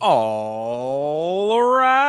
All right.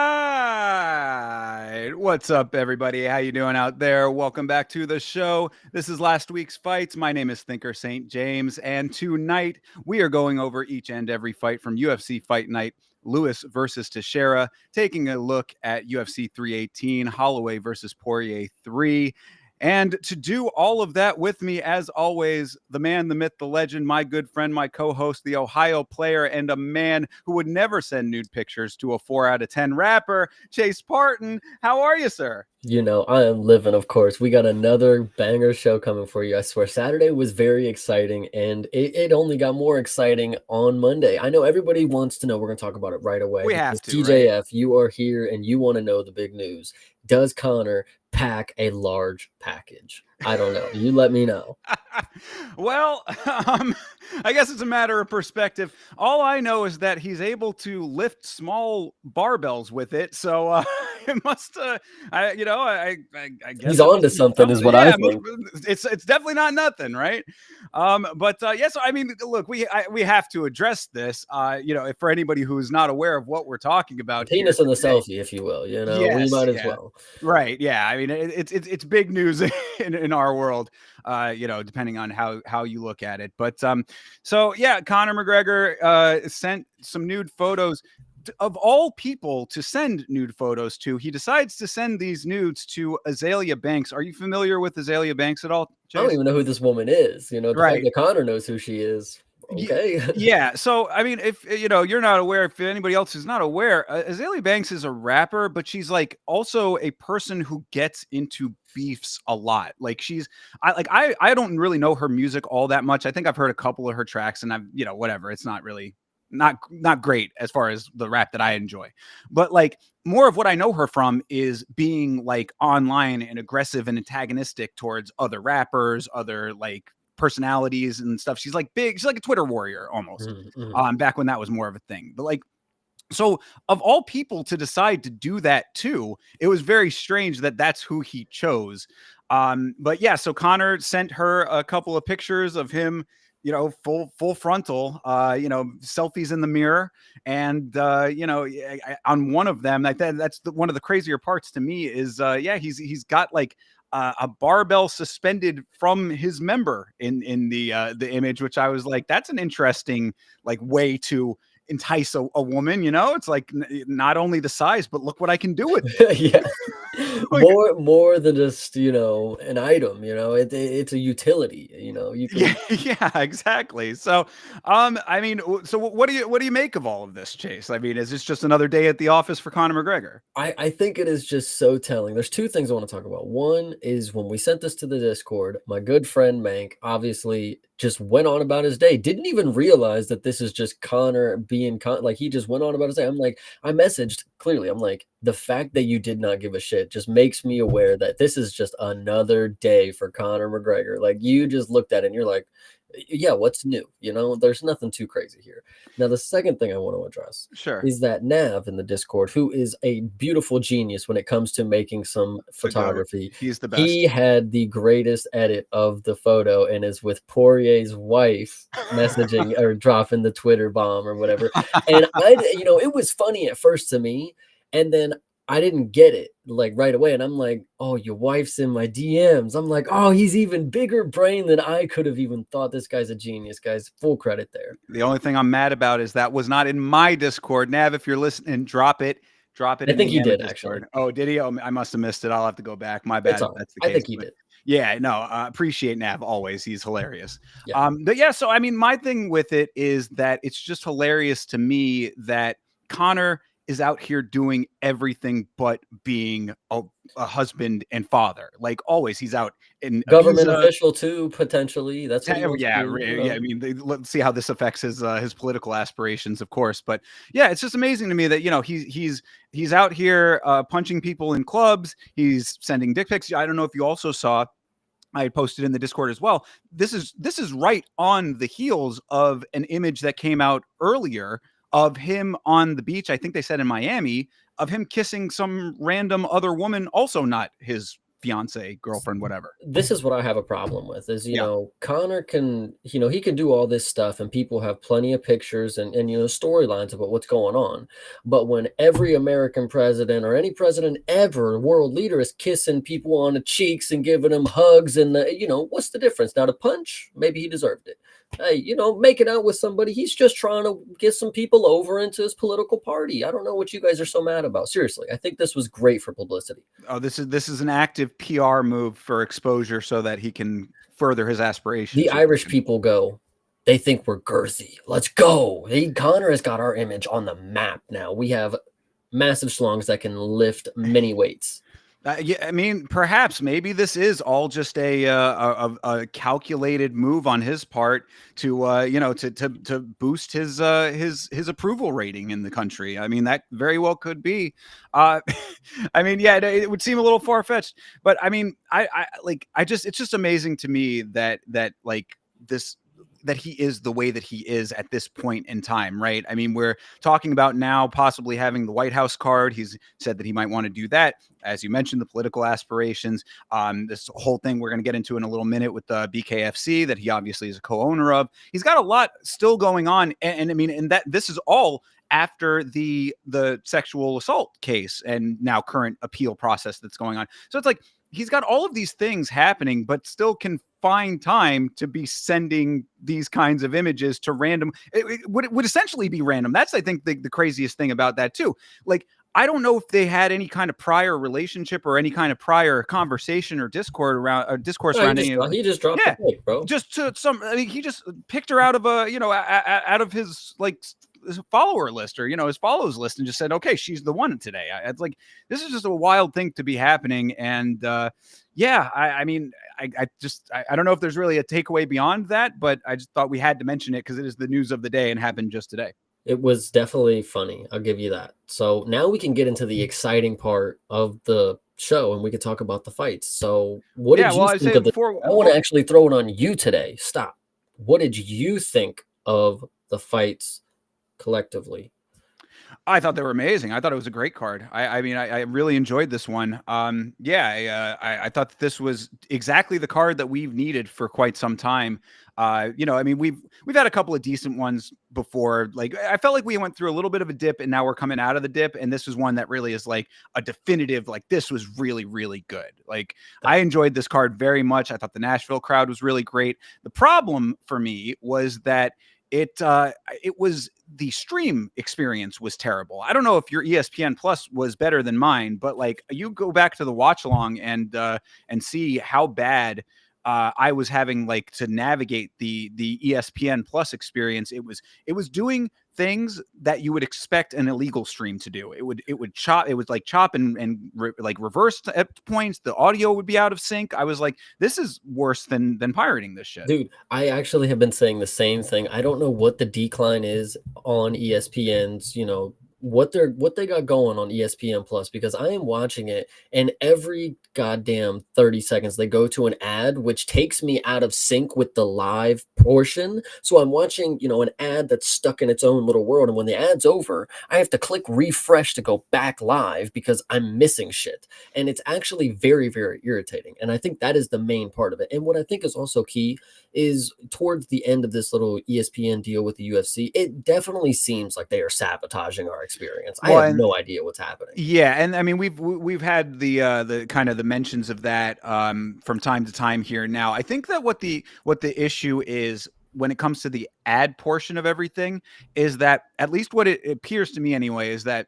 What's up, everybody? How you doing out there? Welcome back to the show. This is last week's fights. My name is Thinker St. James, and tonight we are going over each and every fight from UFC Fight Night. Lewis versus Teixeira, taking a look at UFC 318, Holloway versus Poirier 3. And to do all of that with me, as always, the man, the myth, the legend, my good friend, my co-host, the Ohio player, and a man who would never send nude pictures to a 4 out of 10 rapper, Chase Parton. How are you, sir? You know, I am living, of course. We got another banger show coming for you. I swear, Saturday was very exciting, and it only got more exciting on Monday. I know everybody wants to know. We're going to talk about it right away. We have Because to, right? TJF, you are here, and you want to know the big news. Does Conor pack a large package? I don't know. You let me know. Well, I guess it's a matter of perspective. All I know is that he's able to lift small barbells with it. So it must, I guess He's it on must to be something, is something. what I Yeah, think. it's definitely not nothing, right? Yeah. So I mean, look, we have to address this. For anybody who is not aware of what we're talking The about here penis in the today. selfie, if you will. You know, we Yes, might as yeah. well. Right. Yeah. I mean, it's big news in our world, depending on how you look at it. But so yeah, Conor McGregor sent some nude photos. Of all people to send nude photos to, he decides to send these nudes to Azalea Banks. Are you familiar with Azalea Banks at all, I don't Chase? even know who this woman is. You know, the fact Right. that Conor knows who she is. Okay. Yeah. So, I mean, if you're not aware, if anybody else is not aware, Azalea Banks is a rapper, but she's like also a person who gets into beefs a lot. Like I don't really know her music all that much. I think I've heard a couple of her tracks, and I've whatever. It's not really not great as far as the rap that I enjoy, but like more of what I know her from is being like online and aggressive and antagonistic towards other rappers, other like personalities and stuff. She's like big. She's like a Twitter warrior almost. Mhm. Back when that was more of a thing. But like, so of all people to decide to do that too, it was very strange that that's who he chose. But yeah, so Conor sent her a couple of pictures of him, full frontal, selfies in the mirror, and on one of them, that's one of the crazier parts to me is, he's got like a barbell suspended from his member in the image, which I was like, that's an interesting like way to entice a woman. It's like not only the size, but look what I can do with it. Yeah. Like, More than just, an item, it's a utility, you yeah, can. yeah, exactly. So I mean, so what do you make of all of this, Chase? I mean, is this just another day at the office for Conor McGregor? I think it is just so telling. There's two things I want to talk about. One is when we sent this to the Discord, my good friend Mank obviously just went on about his day. Didn't even realize that this is just Connor being like he just went on about his day. I'm like, I messaged clearly. I'm like, the fact that you did not give a shit just makes me aware that this is just another day for Conor McGregor. Like you just looked at it and you're like, yeah, what's new? There's nothing too crazy here. Now, the second thing I want to address Sure. is that Nav in the Discord, who is a beautiful genius when it comes to making some The GOAT. photography, He's the he best. had the greatest edit of the photo and is with Poirier's wife messaging or dropping the Twitter bomb or whatever. And it was funny at first to me. And then I didn't get it like right away. And I'm like, oh, your wife's in my DMs. I'm like, oh, he's even bigger brain than I could have even thought. This guy's a genius, guys. Full credit there. The only thing I'm mad about is that was not in my Discord. Nav, if you're listening, drop it. Drop it I in the think he Yammer did actually. Discord. Oh, did he? Oh, I must have missed it. I'll have to go back. My It's bad if all right. that's the I case. think he But did. yeah, no, appreciate Nav always. He's hilarious. Yeah. But yeah, so I mean, my thing with it is that it's just hilarious to me that Connor is out here doing everything but being a husband and father. Like always, he's out in Government Ibiza. official too, potentially. That's what he wants to Yeah, do, yeah. I mean, let's see how this affects his political aspirations, of course. But yeah, it's just amazing to me that he's out here punching people in clubs. He's sending dick pics. I don't know if you also saw. I posted in the Discord as well. This is right on the heels of an image that came out earlier of him on the beach. I think they said in Miami, of him kissing some random other woman, also not his fiance, girlfriend, whatever. This is what I have a problem with is, Yeah. Connor can, he can do all this stuff and people have plenty of pictures and storylines about what's going on. But when every American president or any president ever, world leader, is kissing people on the cheeks and giving them hugs and, what's the difference? Now, to punch, maybe he deserved it. Hey, making out with somebody, he's just trying to get some people over into his political party. I don't know what you guys are so mad about. Seriously, I think this was great for publicity. Oh, this is an active PR move for exposure so that he can further his aspirations. The Irish people go, they think we're girthy. Let's go. Connor has got our image on the map now. We have massive schlongs that can lift many weights. Yeah, I mean, perhaps maybe this is all just a calculated move on his part to to boost his approval rating in the country. I mean, that very well could be. I mean, yeah, it would seem a little far fetched, but I mean, it's just amazing to me that like this. That he is the way that he is at this point in time, right? I mean, we're talking about now possibly having the White House card. He's said that he might want to do that. As you mentioned, the political aspirations, this whole thing we're going to get into in a little minute with the BKFC that he obviously is a co-owner of. He's got a lot still going on. And I mean, and that this is all after the sexual assault case and now current appeal process that's going on. So it's like, he's got all of these things happening, but still can find time to be sending these kinds of images to random. It would essentially be random. That's, I think, the craziest thing about that too. Like, I don't know if they had any kind of prior relationship or any kind of prior conversation or discourse around any of. He just dropped the pic, bro. Just to some. I mean, he just picked her out of out of his his follower list or his follows list and just said, okay, she's the one today. It's like, this is just a wild thing to be happening. And yeah, I mean, I don't know if there's really a takeaway beyond that, but I just thought we had to mention it because it is the news of the day and happened just today. It was definitely funny. I'll give you that. So now we can get into the exciting part of the show and we can talk about the fights. So what did you think of I want to actually throw it on you today. Stop. What did you think of the fights collectively? I thought they were amazing. I thought it was a great card. I mean, I really enjoyed this one. I thought that this was exactly the card that we've needed for quite some time. I mean, we've had a couple of decent ones before. Like, I felt like we went through a little bit of a dip and now we're coming out of the dip. And this was one that really is like a definitive, like, this was really, really good. Like, I enjoyed this card very much. I thought the Nashville crowd was really great. The problem for me was that it was the stream experience was terrible. I don't know if your ESPN Plus was better than mine, but like, you go back to the watch along and see how bad I was having like to navigate the ESPN Plus experience. It was doing things that you would expect an illegal stream to do. It would chop. It was like chop and like reverse at points. The audio would be out of sync. I was like, this is worse than pirating this shit. Dude, I actually have been saying the same thing. I don't know what the decline is on ESPN's, what they got going on ESPN Plus, because I am watching it and every goddamn 30 seconds they go to an ad which takes me out of sync with the live portion. So I'm watching, an ad that's stuck in its own little world, and when the ad's over, I have to click refresh to go back live because I'm missing shit. And it's actually very, very irritating. And I think that is the main part of it. And what I think is also key is towards the end of this little ESPN deal with the UFC, it definitely seems like they are sabotaging our experience. I have no idea what's happening. Yeah, and I mean, we've had the kind of the mentions of that from time to time here. Now, I think that what the issue is when it comes to the ad portion of everything is that, at least what it appears to me anyway, is that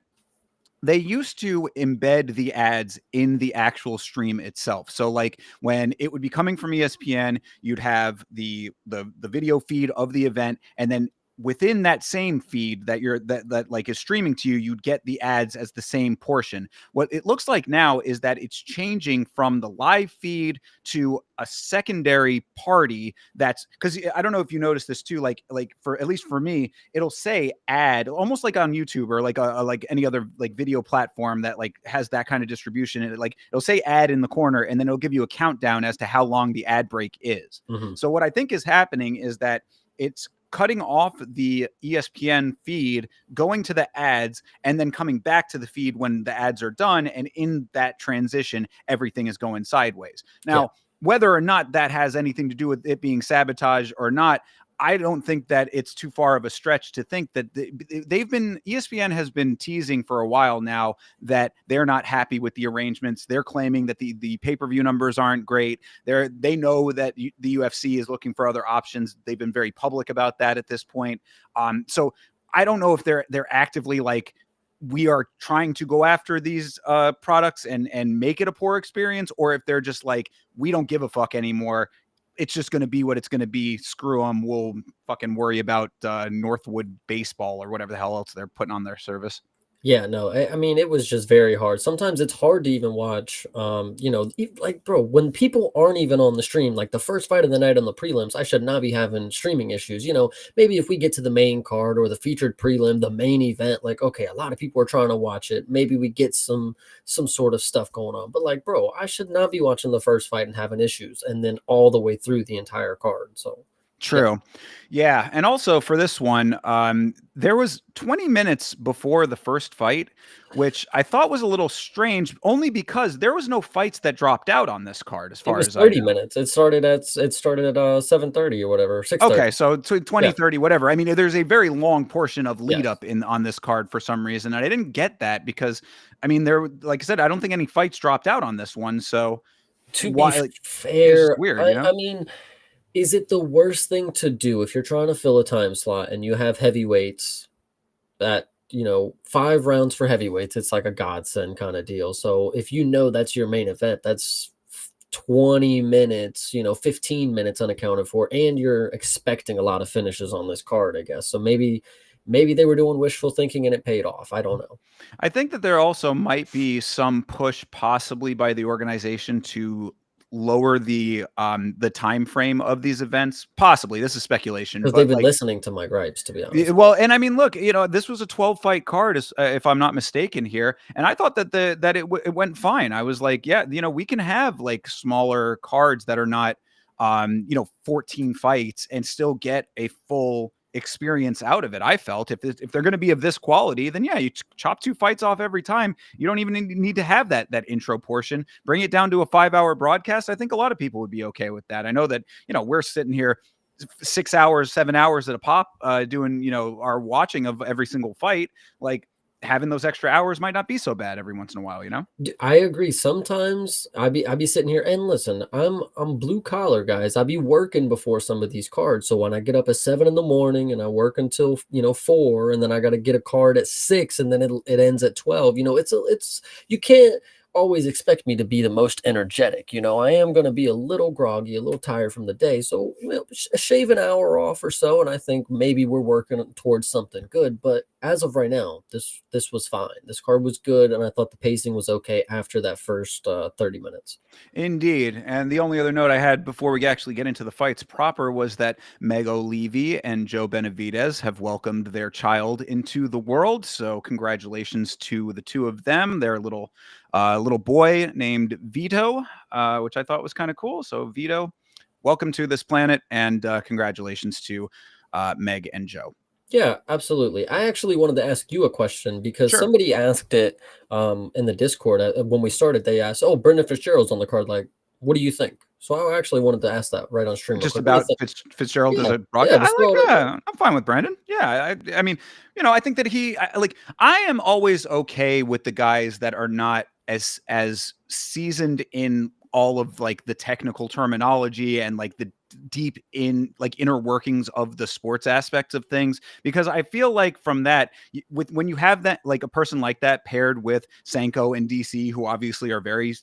they used to embed the ads in the actual stream itself. So like, when it would be coming from ESPN, you'd have the video feed of the event, and then within that same feed that like is streaming to you, you'd get the ads as the same portion. What it looks like now is that it's changing from the live feed to a secondary party. That's because I don't know if you noticed this too, like for, at least for me, it'll say ad almost like on YouTube or like any other like video platform that like has that kind of distribution. And it'll say ad in the corner, and then it'll give you a countdown as to how long the ad break is. Mm-hmm. So what I think is happening is that it's cutting off the ESPN feed, going to the ads, and then coming back to the feed when the ads are done. And in that transition, everything is going sideways. Now, whether or not that has anything to do with it being sabotage or not, I don't think that it's too far of a stretch to think that ESPN has been teasing for a while now that they're not happy with the arrangements. They're claiming that the pay-per-view numbers aren't great. They know that the UFC is looking for other options. They've been very public about that at this point. So I don't know if they're actively like, we are trying to go after these products and make it a poor experience, or if they're just like, we don't give a fuck anymore. It's just going to be what it's going to be. Screw them. We'll fucking worry about Northwood baseball or whatever the hell else they're putting on their service. Yeah, no, I mean, it was just very hard. Sometimes it's hard to even watch, like, bro, when people aren't even on the stream, like the first fight of the night on the prelims, I should not be having streaming issues. Maybe if we get to the main card or the featured prelim, the main event, like, okay, a lot of people are trying to watch it. Maybe we get some sort of stuff going on. But like, bro, I should not be watching the first fight and having issues and then all the way through the entire card. So true. Yeah. And also for this one, there was 20 minutes before the first fight, which I thought was a little strange, only because there was no fights that dropped out on this card as far as 30 minutes. It started at 7:30 or whatever, 6:30. Okay, so 20, 30, whatever. I mean, there's a very long portion of lead up on this card for some reason. And I didn't get that because, I mean, like I said, I don't think any fights dropped out on this one. So to be fair, it's weird, I mean, is it the worst thing to do if you're trying to fill a time slot and you have heavyweights that, 5 rounds for heavyweights, it's like a godsend kind of deal. So if that's your main event, that's 20 minutes, 15 minutes unaccounted for, and you're expecting a lot of finishes on this card, I guess. So maybe they were doing wishful thinking and it paid off. I don't know. I think that there also might be some push possibly by the organization to lower the time frame of these events. Possibly, this is speculation, because they've been listening to my gripes, to be honest. Well, and I mean, look, this was a 12 fight card, if I'm not mistaken here, and I thought that it went fine. I was like, yeah, we can have like smaller cards that are not 14 fights and still get a full experience out of it. I felt if they're going to be of this quality, then yeah, you chop 2 fights off every time. You don't even need to have that intro portion. Bring it down to a 5-hour broadcast. I think a lot of people would be okay with that. I know that we're sitting here 6 hours, 7 hours at a pop, doing our watching of every single fight. Like, having those extra hours might not be so bad every once in a while, I agree. Sometimes I be sitting here and listen, I'm blue collar, guys. I be working before some of these cards. So when I get up at 7 in the morning and I work until 4, and then I got to get a card at 6, and then it ends at 12. It's you can't always expect me to be the most energetic. I am going to be a little groggy, a little tired from the day. So shave an hour off or so, and I think maybe we're working towards something good. But as of right now, this was fine. This card was good, and I thought the pacing was okay after that first 30 minutes. Indeed. And the only other note I had before we actually get into the fights proper was that Meg O'Leary and Joe Benavidez have welcomed their child into the world. So congratulations to the two of them. Their little boy named Vito, which I thought was kind of cool. So Vito, welcome to this planet, and congratulations to Meg and Joe. Yeah, absolutely. I actually wanted to ask you a question because somebody asked it in the Discord when we started. They asked, "Oh, Brendan Fitzgerald's on the card. Like, what do you think?" So I actually wanted to ask that right on stream. Just about Fitzgerald as a broadcast. I'm fine with Brandon. Yeah, I mean, I think that I am always okay with the guys that are not as seasoned in all of like the technical terminology and like the deep in like inner workings of the sports aspects of things, because I feel like from that, when you have that, like a person like that paired with Sanko and DC, who obviously are very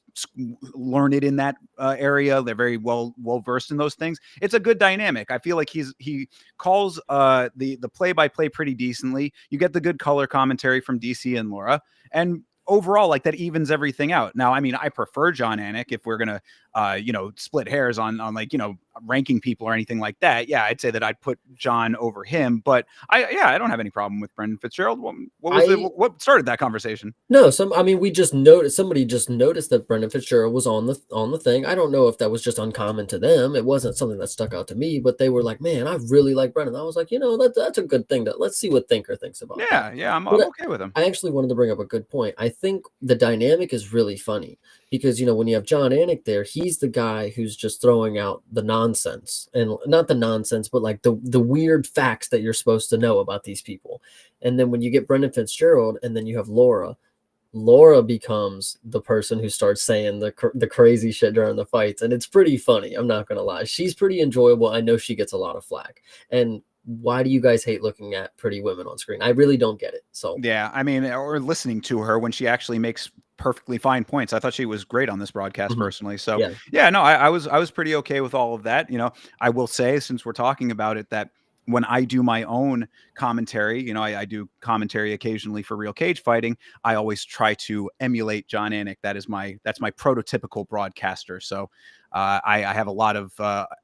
learned in that area, they're very well versed in those things. It's a good dynamic. I feel like he calls the play-by-play pretty decently. You get the good color commentary from DC and Laura, and overall, like, that evens everything out. Now, I mean, I prefer John Anik if we're going to split hairs on like, ranking people or anything like that, yeah, I'd say that I'd put John over him. But I don't have any problem with Brendan Fitzgerald. What was it? What started that conversation? No, we just noticed, somebody just noticed that Brendan Fitzgerald was on the thing. I don't know if that was just uncommon to them. It wasn't something that stuck out to me, but they were like, "Man, I really like Brendan." I was like, that's a good thing. Let's see what Thinker thinks about that. Yeah, I'm But okay with him. I actually wanted to bring up a good point. I think the dynamic is really funny because when you have John Anik there, he's the guy who's just throwing out the nonsense, and not the nonsense, but like the weird facts that you're supposed to know about these people. And then when you get Brendan Fitzgerald, and then you have Laura becomes the person who starts saying the crazy shit during the fights, and it's pretty funny. I'm not gonna lie, she's pretty enjoyable. I know she gets a lot of flack. And why do you guys hate looking at pretty women on screen? I really don't get it. So yeah, I mean, or listening to her when she actually makes perfectly fine points. I thought she was great on this broadcast personally. So yeah, no, I was pretty okay with all of that. I will say, since we're talking about it, that when I do my own commentary, I do commentary occasionally for Real Cage Fighting. I always try to emulate John Anik. That's my prototypical broadcaster. So I have a lot of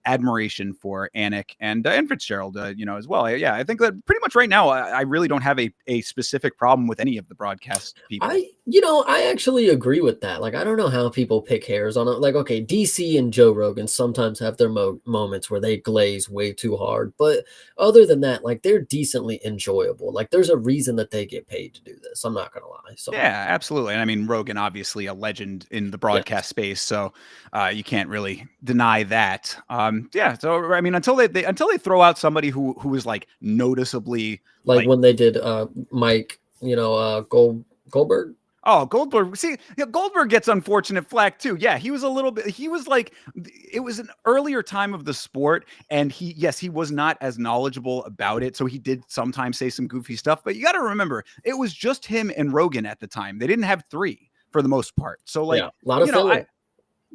admiration for Anik and Fitzgerald, as well. I think that pretty much right now, I really don't have a specific problem with any of the broadcast people. I actually agree with that. Like, I don't know how people pick hairs on it. Like, okay, DC and Joe Rogan sometimes have their moments where they glaze way too hard. But other than that, like, they're decently enjoyable. Like, there's a reason that they get paid to do this. I'm not going to lie. So yeah, absolutely. And I mean, Rogan, obviously a legend in the broadcast space. So you can't really deny that. So, I mean, until they throw out somebody who is like noticeably like when they did Mike, Goldberg. Oh, Goldberg. See, Goldberg gets unfortunate flack too. Yeah, he was like, it was an earlier time of the sport, and he was not as knowledgeable about it. So he did sometimes say some goofy stuff, but you got to remember, it was just him and Rogan at the time. They didn't have three for the most part. So like, a lot of filler.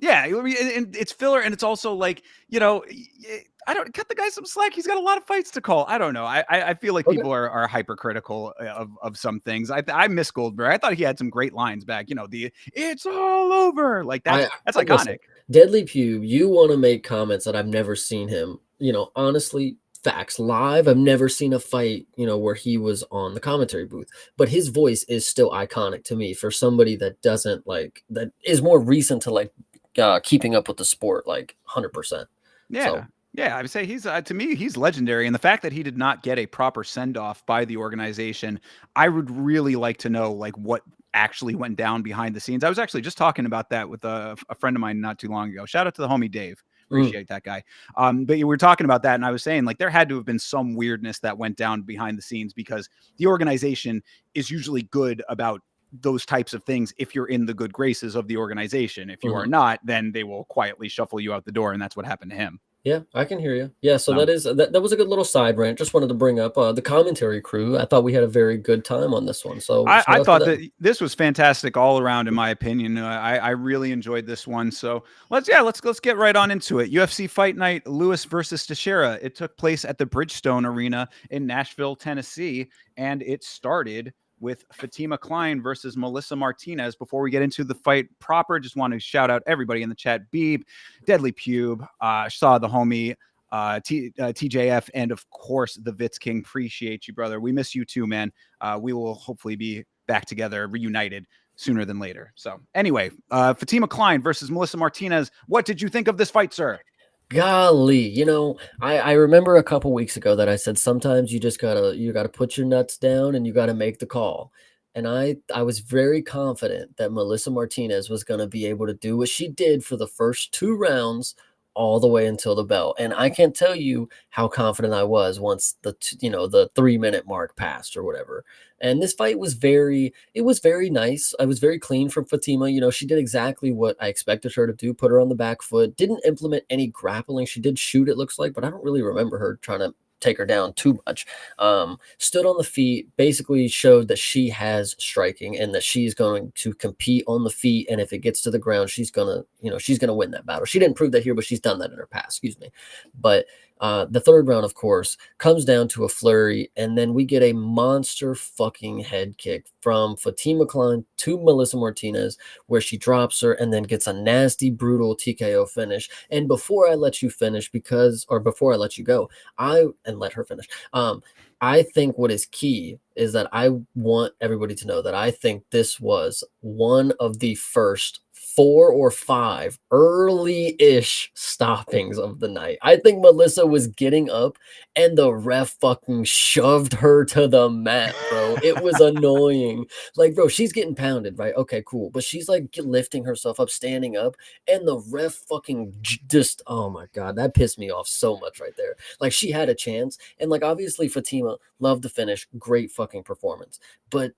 And it's filler, and it's also like, I don't cut the guy some slack. He's got a lot of fights to call. I don't know. I feel like people are hypercritical of some things. I miss Goldberg. I thought he had some great lines back. It's all over. Like that's iconic. Listen, Deadly Pube, you want to make comments that I've never seen him. Honestly, facts live. I've never seen a fight, where he was on the commentary booth, but his voice is still iconic to me for somebody that doesn't like, that is more recent to like keeping up with the sport, like 100%. Yeah. So, yeah, I would say he's to me, he's legendary. And the fact that he did not get a proper send-off by the organization, I would really like to know like what actually went down behind the scenes. I was actually just talking about that with a friend of mine not too long ago. Shout out to the homie Dave. Appreciate that guy. But we were talking about that, and I was saying like there had to have been some weirdness that went down behind the scenes, because the organization is usually good about those types of things if you're in the good graces of the organization. If you are not, then they will quietly shuffle you out the door, and that's what happened to him. Yeah, I can hear you. Yeah, so that was a good little side rant. Just wanted to bring up the commentary crew. I thought we had a very good time on this one. So I thought that this was fantastic all around, in my opinion. I really enjoyed this one. So let's get right on into it. UFC Fight Night, Lewis versus Teixeira. It took place at the Bridgestone Arena in Nashville, Tennessee, and it started with Fatima Klein versus Melissa Martinez. Before we get into the fight proper, just want to shout out everybody in the chat: Beeb, Deadly Pube, Saw the homie, TJF, and of course the Vitz King. Appreciate you, brother. We miss you too, man. We will hopefully be back together, reunited sooner than later. So anyway, Fatima Klein versus Melissa Martinez. What did you think of this fight, sir? Golly, I remember a couple weeks ago that I said sometimes you just gotta put your nuts down and you gotta make the call. And I was very confident that Melissa Martinez was gonna be able to do what she did for the first 2 rounds all the way until the bell. And I can't tell you how confident I was once the 3-minute mark passed or whatever. And this fight was very nice. I was very clean from Fatima. She did exactly what I expected her to do, put her on the back foot, didn't implement any grappling. She did shoot, it looks like, but I don't really remember her trying to take her down too much. Stood on the feet, basically showed that she has striking and that she's going to compete on the feet. And if it gets to the ground, she's gonna win that battle. She didn't prove that here, but she's done that in her past. Excuse me. But The third round, of course, comes down to a flurry, and then we get a monster fucking head kick from Fatima Klein to Melissa Martinez, where she drops her and then gets a nasty, brutal TKO finish. And before I let you finish, before I let you go, and let her finish, I think what is key is that I want everybody to know that I think this was one of the first 4 or 5 early-ish stoppings of the night. I think Melissa was getting up and the ref fucking shoved her to the mat, bro. It was annoying. Like, bro, she's getting pounded, right? Okay, cool. But she's like lifting herself up, standing up, and the ref fucking just, oh my God, that pissed me off so much right there. Like, she had a chance. And like, obviously, Fatima loved the finish. Great fucking performance. But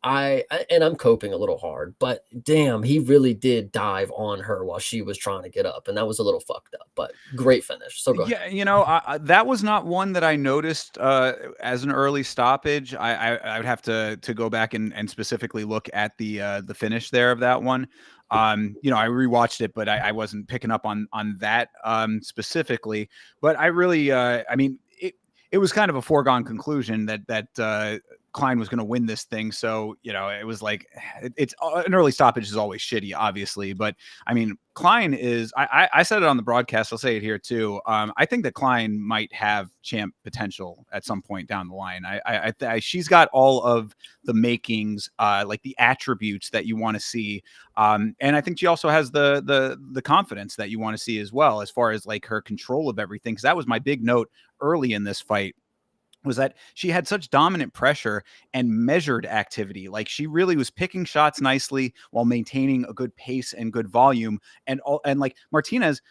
and I'm coping a little hard, but damn, he really did dive on her while she was trying to get up, and that was a little fucked up, but great finish. So go ahead. Yeah, that was not one that I noticed as an early stoppage. I would have to go back and specifically look at the finish there of that one. I rewatched it, but I wasn't picking up on that specifically. But I really, I mean, it was kind of a foregone conclusion that Klein was going to win this thing. So, it was like, it's an early stoppage is always shitty, obviously. But I mean, Klein is, I said it on the broadcast. I'll say it here too. I think that Klein might have champ potential at some point down the line. She's got all of the makings, like the attributes that you want to see. And I think she also has the confidence that you want to see as well, as far as like her control of everything. Cause that was my big note early in this fight, was that she had such dominant pressure and measured activity. Like, she really was picking shots nicely while maintaining a good pace and good volume. And like Martinez,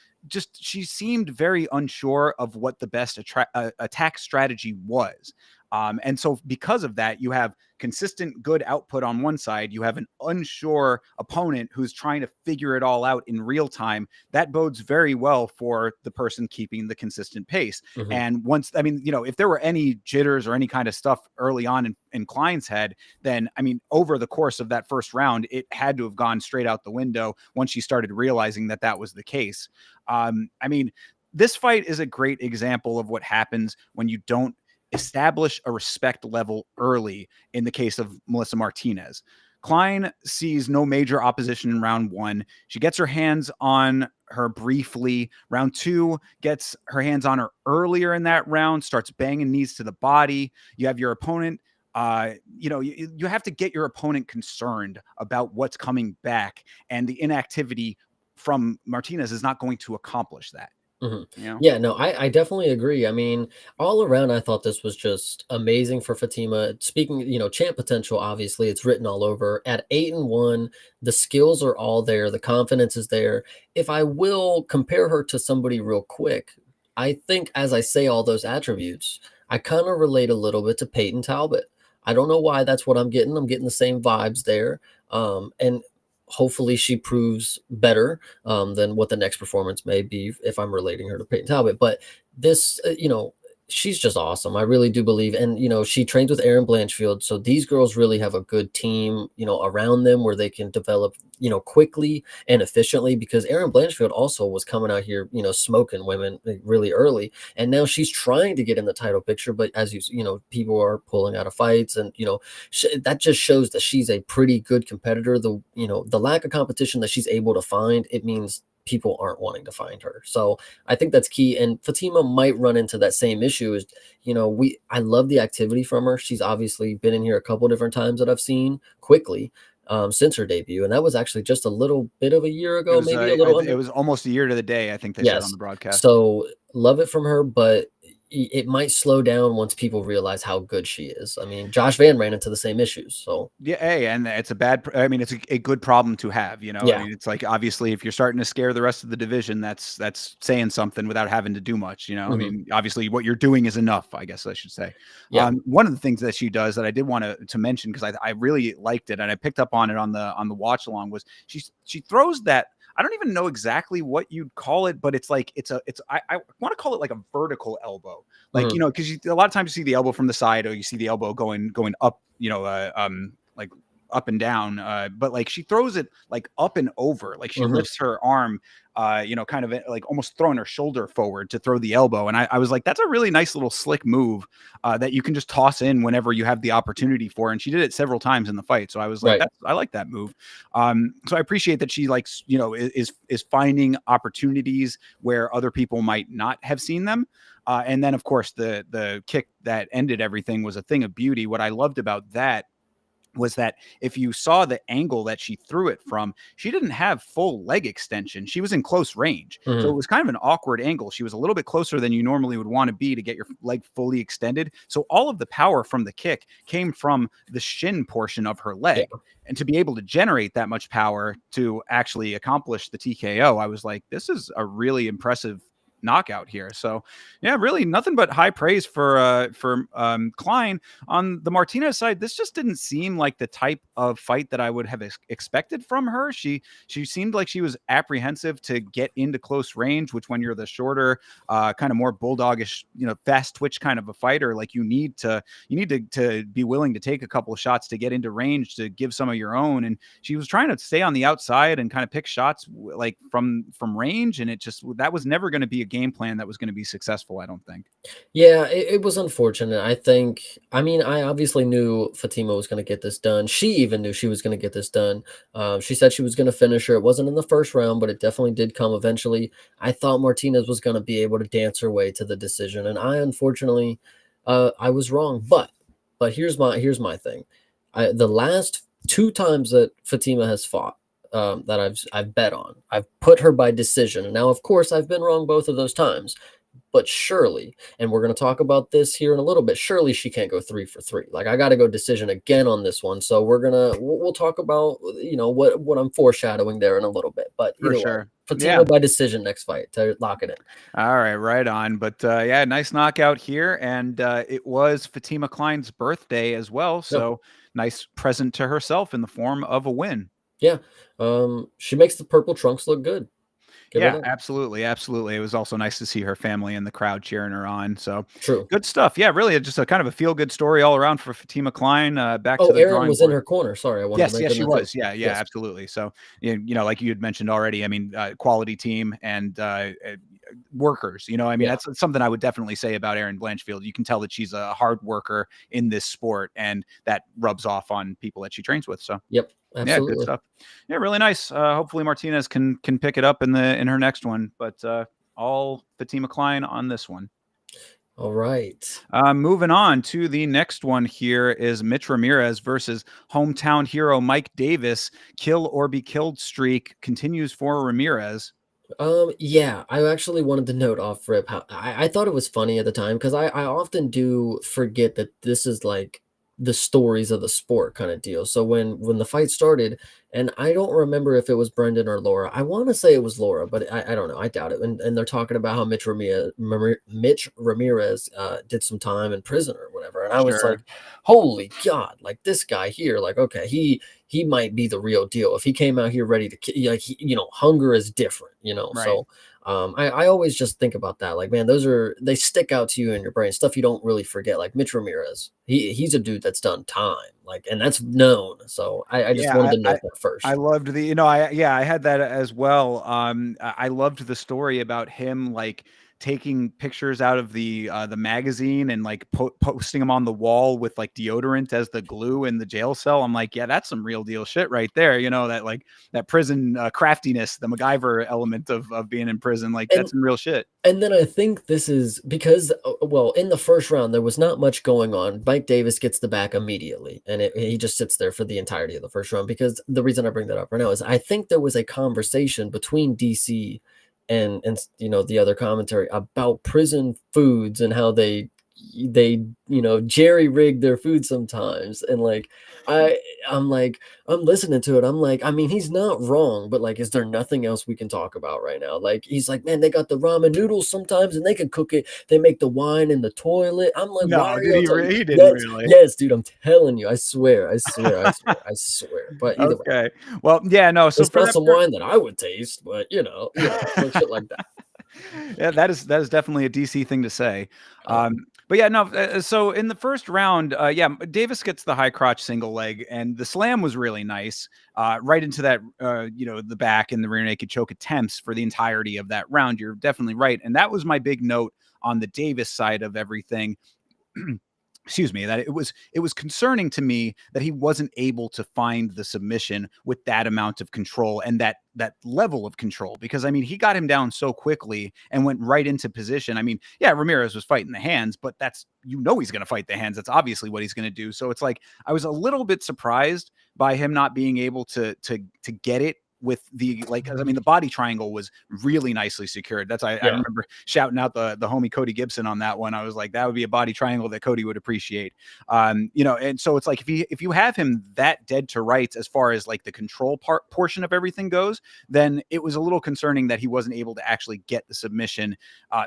she seemed very unsure of what the best attack strategy was. And so because of that, you have consistent good output on one side. You have an unsure opponent who's trying to figure it all out in real time. That bodes very well for the person keeping the consistent pace. Mhm. And if there were any jitters or any kind of stuff early on in Klein's head, then, I mean, over the course of that first round, it had to have gone straight out the window once she started realizing that was the case. This fight is a great example of what happens when you don't establish a respect level early in the case of Melissa Martinez. Klein sees no major opposition in round 1. She gets her hands on her briefly. Round 2 gets her hands on her earlier in that round, starts banging knees to the body. You have your opponent, you have to get your opponent concerned about what's coming back, and the inactivity from Martinez is not going to accomplish that. Mhm. Yeah, no, I definitely agree. I mean, all around, I thought this was just amazing for Fatima. Speaking, champ potential, obviously, it's written all over. At 8-1, the skills are all there, the confidence is there. If I will compare her to somebody real quick, I think as I say all those attributes, I kind of relate a little bit to Peyton Talbot. I don't know why that's what I'm getting. I'm getting the same vibes there. And hopefully she proves better than what the next performance may be if I'm relating her to Peyton Talbot. But this, she's just awesome. I really do believe. And, she trains with Erin Blanchfield. So these girls really have a good team, around them where they can develop, quickly and efficiently, because Erin Blanchfield also was coming out here, smoking women really early. And now she's trying to get in the title picture. But as people are pulling out of fights, and, that just shows that she's a pretty good competitor. The lack of competition that she's able to find, it means people aren't wanting to find her. So I think that's key. And Fatima might run into that same issue. Is I love the activity from her. She's obviously been in here a couple different times that I've seen quickly since her debut, and that was actually just a little bit of a year ago, maybe a little under. It was almost a year to the day, I think they said on the broadcast. So love it from her, but it might slow down once people realize how good she is. I mean, Josh Van ran into the same issues. So yeah, hey, and it's it's a good problem to have. Yeah. I mean, it's like, obviously, if you're starting to scare the rest of the division, that's saying something without having to do much. I mean, obviously, what you're doing is enough, I guess I should say. Yeah. One of the things that she does that I did want to mention, because I really liked it and I picked up on it on the watch along, was she throws that. I don't even know exactly what you'd call it, but it's like I want to call it like a vertical elbow, like because a lot of times you see the elbow from the side, or you see the elbow going up, like up and down, but like she throws it like up and over, like she Mhm. lifts her arm, kind of like almost throwing her shoulder forward to throw the elbow. And I was like, that's a really nice little slick move that you can just toss in whenever you have the opportunity for. And she did it several times in the fight. So I was like, Right. I like that move. So I appreciate that she likes, is finding opportunities where other people might not have seen them. And then of course the kick that ended everything was a thing of beauty. What I loved about that was that if you saw the angle that she threw it from, she didn't have full leg extension. She was in close range. So it Mhm. was kind of an awkward angle. She was a little bit closer than you normally would want to be to get your leg fully extended. So all of the power from the kick came from the shin portion of her Yeah. leg. And to be able to generate that much power to actually accomplish the TKO, I was like, this is a really impressive knockout here. So yeah, really nothing but high praise for Klein. On the Martinez side, this just didn't seem like the type of fight that I would have expected from her. She seemed like she was apprehensive to get into close range, which when you're the shorter, kind of more bulldogish, fast twitch kind of a fighter, like you need to be willing to take a couple of shots to get into range to give some of your own. And she was trying to stay on the outside and kind of pick shots like from range, and that was never going to be a game plan that was going to be successful, I don't think. Yeah, it was unfortunate. I mean, I obviously knew Fatima was going to get this done. She even knew she was going to get this done. She said she was going to finish her. It wasn't in the first round, but it definitely did come eventually. I thought Martinez was going to be able to dance her way to the decision, and I unfortunately, I was wrong. But here's my thing. The last two times that Fatima has fought, that I've bet on, I've put her by decision, and now of course I've been wrong both of those times. But surely, and we're going to talk about this here in a little bit, surely she can't go 3 for 3. Like, I got to go decision again on this one. So we'll talk about, what I'm foreshadowing there in a little bit. But For either way, sure. Yeah. Fatima by decision next fight to lock it in. All right, right on. But yeah, nice knockout here. And it was Fatima Klein's birthday as well. No, So nice present to herself in the form of a win. yeah. She makes the purple trunks look good. Give her Yeah, that. absolutely, absolutely. It was also nice to see her family in the crowd cheering her on. So True. good stuff. Yeah, really, just a kind of a feel good story all around for Fatima Klein. Back Oh, to the Aaron drawing was in board. her corner. Sorry, I wanted to Yes, yes, mention she that too. was. Yeah, yeah, Yes. absolutely. So, like you had mentioned already, I mean, quality team and workers. I mean, Yeah. that's something I would definitely say about Erin Blanchfield. You can tell that she's a hard worker in this sport, and that rubs off on people that she trains with. So, Yep. yeah, good Absolutely. stuff. Yeah, really nice. Hopefully Martinez can pick it up in her next one. But all Fatima Klein on this one. All right. Moving on to the next one here is Mitch Ramirez versus hometown hero Mike Davis. Kill or be killed streak continues for Ramirez. Yeah, I actually wanted to note off rip how I thought it was funny at the time because I often do forget that this is like the stories of the sport kind of deal. So when the fight started, and I don't remember if it was Brendan or Laura. I want to say it was Laura, but I don't know. I doubt it. And they're talking about how Mitch Ramirez did some time in prison or whatever. And I was like, Sure. holy God, like this guy here, like, okay, he might be the real deal. If he came out here ready to like, hunger is different, Right. so I always just think about that. Like, man, they stick out to you in your brain, stuff you don't really forget. Like Mitch Ramirez, he's a dude that's done time, like, and that's known. So I just wanted Yeah, to note that I first. loved I had that as well. I loved the story about him like taking pictures out of the magazine and like posting them on the wall with like deodorant as the glue in the jail cell. I'm like, yeah, that's some real deal shit right there. That like that prison craftiness, the MacGyver element of being in prison, like And that's some real shit. And then I think this is because, well, in the first round, there was not much going on. Mike Davis gets the back immediately, and he just sits there for the entirety of the first round. Because the reason I bring that up right now is I think there was a conversation between DC and the other commentary about prison foods and how they jerry rig their food sometimes, and like I I'm like I'm listening to it. I'm like, I mean, he's not wrong, but like, is there nothing else we can talk about right now? Like, he's like, man, they got the ramen noodles sometimes and they can cook it. They make the wine in the toilet. I'm like, why No, are did y'all he? talking? He didn't Yes, really. yes, dude, I'm telling you, I swear, I swear, I swear, I swear. But either way, Okay. Well, yeah, no. So it's for not that some wine that I would taste, but like shit like that. Yeah, that is definitely a DC thing to say. Uh, But yeah, no. So in the first round, yeah, Davis gets the high crotch single leg, and the slam was really nice, right into that, the back and the rear naked choke attempts for the entirety of that round. You're definitely right, and that was my big note on the Davis side of everything. Excuse me, that it was concerning to me that he wasn't able to find the submission with that amount of control and that level of control, because I mean he got him down so quickly and went right into position. I mean, yeah, Ramirez was fighting the hands, but that's, he's going to fight the hands. That's obviously what he's going to do. So it's like I was a little bit surprised by him not being able to get it with the, like, 'cause I mean the body triangle was really nicely secured. That's, I Yeah. remember shouting out the homie Cody Gibson on that one. I was like, that would be a body triangle that Cody would appreciate. And so it's like if you have him that dead to rights as far as like the control portion of everything goes, then it was a little concerning that he wasn't able to actually get the submission,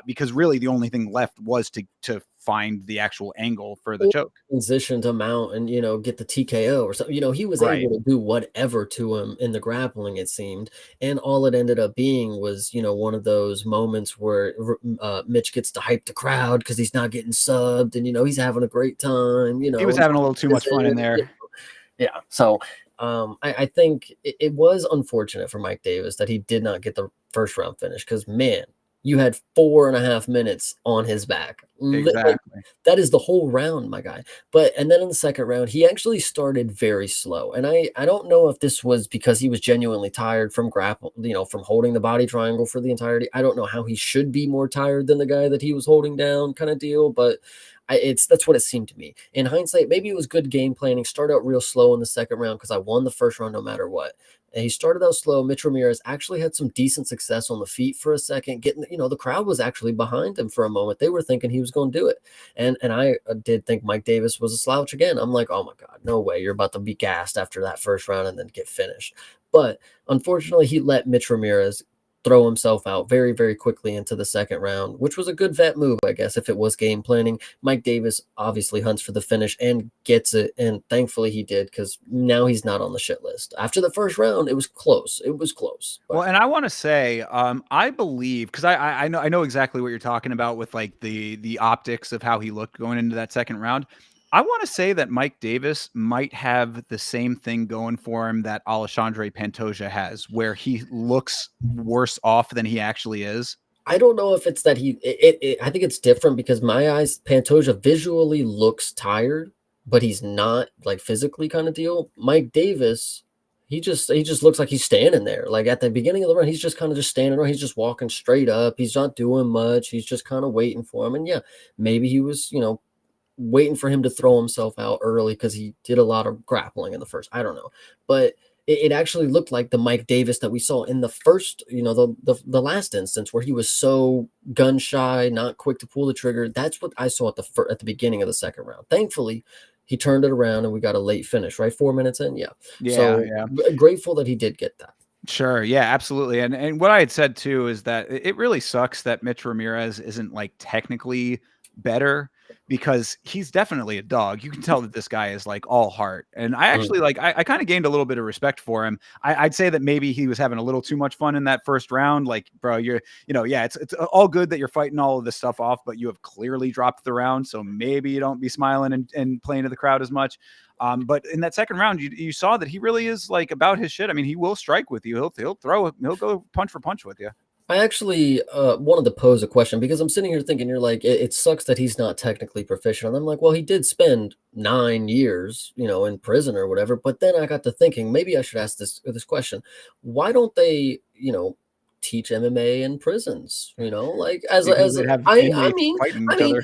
because really the only thing left was to find the actual angle for the Or choke. transition to mount and, get the TKO or something. He was Right. able to do whatever to him in the grappling, it seemed. And all it ended up being was, one of those moments where Mitch gets to hype the crowd because he's not getting subbed and, he's having a great time, He was having a little too much fun in there. Yeah. So I think it was unfortunate for Mike Davis that he did not get the first round finish because, man, you had 4.5 minutes on his back. Like, Exactly. that is the whole round, my guy. And then in the second round, he actually started very slow. And I don't know if this was because he was genuinely tired from from holding the body triangle for the entirety. I don't know how he should be more tired than the guy that he was holding down, kind of deal. But that's what it seemed to me. In hindsight, maybe it was good game planning. Start out real slow in the second round because I won the first round no matter what. And he started out slow. Mitch Ramirez actually had some decent success on the feet for a second. Getting, the crowd was actually behind him for a moment. They were thinking he was going to do it. And I did think Mike Davis was a slouch again. I'm like, oh my God, no way. You're about to be gassed after that first round and then get finished. But unfortunately, he let Mitch Ramirez throw himself out very, very quickly into the second round, which was a good vet move, I guess, if it was game planning. Mike Davis obviously hunts for the finish and gets it, and thankfully he did, because now he's not on the shit list. After the first round, it was close. It was close. But Well, and I want to say, I believe, because I know exactly what you're talking about with like the optics of how he looked going into that second round. I want to say that Mike Davis might have the same thing going for him that Alexandre Pantoja has, where he looks worse off than he actually is. I don't know if it's that I think it's different because my eyes, Pantoja visually looks tired, but he's not like physically kind of deal. Mike Davis, he just looks like he's standing there. Like at the beginning of the run, he's just kind of just standing around. He's just walking straight up. He's not doing much. He's just kind of waiting for him. And yeah, maybe he was, waiting for him to throw himself out early because he did a lot of grappling in the first. I don't know. But it actually looked like the Mike Davis that we saw in the first, the last instance where he was so gun shy, not quick to pull the trigger. That's what I saw at the beginning of the second round. Thankfully, he turned it around and we got a late finish, right? 4 minutes in. Yeah. Yeah, So yeah. grateful that he did get that. Sure. Yeah, absolutely. And what I had said too is that it really sucks that Mitch Ramirez isn't like technically better, because he's definitely a dog. You can tell that this guy is like all heart. And I actually like, I kind of gained a little bit of respect for him. I'd say that maybe he was having a little too much fun in that first round. Like, bro, yeah, it's all good that you're fighting all of this stuff off, but you have clearly dropped the round. So maybe you don't be smiling and playing to the crowd as much. But in that second round, you saw that he really is like about his shit. I mean, he will strike with you. He'll go punch for punch with you. I actually wanted to pose a question because I'm sitting here thinking you're like, it sucks that he's not technically proficient. And I'm like, well, he did spend 9 years, in prison or whatever. But then I got to thinking, maybe I should ask this question. Why don't they, teach MMA in prisons? Like Because they'd have I inmates mean, fighting I each mean,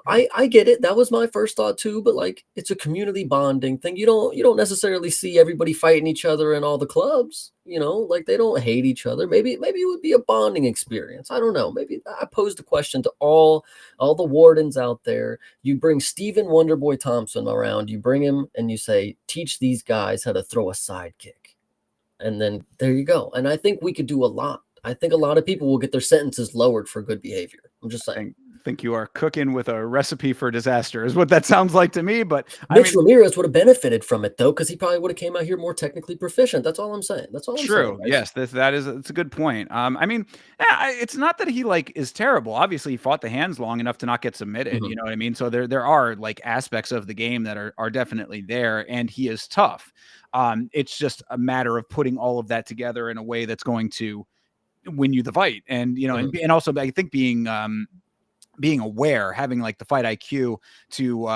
other. I get it. That was my first thought too, but like it's a community bonding thing. You don't necessarily see everybody fighting each other in all the clubs, like they don't hate each other. Maybe it would be a bonding experience. I don't know. Maybe I posed the question to all the wardens out there. You bring Stephen Wonderboy Thompson around, you bring him and you say, teach these guys how to throw a sidekick. And then there you go. And I think we could do a lot. I think a lot of people will get their sentences lowered for good behavior. I'm just saying. think you are cooking with a recipe for disaster, is what that sounds like to me. But I Mitch mean, Ramirez would have benefited from it though, because he probably would have came out here more technically proficient. That's all I'm saying. That's all I'm saying, true. guys. Yes, that is it's a good point. I mean, it's not that he like is terrible. Obviously, he fought the hands long enough to not get submitted. Mhm. You know what I mean? So there are like aspects of the game that are definitely there, and he is tough. It's just a matter of putting all of that together in a way that's going to win you the fight, and you know, Mhm. and also I think being aware, having like the fight IQ to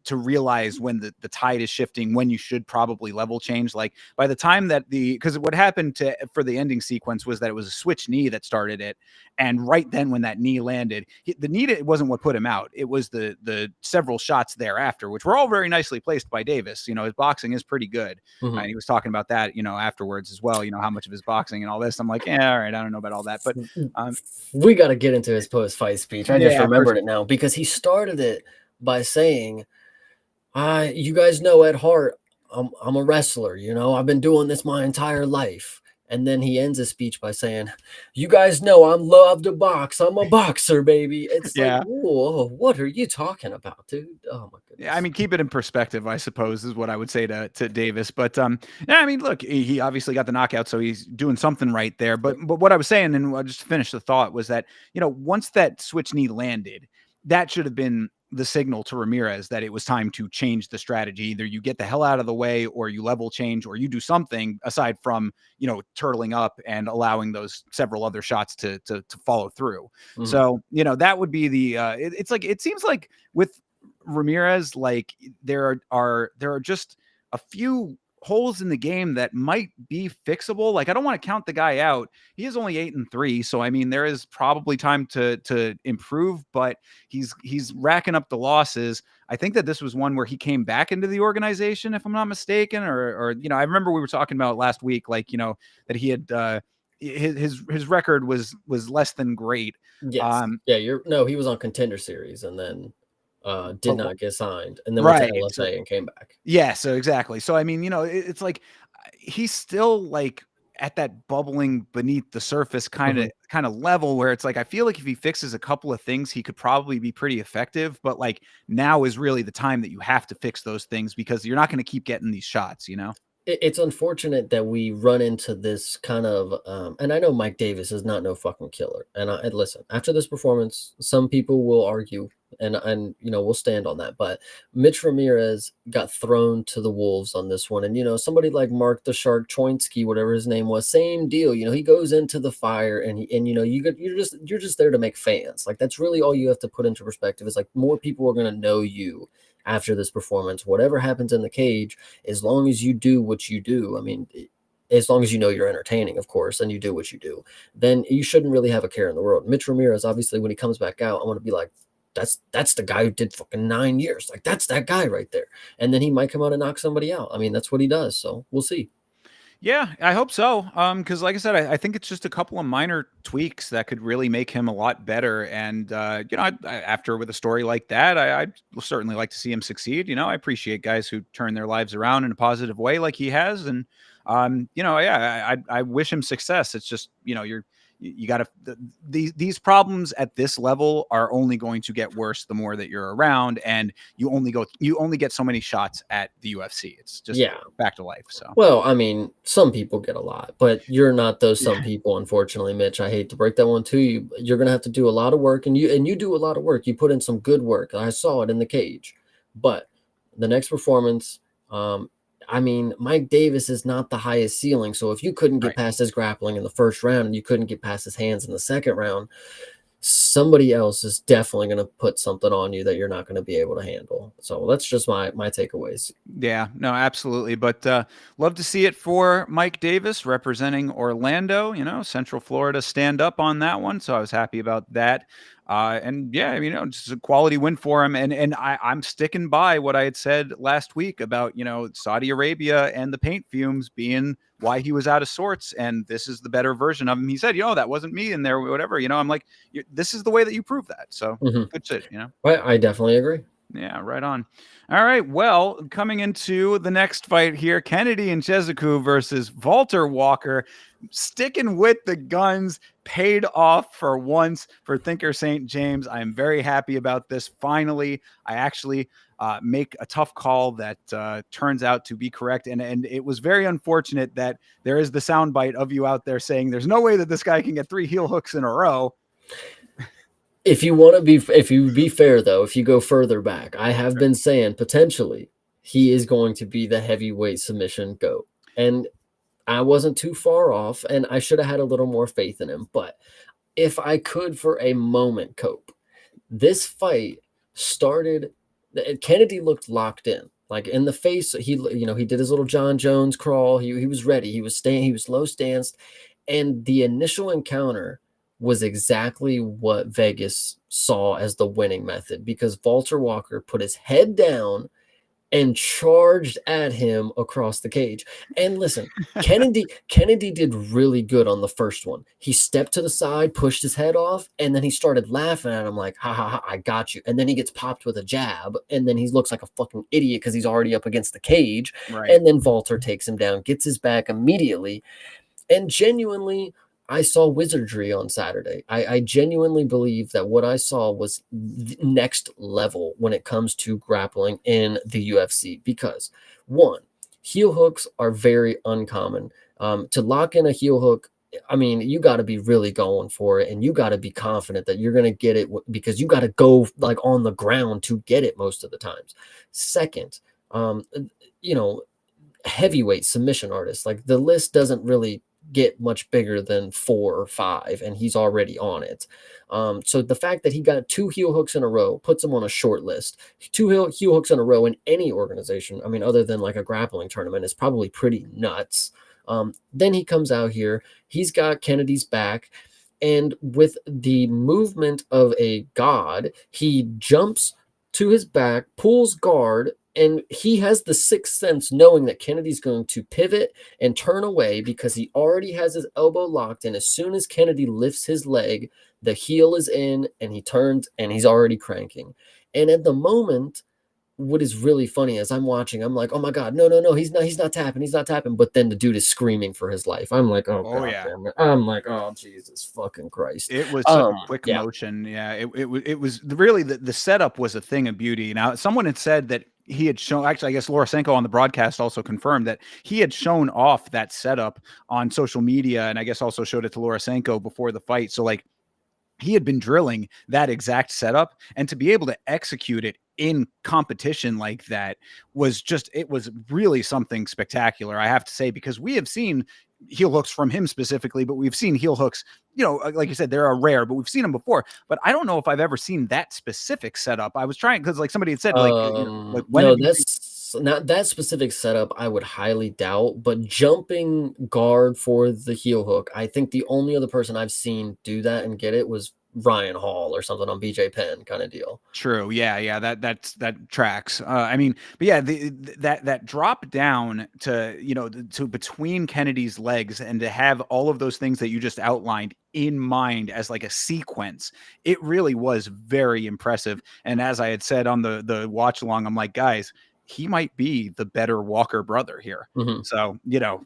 to realize when the tide is shifting, when you should probably level change. Like by the time that because what happened for the ending sequence was that it was a switch knee that started it, and right then when that knee landed, the knee, it wasn't what put him out. It was the several shots thereafter, which were all very nicely placed by Davis. You know, his boxing is pretty good. And Mhm. he was talking about that, afterwards as well. How much of his boxing and all this. I'm like, yeah, all right, I don't know about all that, but um, We got to get into his post-fight speech. I just yeah, remembered it now because he started it by saying, you guys know at heart, I'm a wrestler, I've been doing this my entire life. And then he ends his speech by saying, you guys know I'm love to box. I'm a boxer, baby. It's like, yeah. whoa, what are you talking about, dude? Oh my Yeah, I goodness. mean, keep it in perspective, I suppose, is what I would say to Davis. But yeah, I mean, look, he obviously got the knockout, so he's doing something right there. But Yep. what I was saying, and I'll just finish the thought, was that once that switch knee landed, that should have been the signal to Ramirez that it was time to change the strategy. Either you get the hell out of the way, or you level change, or you do something aside from turtling up and allowing those several other shots to follow through. Mhm. So that would be the. It's like it seems like with Ramirez, like there are just a few holes in the game that might be fixable. Like I don't want to count the guy out. He is only 8-3, so I mean there is probably time to improve, but he's racking up the losses. I think that this was one where he came back into the organization, if I'm not mistaken, or I remember we were talking about last week, like that he had his record was less than great. Yes. Um, Yeah, no, he was on Contender Series and then did but not get signed and then went to right. So LFA and came back. yeah, so exactly. So I mean, it's like he's still like at that bubbling beneath the surface Mhm. kind of level where it's like I feel like if he fixes a couple of things, he could probably be pretty effective. But like now is really the time that you have to fix those things because you're not going to keep getting these shots. It's unfortunate that we run into this kind of, and I know Mike Davis is not no fucking killer. And listen, after this performance, some people will argue, and we'll stand on that. But Mitch Ramirez got thrown to the wolves on this one, and somebody like Mark the Shark Choinsky, whatever his name was, same deal. He goes into the fire, and you're just there to make fans. Like that's really all you have to put into perspective. Is like more people are gonna know you after this performance. Whatever happens in the cage, as long as you do what you do, I mean, as long as you're entertaining, of course, and you do what you do, then you shouldn't really have a care in the world. Mitch Ramirez, obviously, when he comes back out, I want to be like, that's the guy who did fucking 9 years. Like that's that guy right there. And then he might come out and knock somebody out. I mean, that's what he does. So we'll see. Yeah, I hope so. Because like I said, I think it's just a couple of minor tweaks that could really make him a lot better. And after with a story like that, I'd certainly like to see him succeed. I appreciate guys who turn their lives around in a positive way, like he has. And yeah, I wish him success. It's just you got to these problems at this level are only going to get worse the more that you're around, and you only get so many shots at the UFC. It's just Yeah. back to life. So. Well, I mean, some people get a lot, but you're not those some Yeah. people, unfortunately, Mitch. I hate to break that one to you. You're gonna have to do a lot of work, and you do a lot of work. You put in some good work. I saw it in the cage. But the next performance, I mean, Mike Davis is not the highest ceiling. So if you couldn't get Right. past his grappling in the first round and you couldn't get past his hands in the second round, somebody else is definitely going to put something on you that you're not going to be able to handle. So that's just my takeaways. Yeah, no, absolutely. But love to see it for Mike Davis representing Orlando, Central Florida stand up on that one. So I was happy about that. And yeah, just a quality win for him. And I'm sticking by what I had said last week about, Saudi Arabia and the paint fumes being why he was out of sorts. And this is the better version of him. He said, that wasn't me in there, whatever. I'm like, this is the way that you prove that. So Mhm. good shit. I definitely agree. Yeah, right on. All right. Well, coming into the next fight here, Kennedy and Chezuku versus Walter Walker. Sticking with the guns, paid off for once for Thinker St. James. I am very happy about this. Finally, I actually make a tough call that turns out to be correct. And it was very unfortunate that there is the soundbite of you out there saying there's no way that this guy can get 3 heel hooks in a row. If you be fair though, if you go further back, I have been saying potentially he is going to be the heavyweight submission GOAT. And I wasn't too far off, and I should have had a little more faith in him. But if I could for a moment cope, this fight started, Kennedy looked locked in. Like in the face, he did his little John Jones crawl. He was ready. He was low stanced. And the initial encounter was exactly what Vegas saw as the winning method, because Walter Walker put his head down and charged at him across the cage. And listen, Kennedy did really good on the first one. He stepped to the side, pushed his head off, and then he started laughing at him like, ha ha ha, I got you. And then he gets popped with a jab, and then he looks like a fucking idiot because he's already up against the cage. Right. And then Walter takes him down, gets his back immediately. And genuinely, I saw wizardry on Saturday. I genuinely believe that what I saw was next level when it comes to grappling in the UFC, because one, heel hooks are very uncommon. To lock in a heel hook, I mean, you got to be really going for it, and you got to be confident that you're going to get it, because you got to go like on the ground to get it most of the times. Second, heavyweight submission artists, like the list doesn't really get much bigger than 4 or 5, and he's already on it. So the fact that he got 2 heel hooks in a row puts him on a short list. 2 heel hooks in a row in any organization, I mean, other than like a grappling tournament, is probably pretty nuts. Then he comes out here, he's got Kennedy's back, and with the movement of a god, he jumps to his back, pulls guard, and he has the sixth sense knowing that Kennedy's going to pivot and turn away because he already has his elbow locked. And as soon as Kennedy lifts his leg, the heel is in and he turns and he's already cranking. And at the moment, what is really funny as I'm watching, I'm like, oh my God, no, he's not tapping. But then the dude is screaming for his life. I'm like, oh God, yeah. damn it. I'm like, oh Jesus fucking Christ. It was such a quick motion. Yeah, it was really the setup was a thing of beauty. Now, someone had said that he had shown, actually, I guess Lorosenko on the broadcast also confirmed that he had shown off that setup on social media, and I guess also showed it to Lorosenko before the fight. So like, he had been drilling that exact setup, and to be able to execute it in competition like that was it was really something spectacular, I have to say, because we have seen heel hooks from him specifically, but we've seen heel hooks, like you said, they're rare, but we've seen them before. But I don't know if I've ever seen that specific setup. I was trying, because like somebody had said, that's not that specific setup. I would highly doubt, but jumping guard for the heel hook, I think the only other person I've seen do that and get it was Ryan Hall or something on BJ Penn kind of deal. True. Yeah. That tracks. I mean, but yeah, that drop down to between Kennedy's legs, and to have all of those things that you just outlined in mind as like a sequence, it really was very impressive. And as I had said on the watch along, I'm like, guys, he might be the better Walker brother here. Mm-hmm. So,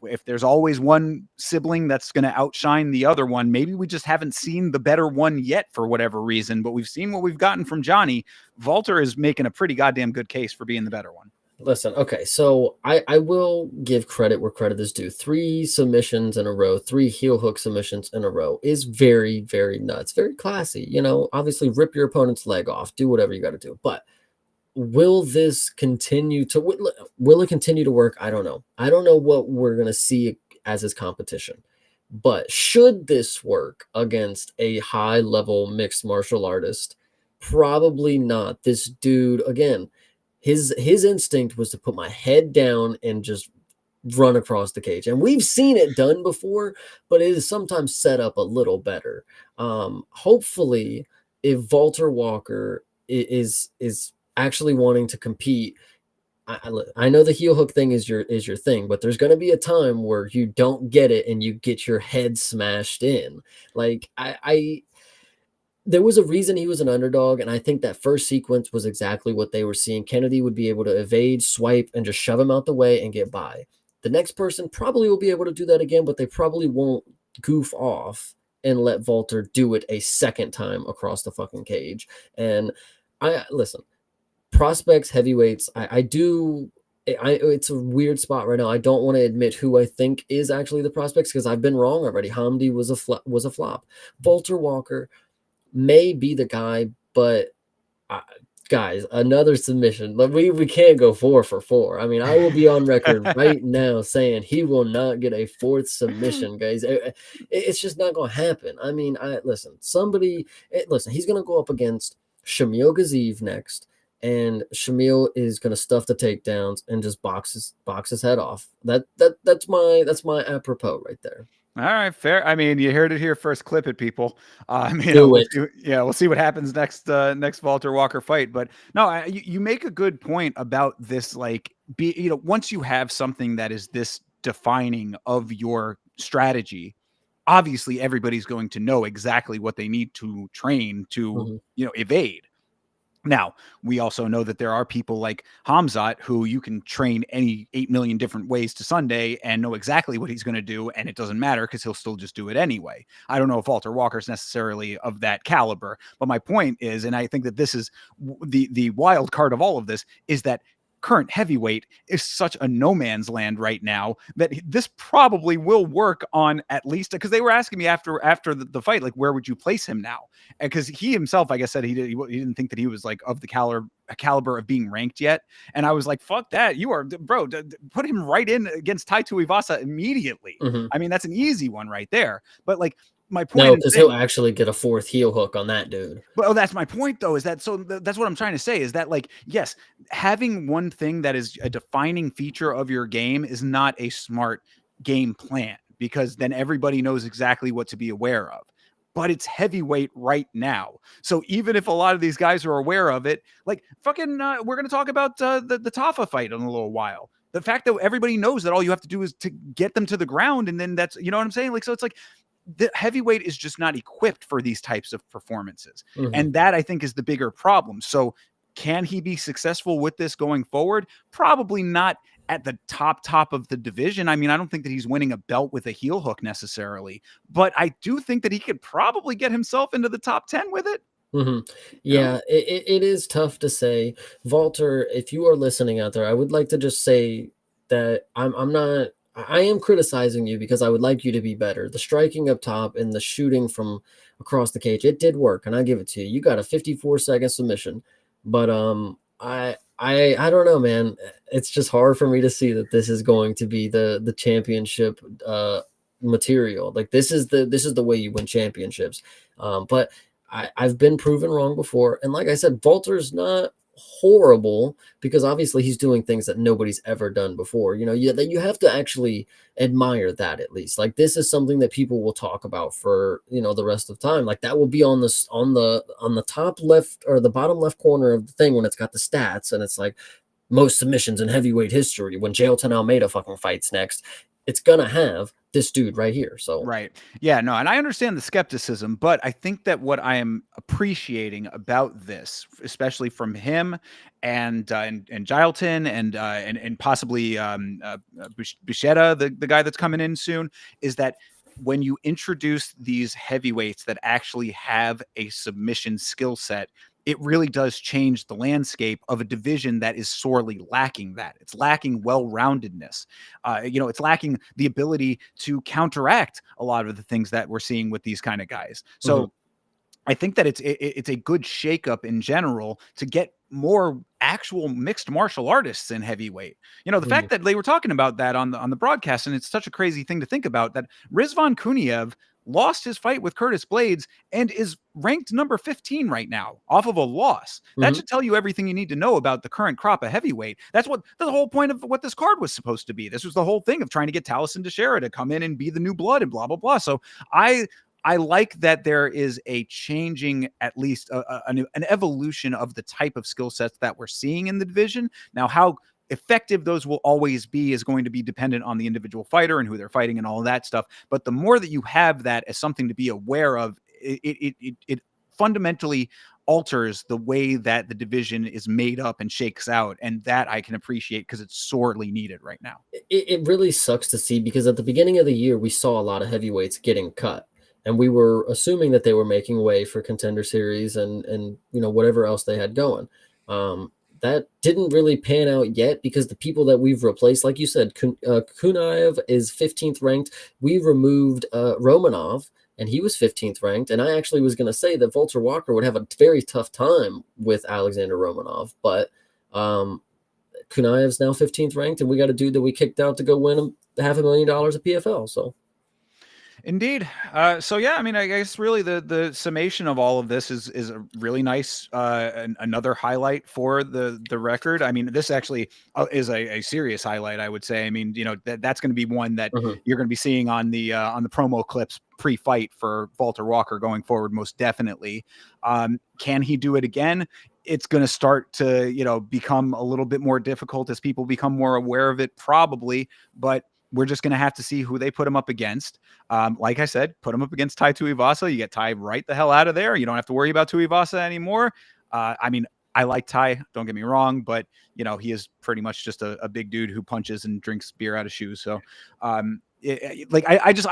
if there's always one sibling that's going to outshine the other one, maybe we just haven't seen the better one yet for whatever reason, but we've seen what we've gotten from Johnny. Walter is making a pretty goddamn good case for being the better one. Listen, okay, so I will give credit where credit is due. 3 submissions in a row, 3 heel hook submissions in a row is very, very nuts, very classy. Obviously rip your opponent's leg off, do whatever you got to do. But will this continue to work? I don't know. I don't know what we're going to see as his competition. But should this work against a high-level mixed martial artist? Probably not. This dude, again, his instinct was to put my head down and just run across the cage. And we've seen it done before, but it is sometimes set up a little better. Hopefully, if Walter Walker is actually wanting to compete, I know the heel hook thing is your thing, but there's going to be a time where you don't get it and you get your head smashed in. Like there was a reason he was an underdog, and I think that first sequence was exactly what they were seeing. Kennedy would be able to evade, swipe, and just shove him out the way and get by. The next person probably will be able to do that again, but they probably won't goof off and let Walter do it a second time across the fucking cage. And I listen, prospects, heavyweights, I do. It's a weird spot right now. I don't want to admit who I think is actually the prospects because I've been wrong already. Hamdi was a flop. Walter Walker may be the guy, but guys, another submission. We can't go 4 for 4. I mean, I will be on record right now saying he will not get a fourth submission, guys. It's just not going to happen. I mean, listen. Listen. He's going to go up against Shamil Gaziev next, and Shamil is going to stuff the takedowns and just box his head off. That's my apropos right there. All right, fair. I mean, you heard it here first. Clip it, people. Do it. We'll see what happens next Walter Walker fight. But no, you make a good point about this. Like, once you have something that is this defining of your strategy, obviously everybody's going to know exactly what they need to train to, evade. Now, we also know that there are people like Hamzat who you can train any 8 million different ways to Sunday and know exactly what he's going to do, and it doesn't matter because he'll still just do it anyway. I don't know if Walter Walker's necessarily of that caliber, but my point is, and I think that this is the wild card of all of this, is that current heavyweight is such a no man's land right now that this probably will work on at least, because they were asking me after the fight, like, where would you place him now? And because he himself, I guess, said he didn't think that he was like of the caliber of being ranked yet. And I was like, fuck that. You are, bro, put him right in against Tai Tuivasa immediately. I mean, that's an easy one right there. But like, my point, no, because he'll actually get a fourth heel hook on that dude. Well, that's my point, though, is that that's what I'm trying to say is that, like, yes, having one thing that is a defining feature of your game is not a smart game plan, because then everybody knows exactly what to be aware of. But it's heavyweight right now. So even if a lot of these guys are aware of it, like fucking, we're going to talk about the Tafa fight in a little while. The fact that everybody knows that all you have to do is to get them to the ground, and then that's, you know what I'm saying? Like, so it's like, the heavyweight is just not equipped for these types of performances. And that, I think, is the bigger problem. So can he be successful with this going forward? Probably not at the top of the division. I mean, I don't think that he's winning a belt with a heel hook necessarily, but I do think that he could probably get himself into the top 10 with it. Yeah, it is tough to say. Walter, if you are listening out there, I would like to just say that I am criticizing you because I would like you to be better. The striking up top and the shooting from across the cage, it did work, and I give it to you. You got a 54-second submission, but I don't know, man. It's just hard for me to see that this is going to be the championship material. Like, this is the way you win championships. But I've been proven wrong before, and like I said, Walter's not horrible because obviously he's doing things that nobody's ever done before. You have to actually admire that, at least. Like, this is something that people will talk about for the rest of time. Like, that will be on the top left or the bottom left corner of the thing when it's got the stats, and it's like most submissions in heavyweight history. When Jailton Almeida fucking fights next, it's gonna have this dude right here. So right. Yeah, no, and I understand the skepticism, but I think that what I am appreciating about this, especially from him and Jailton and possibly Bichetta, the guy that's coming in soon, is that when you introduce these heavyweights that actually have a submission skill set, it really does change the landscape of a division that is sorely lacking that. It's lacking well-roundedness. It's lacking the ability to counteract a lot of the things that we're seeing with these kind of guys. So I think that it's a good shakeup in general to get more actual mixed martial artists in heavyweight. The fact that they were talking about that on the broadcast, and it's such a crazy thing to think about, that Rizvan Kuniev lost his fight with Curtis Blades and is ranked number 15 right now off of a loss. That should tell you everything you need to know about the current crop of heavyweight. That's the whole point of what this card was supposed to be. This was the whole thing of trying to get Taliesin Teixeira to come in and be the new blood and blah, blah, blah. So I like that there is a changing, at least an evolution of the type of skill sets that we're seeing in the division. Now, how effective those will always be is going to be dependent on the individual fighter and who they're fighting and all of that stuff. But the more that you have that as something to be aware of, it fundamentally alters the way that the division is made up and shakes out, and that I can appreciate because it's sorely needed right now. It really sucks to see because at the beginning of the year, we saw a lot of heavyweights getting cut, and we were assuming that they were making way for Contender Series and whatever else they had going. That didn't really pan out yet because the people that we've replaced, like you said, Kunaev is 15th ranked. We removed Romanov, and he was 15th ranked. And I actually was going to say that Walter Walker would have a very tough time with Alexander Romanov, but Kunaev's now 15th ranked, and we got a dude that we kicked out to go win $500,000 at PFL. So Indeed. So yeah, I mean, I guess really the summation of all of this is a really nice another highlight for the record. I mean, this actually is a serious highlight, I would say. I mean, that's going to be one that you're going to be seeing on the promo clips pre-fight for Walter Walker going forward, most definitely. Can he do it again? It's going to start to become a little bit more difficult as people become more aware of it, probably, but we're just going to have to see who they put him up against. Like I said, put him up against Tai Tuivasa. You get Tai right the hell out of there. You don't have to worry about Tuivasa anymore. I mean, I like Tai, don't get me wrong, but he is pretty much just a big dude who punches and drinks beer out of shoes. So I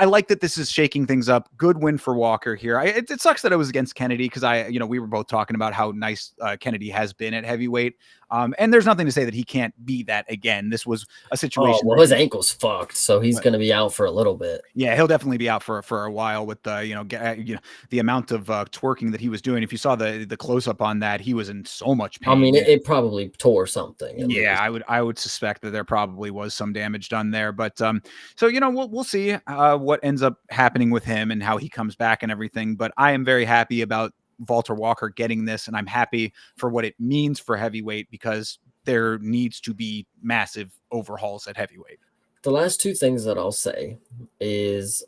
like that this is shaking things up. Good win for Walker here. It sucks that it was against Kennedy because we were both talking about how nice Kennedy has been at heavyweight. And there's nothing to say that he can't be that again. This was a situation. Oh, well, his ankle's fucked, so he's going to be out for a little bit. Yeah, he'll definitely be out for a while with the amount of twerking that he was doing. If you saw the close up on that, he was in so much pain. I mean, it probably tore something. Yeah, I would suspect that there probably was some damage done there. But so we'll see what ends up happening with him and how he comes back and everything. But I am very happy about Walter Walker getting this, and I'm happy for what it means for heavyweight because there needs to be massive overhauls at heavyweight. The last two things that I'll say is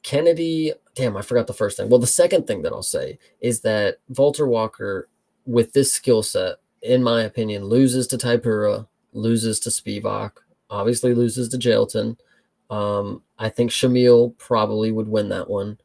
Kennedy. Damn, I forgot the first thing. Well, the second thing that I'll say is that Walter Walker, with this skill set, in my opinion, loses to Teixeira, loses to Spivak, obviously loses to Jailton. I think Shamil probably would win that one.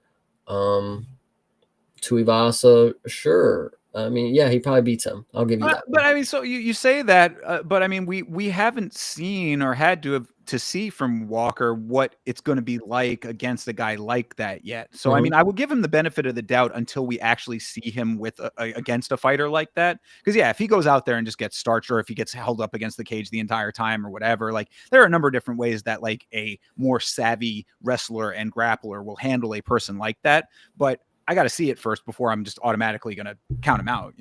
Tuivasa, sure. I mean, yeah, he probably beats him. I'll give you that. But I mean, so you say that, but I mean, we haven't seen or had to see from Walker what it's going to be like against a guy like that yet. So I mean, I will give him the benefit of the doubt until we actually see him with against a fighter like that. Because yeah, if he goes out there and just gets starched, or if he gets held up against the cage the entire time or whatever, like there are a number of different ways that like a more savvy wrestler and grappler will handle a person like that. But I got to see it first before I'm just automatically going to count him out,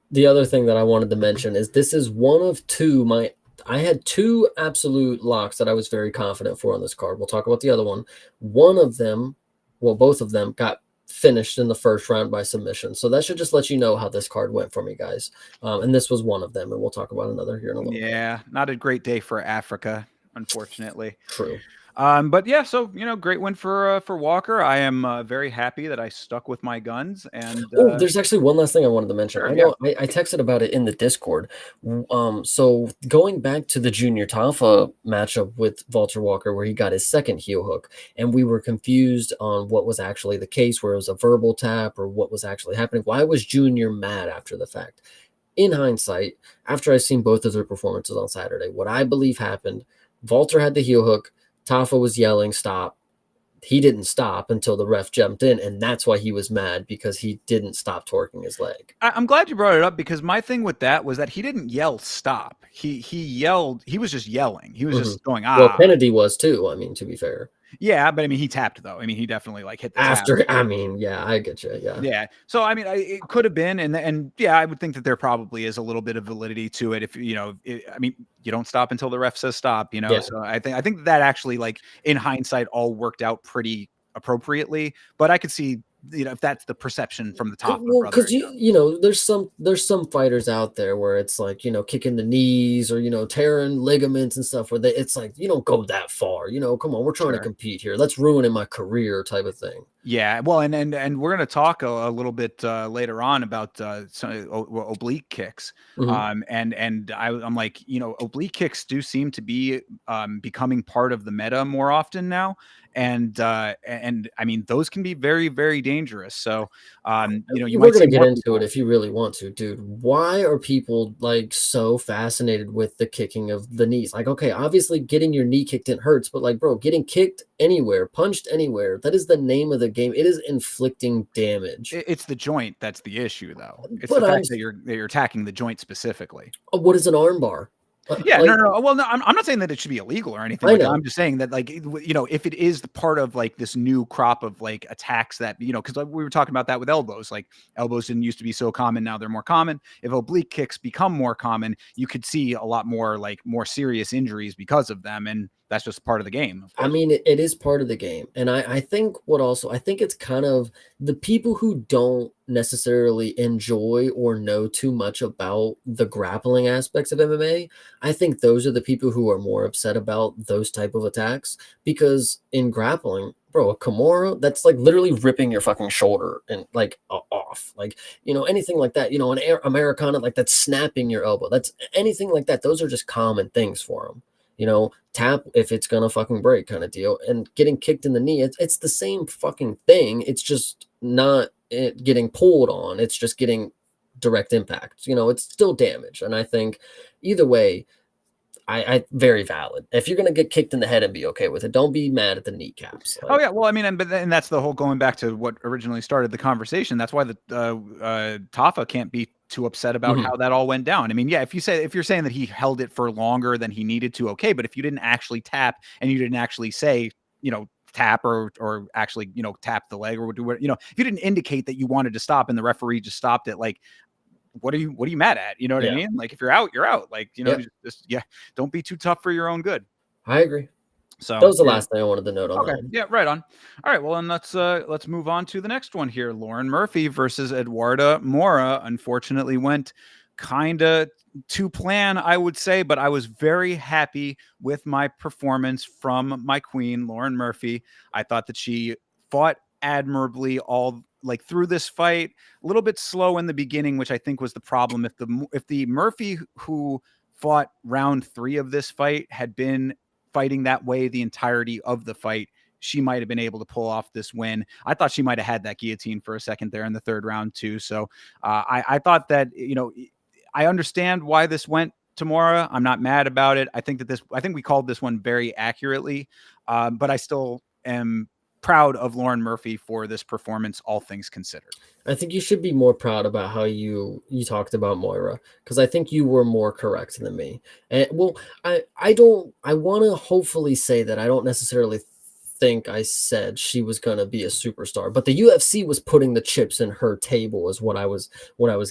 The other thing that I wanted to mention is this is one of two. I had two absolute locks that I was very confident for on this card. We'll talk about the other one. One of them, well, both of them got finished in the first round by submission. So that should just let you know how this card went for me, guys. And this was one of them, and we'll talk about another here in a little bit. Yeah, not a great day for Africa, unfortunately. True. But yeah, so great win for Walker. I am very happy that I stuck with my guns. And there's actually one last thing I wanted to mention. Sure, I know I texted about it in the Discord. So going back to the Junior Tafa matchup with Walter Walker, where he got his second heel hook, and we were confused on what was actually the case, where it was a verbal tap or what was actually happening. Why was Junior mad after the fact? In hindsight, after I've seen both of their performances on Saturday, what I believe happened, Walter had the heel hook. Tafa was yelling, stop. He didn't stop until the ref jumped in, and that's why he was mad, because he didn't stop twerking his leg. I'm glad you brought it up, because my thing with that was that he didn't yell stop. He yelled. He was just yelling. He was just going, ah. Well, Kennedy was too, I mean, to be fair. Yeah, but I mean, he tapped though. I mean, he definitely like hit the after. tap. I mean, yeah, I get you. Yeah. Yeah. So I mean, it could have been, and yeah, I would think that there probably is a little bit of validity to it. If I mean, you don't stop until the ref says stop. Yeah. So I think that actually, like in hindsight, all worked out pretty appropriately. But I could see, if that's the perception from the top. Well, because there's some fighters out there where it's like, kicking the knees or tearing ligaments and stuff, where it's like, you don't go that far, come on, we're trying to compete here, let's ruin my career type of thing. Yeah, well, and we're going to talk a little bit later on about some oblique kicks. And I'm like, oblique kicks do seem to be becoming part of the meta more often now. and I mean, those can be very, very dangerous. So, you We're might see gonna get more into it people. if you really want to, dude. Why are people like so fascinated with the kicking of the knees? Like, okay, obviously getting your knee kicked it hurts, but like, bro, getting kicked anywhere, punched anywhere, that is the name of the game. It is inflicting damage. It's the joint that's the issue, though. It's the But fact that you're attacking the joint specifically. what is an armbar? Yeah, Like, no. Well, no, I'm not saying that it should be illegal or anything I like that. know. I'm just saying that, like, if it is the part of like this new crop of like attacks that, because we were talking about that with elbows. Like, elbows didn't used to be so common, now they're more common. If oblique kicks become more common, you could see a lot more like more serious injuries because of them, and that's just part of the game, of I course. mean, it is part of the game. And I think I think it's kind of the people who don't necessarily enjoy or know too much about the grappling aspects of MMA. I think those are the people who are more upset about those type of attacks because in grappling, bro, a Kimura, that's like literally ripping your fucking shoulder and like off. Like, anything like that, an Americana, like that's snapping your elbow. That's anything like that. Those are just common things for them. Tap if it's gonna fucking break kind of deal. And getting kicked in the knee, it's the same fucking thing. It's just not it getting pulled on. It's just getting direct impact. It's still damage. And I think either way, I very valid. If you're gonna get kicked in the head and be okay with it, don't be mad at the kneecaps. Oh Like, yeah, well, I mean, and that's the whole going back to what originally started the conversation. That's why the Tafa can't be too upset about mhm, how that all went down. I mean, yeah, if you're saying that he held it for longer than he needed to, okay, but if you didn't actually tap and you didn't actually say, tap or actually, tap the leg or do what, if you didn't indicate that you wanted to stop and the referee just stopped it, like, what are you mad at? You know what I yeah, mean? Like, if you're out, you're out. Like, yep, yeah, don't be too tough for your own good. I agree. That So was the yeah. last thing I wanted to note on Okay. that one. Yeah, right on. All right. Well, then let's move on to the next one here. Lauren Murphy versus Eduarda Mora. Unfortunately, went kind of to plan, I would say, but I was very happy with my performance from my queen, Lauren Murphy. I thought that she fought admirably all like through this fight. A little bit slow in the beginning, which I think was the problem. If the Murphy who fought round 3 of this fight had been fighting that way the entirety of the fight, she might have been able to pull off this win. I thought she might have had that guillotine for a second there in the 3rd round too. So I thought that, I understand why this went to Mora. I'm not mad about it. I think we called this one very accurately, but I still am proud of Lauren Murphy for this performance, all things considered. I think you should be more proud about how you talked about Moira because I think you were more correct than me. And well, I want to hopefully say that I don't necessarily think I said she was going to be a superstar, but the UFC was putting the chips in her table is what I was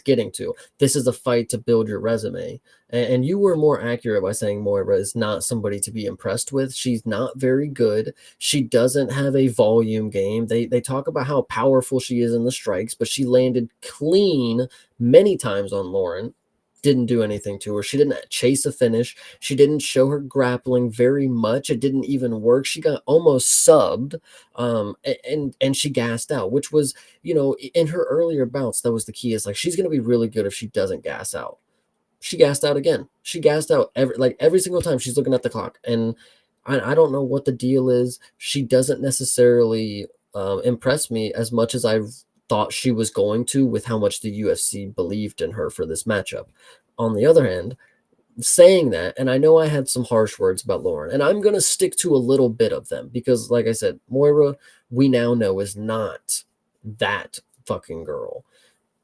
getting to. This is a fight to build your resume. And you were more accurate by saying Moira is not somebody to be impressed with. She's not very good. She doesn't have a volume game. They talk about how powerful she is in the strikes, but she landed clean many times on Lauren. Didn't do anything to her. She didn't chase a finish. She didn't show her grappling very much. It didn't even work. She got almost subbed, and she gassed out, which was, in her earlier bouts, that was the key. Is like she's gonna be really good if she doesn't gas out. She gassed out again. She gassed out every single time she's looking at the clock. And I don't know what the deal is. She doesn't necessarily impress me as much as I thought she was going to with how much the UFC believed in her for this matchup. On the other hand, saying that, and I know I had some harsh words about Lauren, and I'm going to stick to a little bit of them because, like I said, Moira, we now know is not that fucking girl.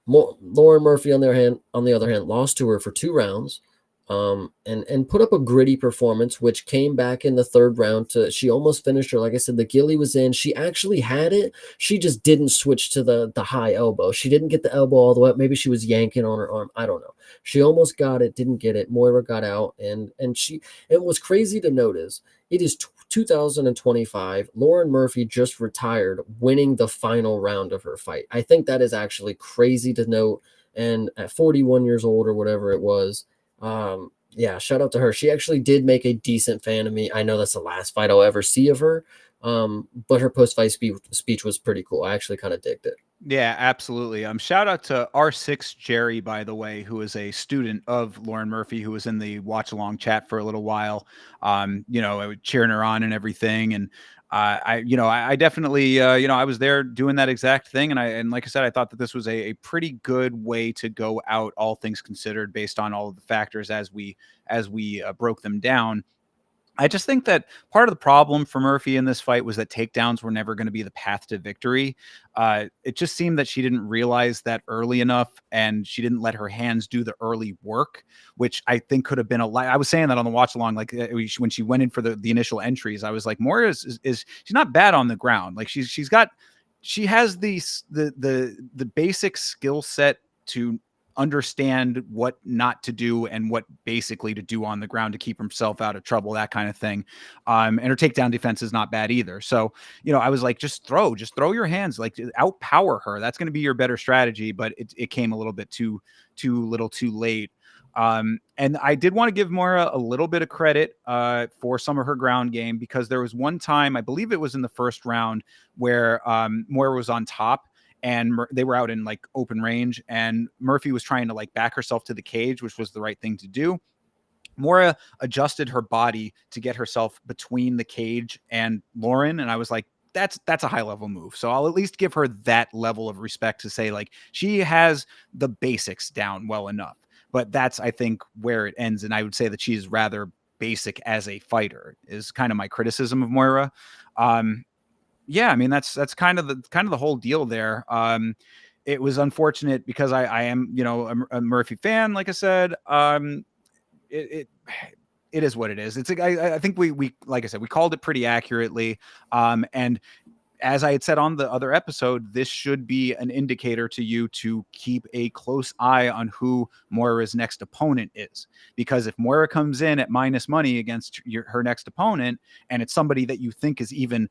Lauren Murphy, on the other hand, lost to her for 2 rounds, and put up a gritty performance, which came back in the 3rd round. She almost finished her. Like I said, the gilly was in. She actually had it. She just didn't switch to the high elbow. She didn't get the elbow all the way up. Maybe she was yanking on her arm. I don't know. She almost got it, didn't get it. Moira got out, and it was crazy to notice. It is 2025. Lauren Murphy just retired, winning the final round of her fight. I think that is actually crazy to note. And at 41 years old or whatever it was, yeah, shout out to her. She actually did make a decent fan of me. I know that's the last fight I'll ever see of her. But her post-fight speech was pretty cool. I actually kind of digged it. Yeah, absolutely. Shout out to R6 Jerry, by the way, who is a student of Lauren Murphy, who was in the watch along chat for a little while. Cheering her on and everything. And I definitely, I was there doing that exact thing. And like I said, I thought that this was a pretty good way to go out, all things considered, based on all of the factors as we broke them down. I just think that part of the problem for Murphy in this fight was that takedowns were never going to be the path to victory. It just seemed that she didn't realize that early enough, and she didn't let her hands do the early work, which I think could have been a lot. I was saying that on the watch along, like when she went in for the initial entries, I was like, Moira is she's not bad on the ground. Like she has the basic skill set to understand what not to do and what basically to do on the ground to keep himself out of trouble, that kind of thing. And her takedown defense is not bad either. So, I was like, just throw your hands, like outpower her. That's going to be your better strategy. But it came a little bit too little too late. And I did want to give Moira a little bit of credit for some of her ground game, because there was one time, I believe it was in the first round, where Moira was on top and they were out in like open range, and Murphy was trying to like back herself to the cage, which was the right thing to do. Moira adjusted her body to get herself between the cage and Lauren, and I was like, that's a high level move. So I'll at least give her that level of respect to say like she has the basics down well enough. But that's, I think, where it ends, and I would say that she's rather basic as a fighter is kind of my criticism of Moira. Yeah, I mean that's kind of the whole deal there. It was unfortunate because I am a Murphy fan, like I said. It it is what it is. It's like I think we like I said, we called it pretty accurately. And as I had said on the other episode, this should be an indicator to you to keep a close eye on who Moira's next opponent is. Because if Moira comes in at minus money against her next opponent, and it's somebody that you think is even,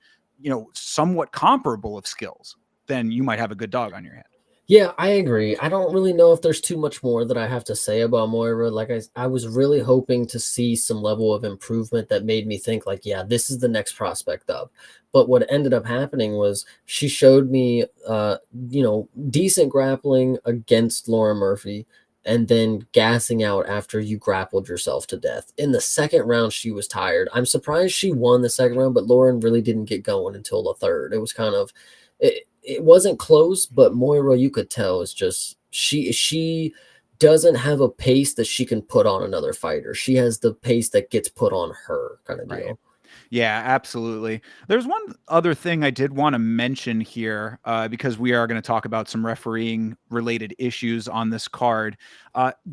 somewhat comparable of skills, then you might have a good dog on your hand. Yeah, I agree. I don't really know if there's too much more that I have to say about Moira. Like I was really hoping to see some level of improvement that made me think like, yeah, this is the next prospect up. But what ended up happening was she showed me, decent grappling against Laura Murphy, and then gassing out after you grappled yourself to death. In the second round, she was tired. I'm surprised she won the second round, but Lauren really didn't get going until the third. It was kind of it wasn't close, but Moira, you could tell, is just she doesn't have a pace that she can put on another fighter. She has the pace that gets put on her, kind of Right. deal. Yeah, absolutely. There's one other thing I did want to mention here, because we are going to talk about some refereeing related issues on this card.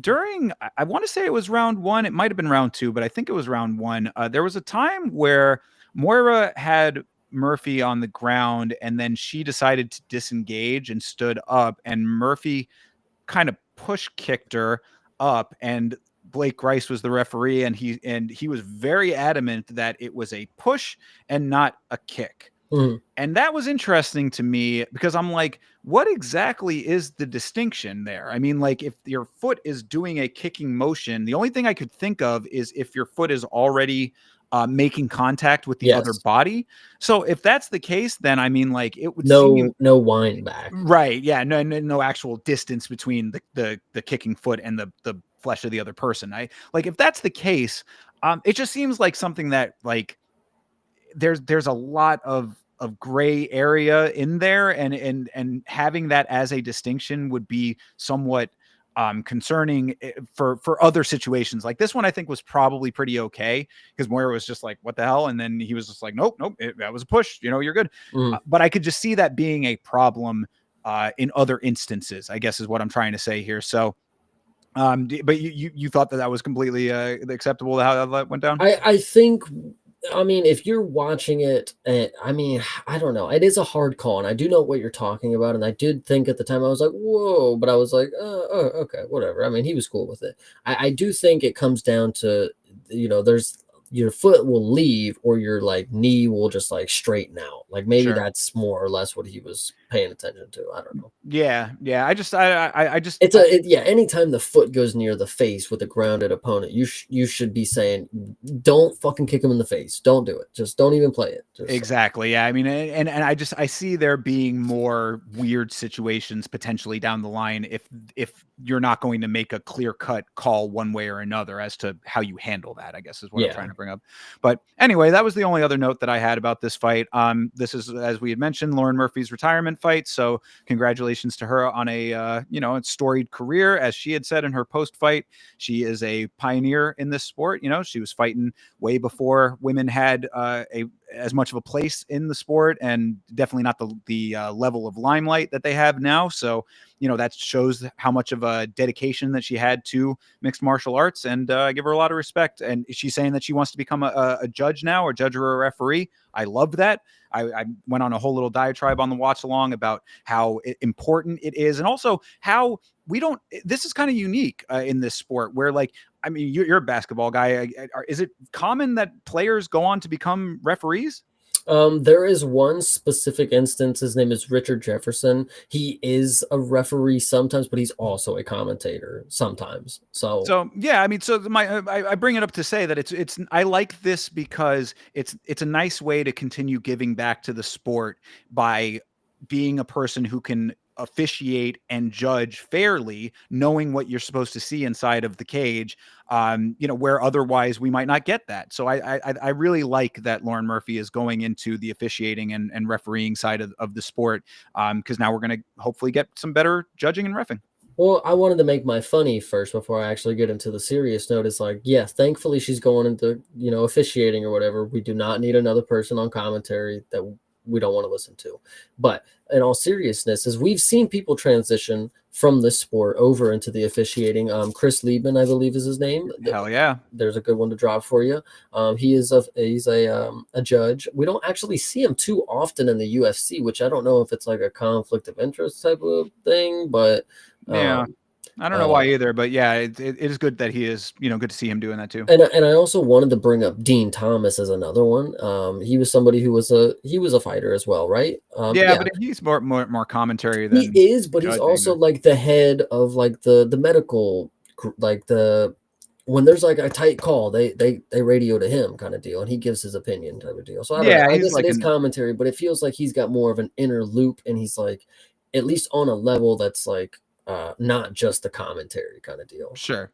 During, I want to say it was round one, it might have been round two, but I think it was round one. There was a time where Moira had Murphy on the ground, and then she decided to disengage and stood up, and Murphy kind of push kicked her up, and Blake Rice was the referee, and he was very adamant that it was a push and not a kick. Mhm. And that was interesting to me because I'm like, what exactly is the distinction there? I mean, like if your foot is doing a kicking motion, the only thing I could think of is if your foot is already making contact with the other Yes. body. So if that's the case, then I mean, like it would seem No wind back. right. Yeah. No actual distance between the kicking foot and the flesh of the other person. I like if that's the case, it just seems like something that like there's a lot of gray area in there, and having that as a distinction would be somewhat concerning for other situations. Like this one I think was probably pretty okay, because Moira was just like, what the hell, and then he was just like, nope, that was a push, you're good. Mhm. But I could just see that being a problem in other instances, I guess is what I'm trying to say here. So but you thought that was completely acceptable how that went down? I think, I mean, if you're watching it, I mean, I don't know. It is a hard call, and I do know what you're talking about. And I did think at the time, I was like, whoa, but I was like, oh, okay, whatever. I mean, he was cool with it. I do think it comes down to, there's your foot will leave or your like knee will just like straighten out. Like maybe Sure. that's more or less what he was paying attention to. I don't know. Yeah, I just Anytime the foot goes near the face with a grounded opponent, you should be saying, don't fucking kick him in the face. Don't do it. Just don't even play it. Exactly. Yeah. I mean, and I see there being more weird situations potentially down the line if you're not going to make a clear cut call one way or another as to how you handle that, I guess is what I'm trying to bring up. But anyway, that was the only other note that I had about this fight. This is, as we had mentioned, Lauren Murphy's retirement fight. So congratulations to her on a storied career. As she had said in her post fight, she is a pioneer in this sport. She was fighting way before women had as much of a place in the sport, and definitely not the level of limelight that they have now. So, that shows how much of a dedication that she had to mixed martial arts, and I give her a lot of respect. And she's saying that she wants to become a judge now, or judge or a referee. I love that. I went on a whole little diatribe on the watch along about how important it is, and also how this is kind of unique in this sport where, like, I mean, you're a basketball guy. Is it common that players go on to become referees? There is one specific instance. His name is Richard Jefferson. He is a referee sometimes, but he's also a commentator sometimes. So yeah, I mean, I bring it up to say that it's I like this because it's a nice way to continue giving back to the sport by being a person who can officiate and judge fairly, knowing what you're supposed to see inside of the cage, where otherwise we might not get that. So I really like that Lauren Murphy is going into the officiating and refereeing side of the sport, because now we're going to hopefully get some better judging and reffing. Well, I wanted to make my funny first before I actually get into the serious note. It's like, yes, thankfully she's going into, officiating or whatever. We do not need another person on commentary that we don't want to listen to. But in all seriousness, as we've seen people transition from this sport over into the officiating, Chris Liebman, I believe is his name. Hell yeah. There's a good one to drop for you. He's a judge. We don't actually see him too often in the UFC, which I don't know if it's like a conflict of interest type of thing, but yeah. I don't know why either, but yeah, it is good that he is, good to see him doing that too. And I also wanted to bring up Dean Thomas as another one. He was somebody who was a fighter as well, right? Yeah, but he's more commentary than he is, but he's also like the head of like the medical, like when there's like a tight call, they radio to him kind of deal, and he gives his opinion type of deal. So I don't know. I guess like it is commentary, but it feels like he's got more of an inner loop, and he's like at least on a level that's like not just the commentary kind of deal. Sure.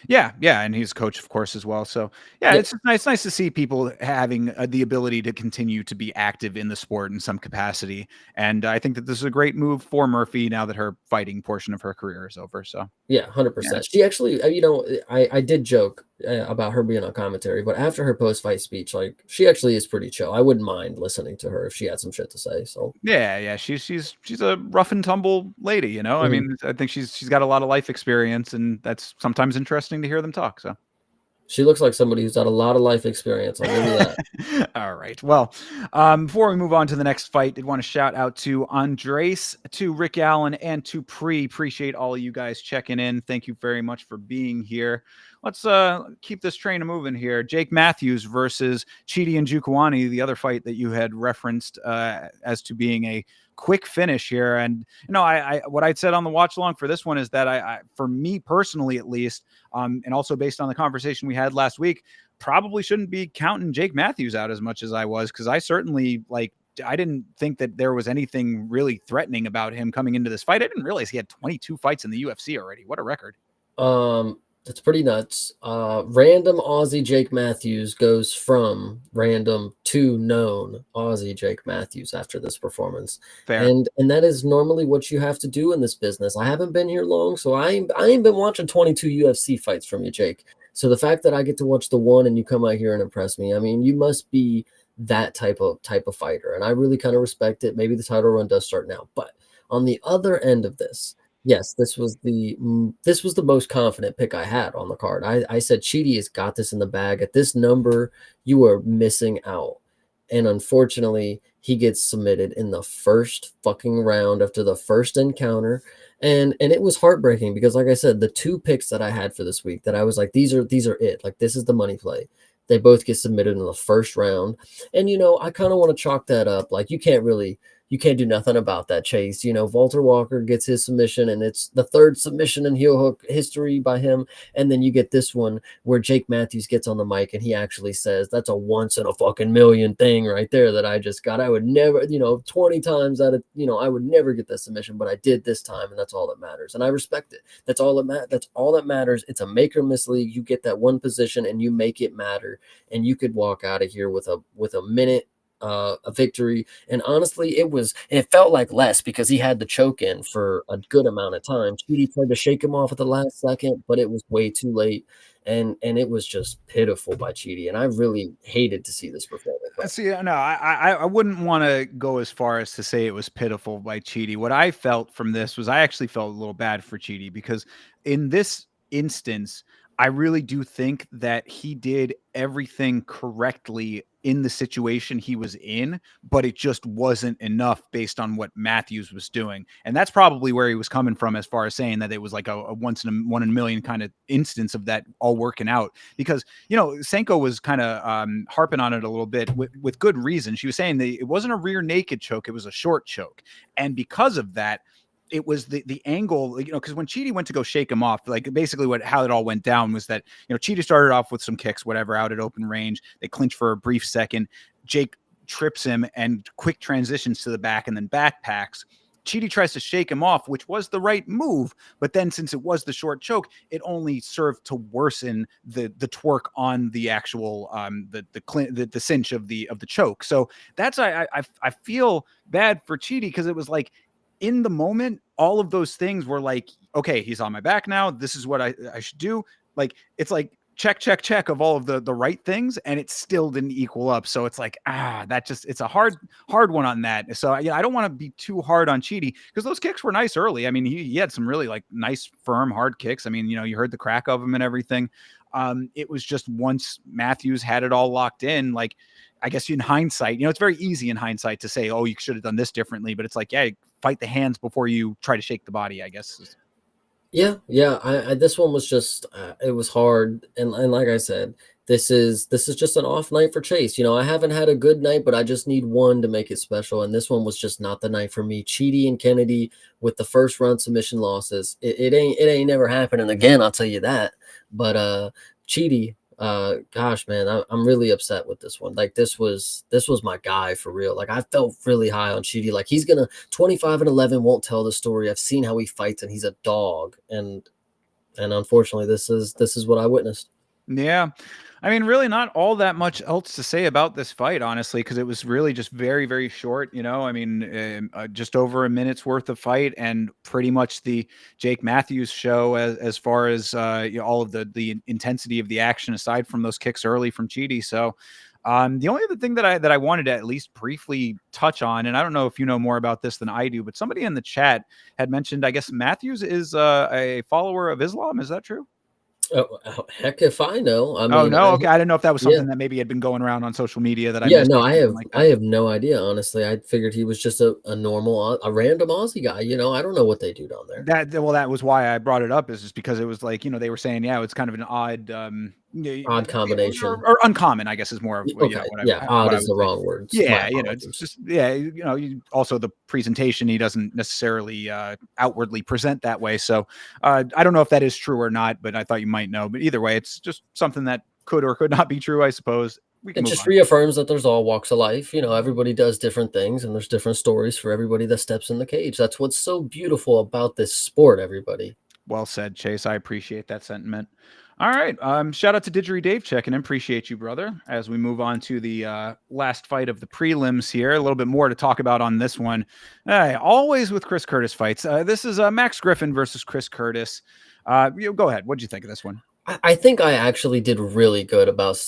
Yeah, and he's a coach, of course, as well. So yeah, it's nice to see people having the ability to continue to be active in the sport in some capacity. And I think that this is a great move for Murphy now that her fighting portion of her career is over. So yeah, 100%. She actually, I did joke about her being on commentary, but after her post-fight speech, like she actually is pretty chill. I wouldn't mind listening to her if she had some shit to say. So yeah, she's a rough and tumble lady, I mean, I think she's got a lot of life experience, and that's sometimes interesting to hear them talk. So she looks like somebody who's got a lot of life experience. I'll give you that. All right. Well, before we move on to the next fight, did want to shout out to Andres, to Rick Allen, and to Pre. Appreciate all of you guys checking in. Thank you very much for being here. Let's keep this train moving here. Jake Matthews versus Chidi Njokuani, the other fight that you had referenced as to being a quick finish here. And I what I'd said on the watch along for this one is that I for me personally at least, and also based on the conversation we had last week, probably shouldn't be counting Jake Matthews out as much as I was, because I certainly I didn't think that there was anything really threatening about him coming into this fight. I didn't realize he had 22 fights in the UFC already. What a record. That's pretty nuts. Random Aussie Jake Matthews goes from random to known Aussie Jake Matthews after this performance. Fair. And that is normally what you have to do in this business. I haven't been here long, so I ain't been watching 22 UFC fights from you, Jake. So the fact that I get to watch the one and you come out here and impress me, I mean, you must be that type of fighter. And I really kind of respect it. Maybe the title run does start now. But on the other end of this, yes, this was the most confident pick I had on the card. I said Chidi has got this in the bag. At this number, you are missing out. And unfortunately, he gets submitted in the first fucking round after the first encounter. And it was heartbreaking because, like I said, the two picks that I had for this week that I was like, these are it. Like, this is the money play. They both get submitted in the first round. And, I kind of want to chalk that up. Like, you can't really you can't do nothing about that, Chase. You know, Walter Walker gets his submission, and it's the third submission in heel hook history by him. And then you get this one where Jake Matthews gets on the mic and he actually says, that's a once in a fucking million thing right there that I just got. I would never, 20 times out of, I would never get that submission, but I did this time, and that's all that matters. And I respect it. That's all that matters. It's a make or miss league. You get that one position and you make it matter, and you could walk out of here with a minute a victory. And honestly, it felt like less because he had the choke in for a good amount of time. Chidi tried to shake him off at the last second, but it was way too late. And it was just pitiful by Chidi. And I really hated to see this performance. See, no, I wouldn't want to go as far as to say it was pitiful by Chidi. What I felt from this was I actually felt a little bad for Chidi, because in this instance, I really do think that he did everything correctly in the situation he was in, but it just wasn't enough based on what Matthews was doing. And that's probably where he was coming from, as far as saying that it was like a one in a million kind of instance of that all working out. Because, Senko was kind of harping on it a little bit with good reason. She was saying that it wasn't a rear naked choke, it was a short choke. And because of that, it was the angle, because when Chidi went to go shake him off, like basically how it all went down was that, Chidi started off with some kicks, whatever, out at open range. They clinch for a brief second. Jake trips him and quick transitions to the back and then backpacks. Chidi tries to shake him off, which was the right move. But then since it was the short choke, it only served to worsen the twerk on the actual, the cinch of the choke. So that's, I feel bad for Chidi, because it was like, in the moment, all of those things were like, okay, he's on my back now. This is what I should do. Like, it's like check of all of the right things, and it still didn't equal up. So it's like, it's a hard one on that. So I don't want to be too hard on Chidi, because those kicks were nice early. I mean, he had some really like nice, firm, hard kicks. I mean, you heard the crack of them and everything. It was just once Matthews had it all locked in, like, I guess in hindsight, it's very easy in hindsight to say, oh, you should have done this differently. But it's like, yeah, fight the hands before you try to shake the body, I guess. Yeah. This one was just, it was hard. And like I said, this is just an off night for Chase. I haven't had a good night, but I just need one to make it special. And this one was just not the night for me. Chidi and Kennedy with the first round submission losses. It ain't never happening again. I'll tell you that. But Chidi, gosh, man, I'm really upset with this one. Like, this was my guy for real. Like, I felt really high on Chidi. Like, he's gonna 25-11 won't tell the story. I've seen how he fights, and he's a dog. And unfortunately, this is what I witnessed. Yeah. I mean, really not all that much else to say about this fight, honestly, because it was really just very, very short. I mean, just over a minute's worth of fight, and pretty much the Jake Matthews show as far as all of the intensity of the action, aside from those kicks early from Chidi. So the only other thing that I wanted to at least briefly touch on, and I don't know if you know more about this than I do, but somebody in the chat had mentioned, I guess Matthews is a follower of Islam. Is that true? Oh, heck if I know. I mean, oh no, okay. I didn't know if that was something that maybe had been going around on social media that I yeah, missed. no, Like I have no idea, honestly. I figured he was just a normal, a random Aussie guy. I don't know what they do down there. That was why I brought it up, is just because it was like, they were saying, yeah, it's kind of an odd Combination or uncommon, I guess, is more of odd is the wrong word. Yeah, it's just also the presentation, he doesn't necessarily outwardly present that way. So I don't know if that is true or not, but I thought you might know. But either way, it's just something that could or could not be true, I suppose. It just reaffirms that there's all walks of life. Everybody does different things, and there's different stories for everybody that steps in the cage. That's what's so beautiful about this sport, everybody. Well said, Chase. I appreciate that sentiment. All right. Shout out to Didgery Dave checking in. Appreciate you, brother. As we move on to the last fight of the prelims here, a little bit more to talk about on this one. Always with Chris Curtis fights. This is Max Griffin versus Chris Curtis. Go ahead. What did you think of this one? I think I actually did really good about,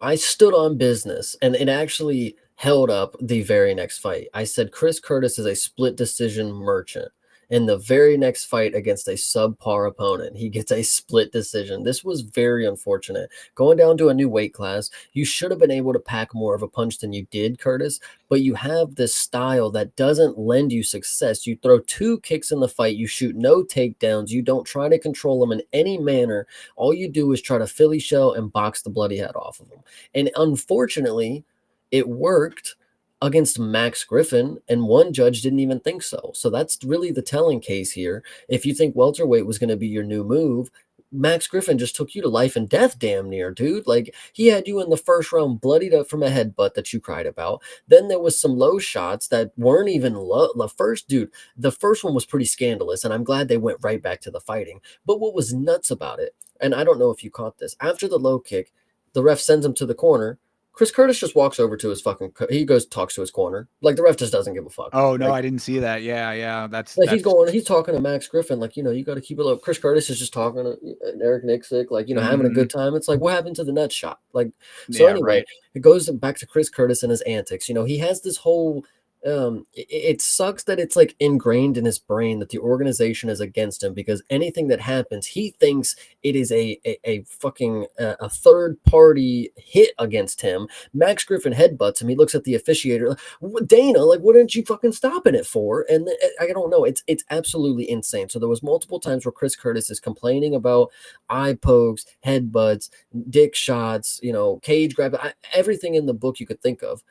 I stood on business, and it actually held up the very next fight. I said Chris Curtis is a split decision merchant. In the very next fight against a subpar opponent, he gets a split decision. This was very unfortunate. Going down to a new weight class, you should have been able to pack more of a punch than you did, Curtis, but you have this style that doesn't lend you success. You throw 2 kicks in the fight, you shoot no takedowns, you don't try to control them in any manner. All you do is try to Philly shell and box the bloody head off of them. And unfortunately, it worked. against Max Griffin, and one judge didn't even think so. So that's really the telling case here. If you think welterweight was going to be your new move, Max Griffin just took you to life and death damn near, dude. Like, he had you in the first round bloodied up from a headbutt that you cried about. Then there was some low shots that weren't even low. The first one was pretty scandalous, and I'm glad they went right back to the fighting. But what was nuts about it, and I don't know if you caught this, after the low kick, the ref sends him to the corner. Chris Curtis just walks over to his he goes, talks to his corner. Like, the ref just doesn't give a fuck. Oh no, Like, I didn't see that. Yeah, that's like he's talking to Max Griffin, like, you got to keep it low. Chris Curtis is just talking to Eric Nixick, like, having a good time. It's like, what happened to the nut shot? Like, so yeah, anyway, right. it goes back to Chris Curtis and his antics. He has this whole it sucks that it's like ingrained in his brain that the organization is against him, because anything that happens, he thinks it is a fucking a third party hit against him. Max Griffin headbutts him. He looks at the officiator, like, Dana, like, what aren't you fucking stopping it for? And I don't know. It's absolutely insane. So there was multiple times where Chris Curtis is complaining about eye pokes, headbutts, dick shots, cage grab, everything in the book you could think of.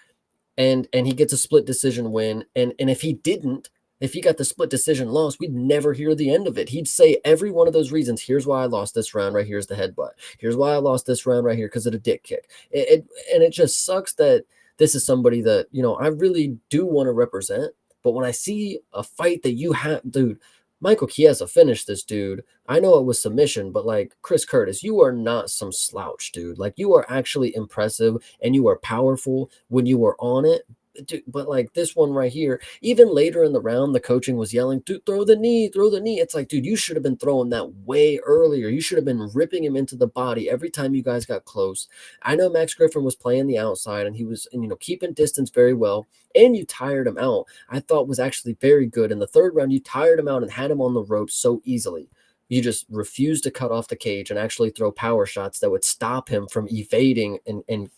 And he gets a split decision win. And if he got the split decision loss, we'd never hear the end of it. He'd say every one of those reasons. Here's why I lost this round. Right here's the headbutt. Here's why I lost this round right here, because of the dick kick. And it just sucks that this is somebody that I really do want to represent. But when I see a fight that you have, dude, Michael Chiesa finished this dude. I know it was submission, but like, Chris Curtis, you are not some slouch, dude. Like, you are actually impressive and you are powerful when you are on it. Dude, but like this one right here, even later in the round, the coaching was yelling, dude, throw the knee, throw the knee. It's like, dude, you should have been throwing that way earlier. You should have been ripping him into the body every time you guys got close. I know Max Griffin was playing the outside and he was, keeping distance very well. And you tired him out. I thought was actually very good. In the third round, you tired him out and had him on the ropes so easily. You just refused to cut off the cage and actually throw power shots that would stop him from evading and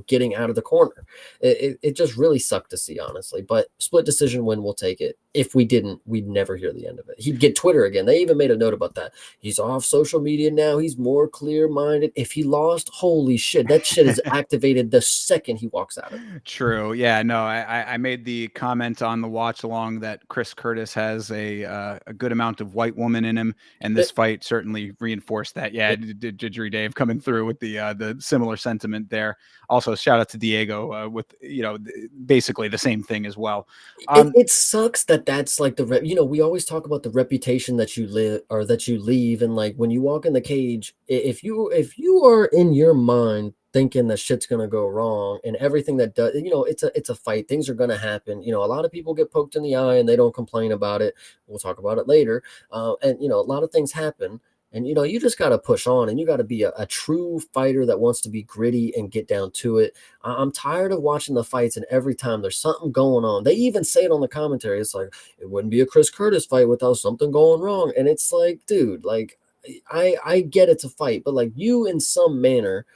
getting out of the corner. It just really sucked to see, honestly. But split decision win, we'll take it. If we didn't, we'd never hear the end of it. He'd get Twitter again. They even made a note about that. He's off social media now. He's more clear-minded. If he lost, holy shit, that shit is activated the second he walks out of it. True. Yeah. No, I made the comment on the watch along that Chris Curtis has a good amount of white woman in him, and this fight certainly reinforced that. Yeah, Didgeridoo Dave coming through with the similar sentiment there. Also, shout out to Diego with basically the same thing as well. It sucks that that's like we always talk about the reputation that you live or that you leave, and like when you walk in the cage, if you are in your mind thinking that shit's gonna go wrong and everything that does, it's a fight. Things are gonna happen. A lot of people get poked in the eye and they don't complain about it. We'll talk about it later. And a lot of things happen. And you just got to push on, and you got to be a true fighter that wants to be gritty and get down to it. I'm tired of watching the fights, and every time there's something going on, they even say it on the commentary. It's like, it wouldn't be a Chris Curtis fight without something going wrong. And it's like, dude, like, I get it's a fight, but like, you in some manner,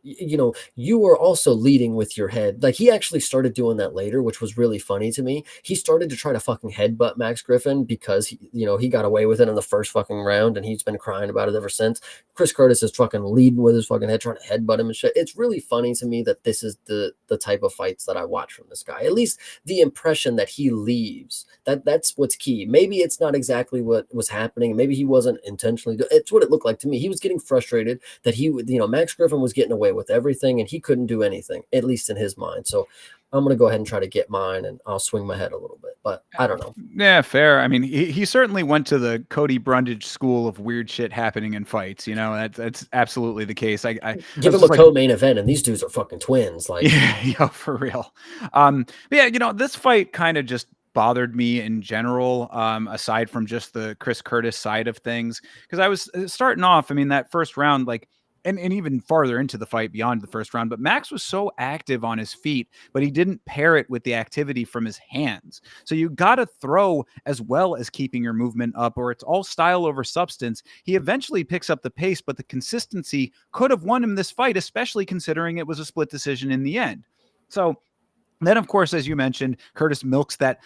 you were also leading with your head. Like, he actually started doing that later, which was really funny to me. He started to try to fucking headbutt Max Griffin because he got away with it in the first fucking round, and he's been crying about it ever since. Chris Curtis is fucking leading with his fucking head, trying to headbutt him and shit. It's really funny to me that this is the type of fights that I watch from this guy. At least the impression that he leaves. That's what's key. Maybe it's not exactly what was happening. Maybe he wasn't intentionally. It's what it looked like to me. He was getting frustrated that Max Griffin was getting away with everything and he couldn't do anything, at least in his mind. So I'm going to go ahead and try to get mine, and I'll swing my head a little bit, but I don't know. Yeah, fair. I mean, he certainly went to the Cody Brundage school of weird shit happening in fights. That's absolutely the case. I give him a co-main event, and these dudes are fucking twins. Like, yeah, for real. But yeah, this fight kind of just bothered me in general, aside from just the Chris Curtis side of things, because I was starting off, I mean, that first round, like, and even farther into the fight beyond the first round, but Max was so active on his feet, but he didn't pair it with the activity from his hands. So you got to throw as well as keeping your movement up, or it's all style over substance. He eventually picks up the pace, but the consistency could have won him this fight, especially considering it was a split decision in the end. So Then, of course, as you mentioned, Curtis milks that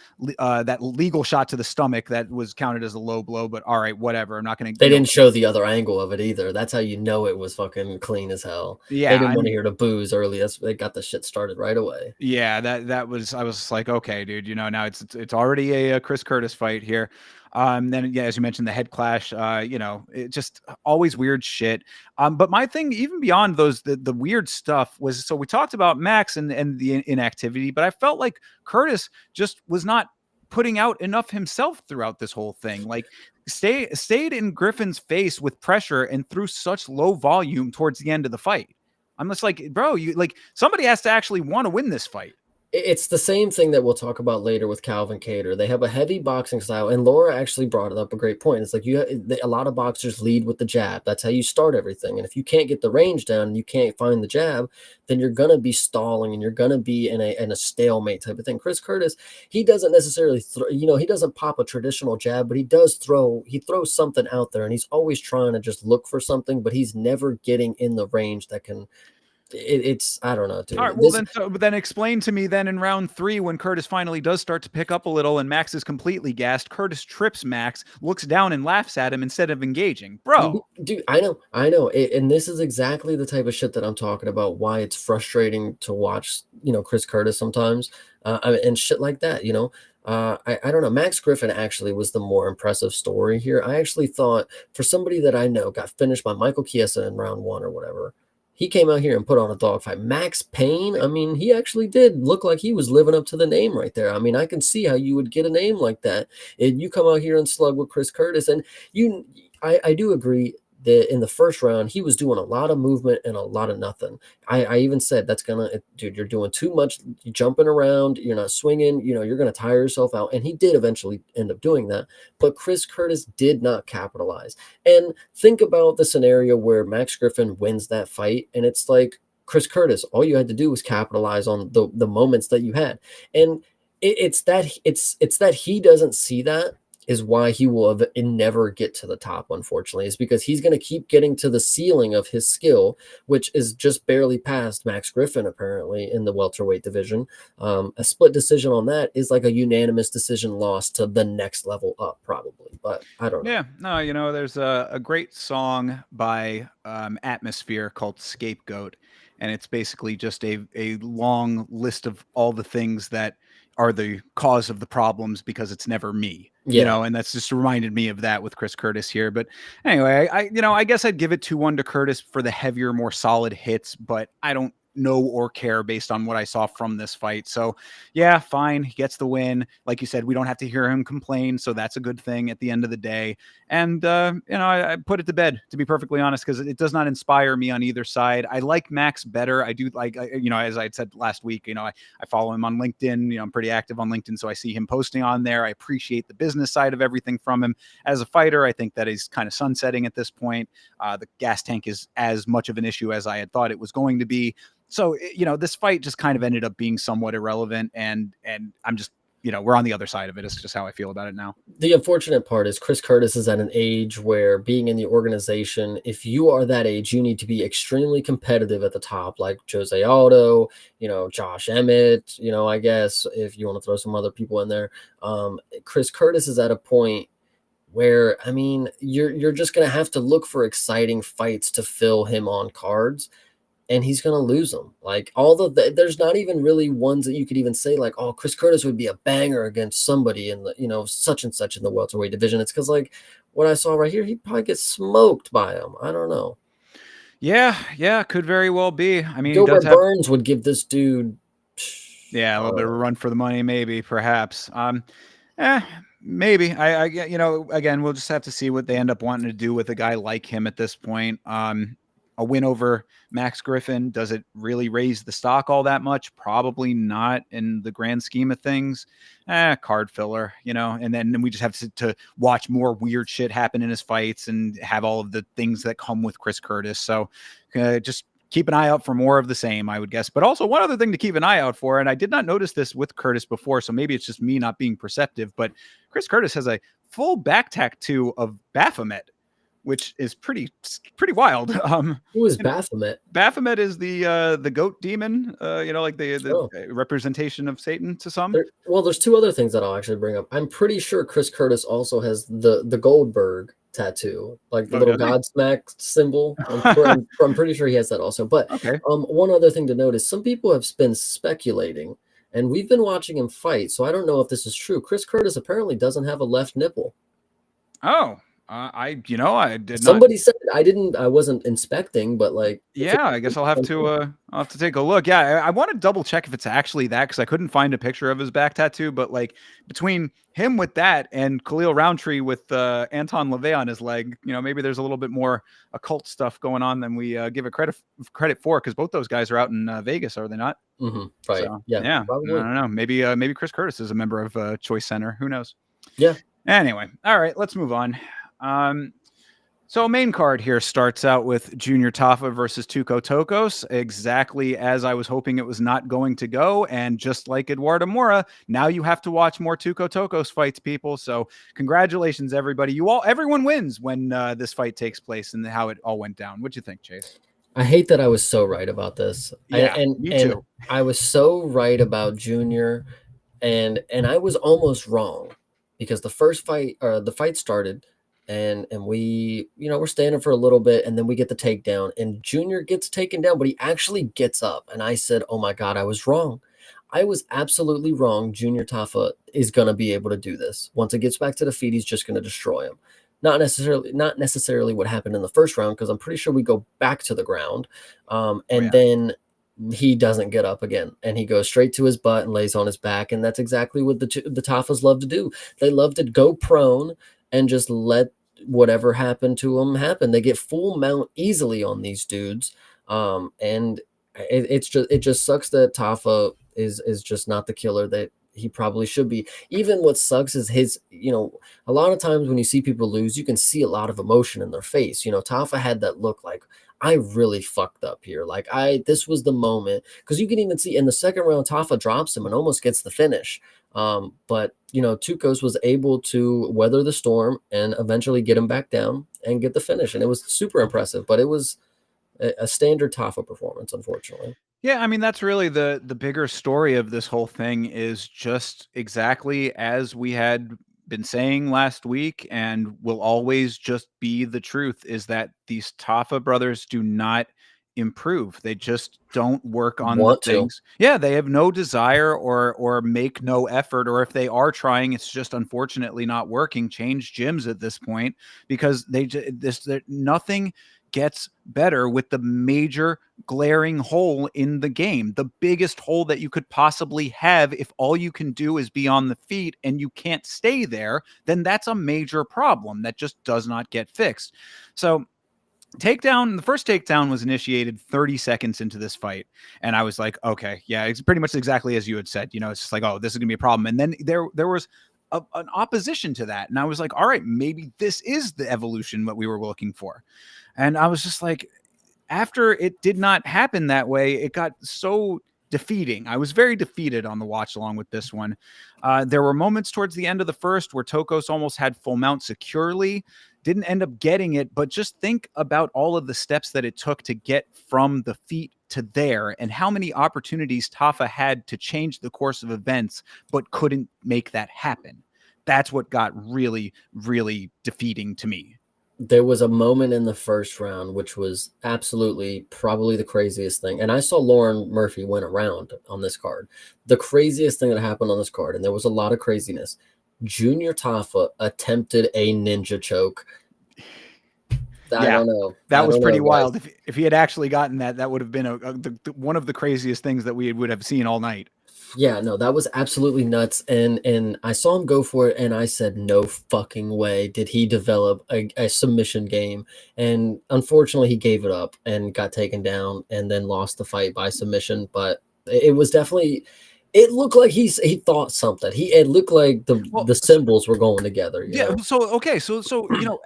legal shot to the stomach that was counted as a low blow. But all right, whatever. I'm not going to, They didn't show the other angle of it either. That's how you know it was fucking clean as hell. They yeah, didn't want to hear the booze early. They got the shit started right away. yeah. That was I was like, okay, dude. Now it's already a Chris Curtis fight here. Then yeah, as you mentioned, the head clash. It just always weird shit. But my thing, even beyond the weird stuff, was so we talked about Max and the inactivity, but I felt like Curtis just was not putting out enough himself throughout this whole thing. Like stayed in Griffin's face with pressure and threw such low volume towards the end of the fight. I'm just like, bro, you like somebody has to actually want to win this fight. It's the same thing that we'll talk about later with Calvin Kattar. They have a heavy boxing style, and Laura actually brought it up a great point. It's like a lot of boxers lead with the jab. That's how you start everything. And if you can't get the range down and you can't find the jab, then you're gonna be stalling and you're gonna be in a stalemate type of thing. Chris Curtis, he doesn't necessarily he doesn't pop a traditional jab, but he throws something out there, and he's always trying to just look for something, but he's never getting in the range that can. It's I don't know, dude. All right, well then explain to me then in round 3 when Curtis finally does start to pick up a little and Max is completely gassed. Curtis trips Max, looks down and laughs at him instead of engaging, bro. Dude, I know, and this is exactly the type of shit that I'm talking about. Why it's frustrating to watch, Chris Curtis sometimes, and shit like that. I don't know. Max Griffin actually was the more impressive story here. I actually thought for somebody that I know got finished by Michael Chiesa in round 1 or whatever. He came out here and put on a dogfight. Max Payne, I mean, he actually did look like he was living up to the name right there. I mean, I can see how you would get a name like that. And you come out here and slug with Chris Curtis. And I do agree that in the first round, he was doing a lot of movement and a lot of nothing. I even said, dude, you're doing too much. You're jumping around. You're not swinging. You're going to tire yourself out. And he did eventually end up doing that. But Chris Curtis did not capitalize. And think about the scenario where Max Griffin wins that fight. And it's like, Chris Curtis, all you had to do was capitalize on the moments that you had. And it's that he doesn't see that is why he will never get to the top, unfortunately, is because he's going to keep getting to the ceiling of his skill, which is just barely past Max Griffin, apparently, in the welterweight division. A split decision on that is like a unanimous decision loss to the next level up, probably. But I don't know. Yeah, no, there's a great song by Atmosphere called Scapegoat. And it's basically just a long list of all the things that are the cause of the problems because it's never me, and that's just reminded me of that with Chris Curtis here. But anyway, I guess I'd give it 2-1 to Curtis for the heavier, more solid hits, but I don't know or care based on what I saw from this fight. So yeah, fine. He gets the win. Like you said, we don't have to hear him complain. So that's a good thing at the end of the day. And, I put it to bed, to be perfectly honest, because it does not inspire me on either side. I like Max better. I do like, as I said last week, I follow him on LinkedIn. I'm pretty active on LinkedIn. So I see him posting on there. I appreciate the business side of everything from him. As a fighter, I think that he's kind of sunsetting at this point. The gas tank is as much of an issue as I had thought it was going to be. So, this fight just kind of ended up being somewhat irrelevant, and I'm just, we're on the other side of it. It's just how I feel about it now. The unfortunate part is Chris Curtis is at an age where being in the organization, if you are that age, you need to be extremely competitive at the top, like Jose Aldo, Josh Emmett, I guess, if you want to throw some other people in there. Chris Curtis is at a point where, I mean, you're just going to have to look for exciting fights to fill him on cards. And he's going to lose them. Like there's not even really ones that you could even say like, oh, Chris Curtis would be a banger against somebody in the, such and such in the welterweight division. It's because like what I saw right here, he'd probably get smoked by him. I don't know. Yeah, could very well be. I mean, Gilbert Burns would give this dude. Yeah, a little bit of a run for the money, maybe, perhaps. Maybe. Again, we'll just have to see what they end up wanting to do with a guy like him at this point. A win over Max Griffin, does it really raise the stock all that much? Probably not in the grand scheme of things. Card filler, and then we just have to watch more weird shit happen in his fights and have all of the things that come with Chris Curtis. So just keep an eye out for more of the same, I would guess. But also one other thing to keep an eye out for, and I did not notice this with Curtis before, so maybe it's just me not being perceptive, but Chris Curtis has a full back tattoo of Baphomet which is pretty wild. Who is You know, Baphomet? Baphomet is the goat demon, like the Oh, representation of Satan to some. well, there's two other things that I'll actually bring up. I'm pretty sure Chris Curtis also has the Goldberg tattoo, like the Oh, little does he? Godsmack symbol. I'm pretty sure he has that also. But Okay. one other thing to note is some people have been speculating, and we've been watching him fight, so I don't know if this is true. Chris Curtis apparently doesn't have a left nipple. Oh, I did not. Somebody said I wasn't inspecting, but like if Yeah, I guess I'll have to take a look. Yeah, I want to double check if it's actually that because I couldn't find a picture of his back tattoo. But like between him with that and Khalil Roundtree with Anton LaVey on his leg, maybe there's a little bit more occult stuff going on than we give it credit for because both those guys are out in Vegas, are they not? right. So Yeah, yeah, I probably. don't know. Maybe Chris Curtis is a member of Choice Center. Who knows? Yeah. Anyway, all right, let's move on. So main card here starts out with Junior Tafa versus Tuco Tokos, exactly as I was hoping it was not going to go. And just like Eduardo Mora, now you have to watch more Tuco Tokos fights, people. So congratulations, everybody. Everyone wins when this fight takes place and how it all went down. What'd you think, Chase? I hate that I was so right about this. Yeah, and me too. I was so right about Junior, and I was almost wrong because the fight started, and we we're standing for a little bit, and then we get the takedown, and Junior gets taken down, but he actually gets up, and I said, "Oh my God, I was wrong." I was absolutely wrong. Junior Tafa is going to be able to do this. Once it gets back to the feet, he's just going to destroy him. Not necessarily what happened in the first round, because I'm pretty sure we go back to the ground, and then he doesn't get up again, and he goes straight to his butt and lays on his back, and that's exactly what the Tafas love to do. They love to go prone and just let whatever happened to them happen. They get full mount easily on these dudes, and it just sucks that Tafa is just not the killer that he probably should be. Even what sucks is a lot of times when you see people lose, you can see a lot of emotion in their face. Tafa had that look like, I really fucked up here. Like this was the moment, because you can even see in the second round, Tafa drops him and almost gets the finish. But Tukos was able to weather the storm and eventually get him back down and get the finish. And it was super impressive, but it was a standard Tafa performance, unfortunately. Yeah, I mean that's really the bigger story of this whole thing is just exactly as we had been saying last week and will always just be the truth is that these Tafa brothers do not improve. They just don't work on the Want to. things. Yeah, they have no desire or make no effort, or if they are trying, it's just unfortunately not working. Change gyms at this point because nothing gets better with the major glaring hole in the game, the biggest hole that you could possibly have. If all you can do is be on the feet and you can't stay there, then that's a major problem that just does not get fixed. So the first takedown was initiated 30 seconds into this fight. And I was like, okay, yeah, it's pretty much exactly as you had said. It's just like, oh, this is gonna be a problem. And then there was an opposition to that. And I was like, all right, maybe this is the evolution that we were looking for. And I was just like, after it did not happen that way, it got so defeating. I was very defeated on the watch along with this one. There were moments towards the end of the first where Tokos almost had full mount securely, didn't end up getting it, but just think about all of the steps that it took to get from the feet to there and how many opportunities Tafa had to change the course of events, but couldn't make that happen. That's what got really, really defeating to me. There was a moment in the first round which was absolutely probably the craziest thing. And I saw Lauren Murphy win a round on this card. The craziest thing that happened on this card, and there was a lot of craziness. Junior Tafa attempted a ninja choke. I don't know. That was pretty wild. If he had actually gotten that, that would have been one of the craziest things that we would have seen all night. Yeah, no, that was absolutely nuts. And I saw him go for it, and I said, no fucking way did he develop a submission game. And unfortunately, he gave it up and got taken down and then lost the fight by submission. But it was definitely It looked like he thought something. It looked like Well, the symbols were going together, you yeah, know? so okay, so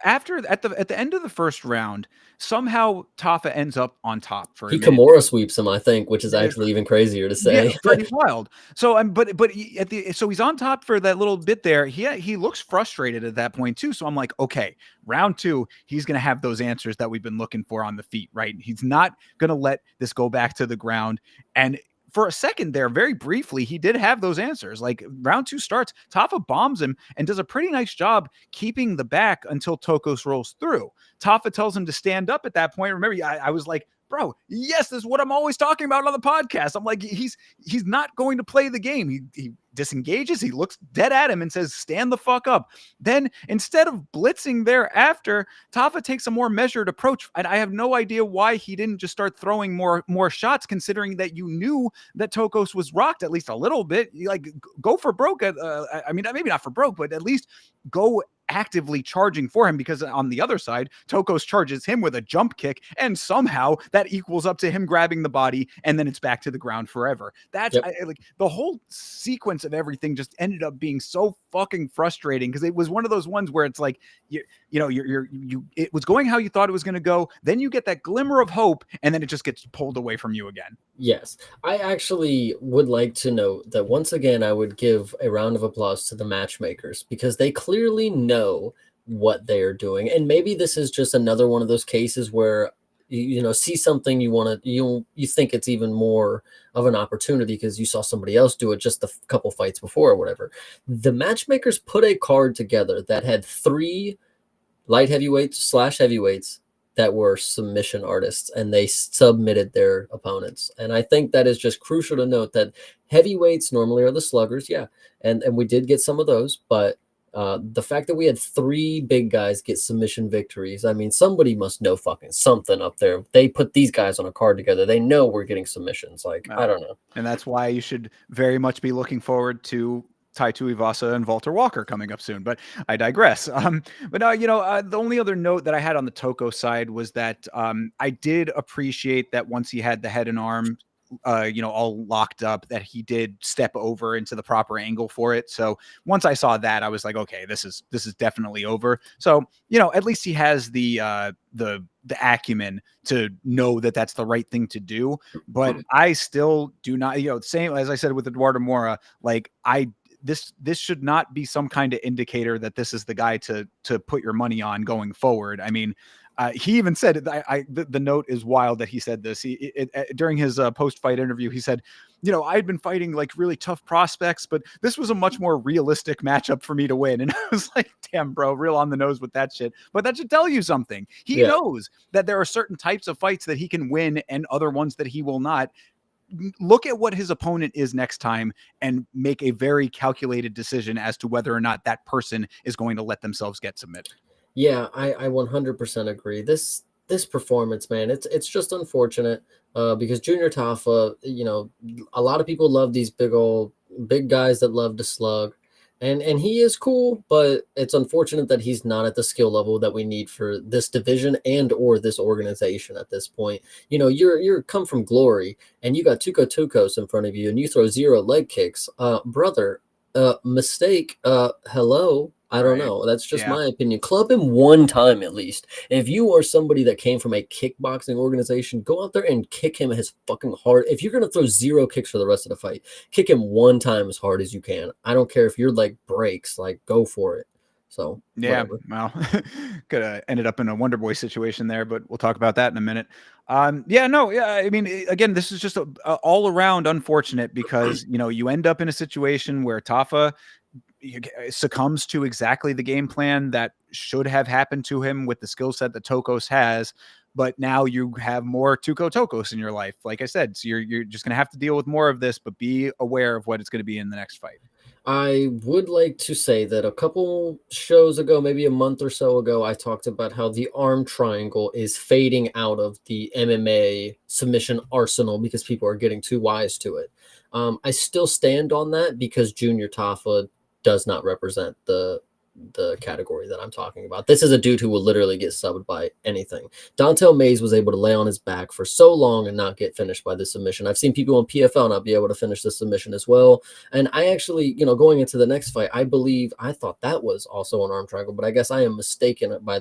after at the end of the first round, somehow Tafa ends up on top for a He minute. Kimura sweeps him, I think, which is actually even crazier to Yeah, say. pretty wild. So, but at the so he's on top for that little bit there. He looks frustrated at that point too. So I'm like, okay, round two, he's gonna have those answers that we've been looking for on the feet, right? He's not gonna let this go back to the ground. And for a second there, very briefly, he did have those answers. Like round two starts, Tafa bombs him and does a pretty nice job keeping the back until Tokos rolls through. Tafa tells him to stand up at that point. Remember, I was like, bro, yes, this is what I'm always talking about on the podcast. I'm like, he's not going to play the game. He disengages, he looks dead at him and says, stand the fuck up. Then instead of blitzing thereafter, Tafa takes a more measured approach. And I have no idea why he didn't just start throwing more shots, considering that you knew that Tokos was rocked at least a little bit. You like go for broke. I mean, maybe not for broke, but at least go actively charging for him, because on the other side, Tokos charges him with a jump kick, and somehow that equals up to him grabbing the body, and then it's back to the ground forever. That's Yep. like the whole sequence of everything just ended up being so fucking frustrating, because it was one of those ones where it's like it was going how you thought it was going to go, then you get that glimmer of hope, and then it just gets pulled away from you again. Yes. I actually would like to note that once again, I would give a round of applause to the matchmakers because they clearly know what they are doing. And maybe this is just another one of those cases where see something you think it's even more of an opportunity because you saw somebody else do it just a couple fights before or whatever. The matchmakers put a card together that had 3 light heavyweights / heavyweights that were submission artists, and they submitted their opponents. And I think that is just crucial to note that heavyweights normally are the sluggers, yeah, and we did get some of those, but the fact that we had 3 big guys get submission victories, I mean, somebody must know fucking something up there. They put these guys on a card together. They know we're getting submissions. Like, I don't know. And that's why you should very much be looking forward to Tai Tuivasa and Walter Walker coming up soon, but I digress. But now, the only other note that I had on the Toko side was that I did appreciate that once he had the head and arm, all locked up, that he did step over into the proper angle for it. So once I saw that, I was like, okay, this is definitely over. So, at least he has the acumen to know that that's the right thing to do. But I still do not, same as I said with Eduardo Mora, like this should not be some kind of indicator that this is the guy to put your money on going forward. I mean, he even said the note is wild that he said this. During his post-fight interview, he said, I'd been fighting like really tough prospects, but this was a much more realistic matchup for me to win. And I was like, damn, bro, real on the nose with that shit. But that should tell you something. He knows that there are certain types of fights that he can win and other ones that he will not. Look at what his opponent is next time and make a very calculated decision as to whether or not that person is going to let themselves get submitted. Yeah, I 100% agree. This performance, man, it's just unfortunate because Junior Tafa, a lot of people love these big guys that love to slug, and he is cool, but it's unfortunate that he's not at the skill level that we need for this division and or this organization at this point. You're come from glory, and you got Tuco Tukos in front of you, and you throw 0 leg kicks, brother. Mistake. Hello. I don't know. That's just my opinion. Club him one time at least. If you are somebody that came from a kickboxing organization, go out there and kick him his fucking hard. If you're gonna throw 0 kicks for the rest of the fight, kick him one time as hard as you can. I don't care if your leg breaks. Like, go for it. So whatever. Well, could have ended up in a Wonder Boy situation there, but we'll talk about that in a minute. I mean, again, this is just a all around unfortunate because you end up in a situation where Tafa succumbs to exactly the game plan that should have happened to him with the skill set that Tokos has. But now you have more Tuco Tokos in your life. Like I said, so you're just going to have to deal with more of this, but be aware of what it's going to be in the next fight. I would like to say that a couple shows ago, maybe a month or so ago, I talked about how the arm triangle is fading out of the MMA submission arsenal because people are getting too wise to it. I still stand on that because Junior Tafa does not represent the the category that I'm talking about. This is a dude who will literally get subbed by anything. Dontel Mays was able to lay on his back for so long and not get finished by the submission. I've seen people on PFL not be able to finish the submission as well. And I actually, going into the next fight, I thought that was also an arm triangle, but I guess I am mistaken by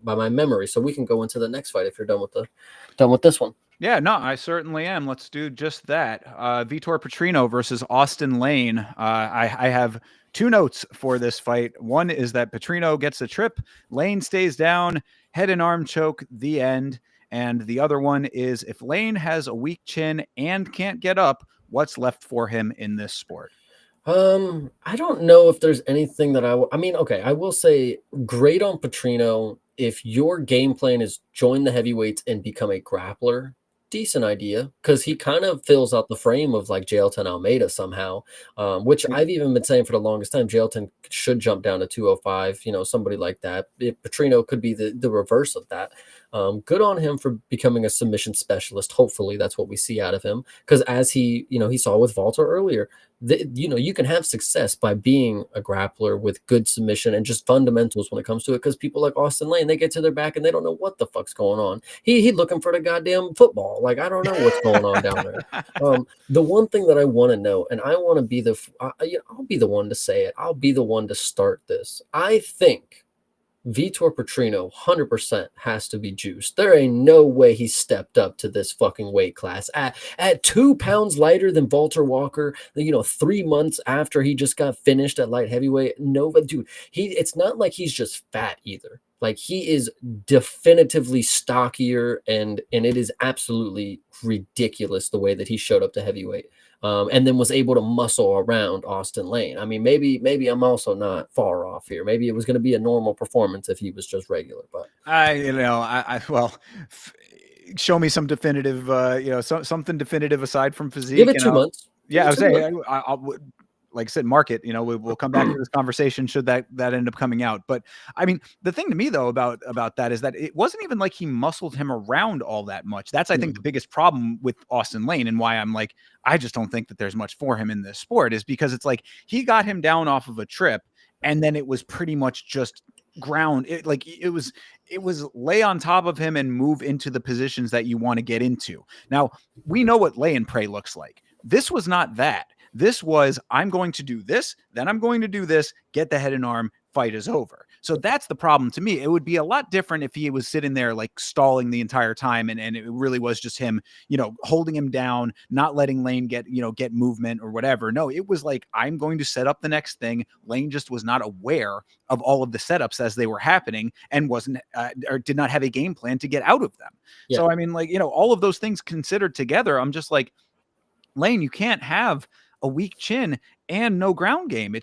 my memory. So we can go into the next fight if you're done with this one. Yeah, no, I certainly am. Let's do just that. Vitor Petrino versus Austin Lane. I have two notes for this fight. One is that Petrino gets a trip, Lane stays down, head and arm choke, the end. And the other one is if Lane has a weak chin and can't get up, what's left for him in this sport? I don't know if there's anything that I mean, okay, I will say great on Petrino. If your game plan is join the heavyweights and become a grappler, decent idea, because he kind of fills out the frame of like Jailton Almeida somehow, which I've even been saying for the longest time. Jailton should jump down to 205, somebody like that. Petrino could be the reverse of that. Good on him for becoming a submission specialist. Hopefully that's what we see out of him, because as he saw with Walter earlier, you can have success by being a grappler with good submission and just fundamentals when it comes to it. Because people like Austin Lane, they get to their back and they don't know what the fuck's going on. He looking for the goddamn football. Like, I don't know what's going on down there. The one thing that I want to know, and I want to be I'll be the one to say it. I'll be the one to start this. I think Vitor Petrino 100% has to be juiced. There ain't no way he stepped up to this fucking weight class at 2 pounds lighter than Walter Walker. 3 months after he just got finished at light heavyweight. No, but dude, it's not like he's just fat either. Like, he is definitively stockier, and it is absolutely ridiculous the way that he showed up to heavyweight. And then was able to muscle around Austin Lane. I mean, maybe I'm also not far off here. Maybe it was going to be a normal performance if he was just regular. But show me some definitive, something definitive aside from physique. Give it 2 months. Yeah, I was saying, like I said, market. We'll come back to this conversation should that end up coming out. But I mean, the thing to me though about that is that it wasn't even like he muscled him around all that much. That's I think the biggest problem with Austin Lane, and why I'm like, I just don't think that there's much for him in this sport, is because it's like he got him down off of a trip, and then it was pretty much just ground. It was lay on top of him and move into the positions that you want to get into. Now we know what lay and pray looks like. This was not that. This was, I'm going to do this, then I'm going to do this, get the head and arm, fight is over. So that's the problem to me. It would be a lot different if he was sitting there like stalling the entire time, and it really was just him, holding him down, not letting Lane get movement or whatever. No, it was like, I'm going to set up the next thing. Lane just was not aware of all of the setups as they were happening, and wasn't or did not have a game plan to get out of them. Yeah. So I mean, all of those things considered together, I'm just like, Lane, you can't have a weak chin and no ground game.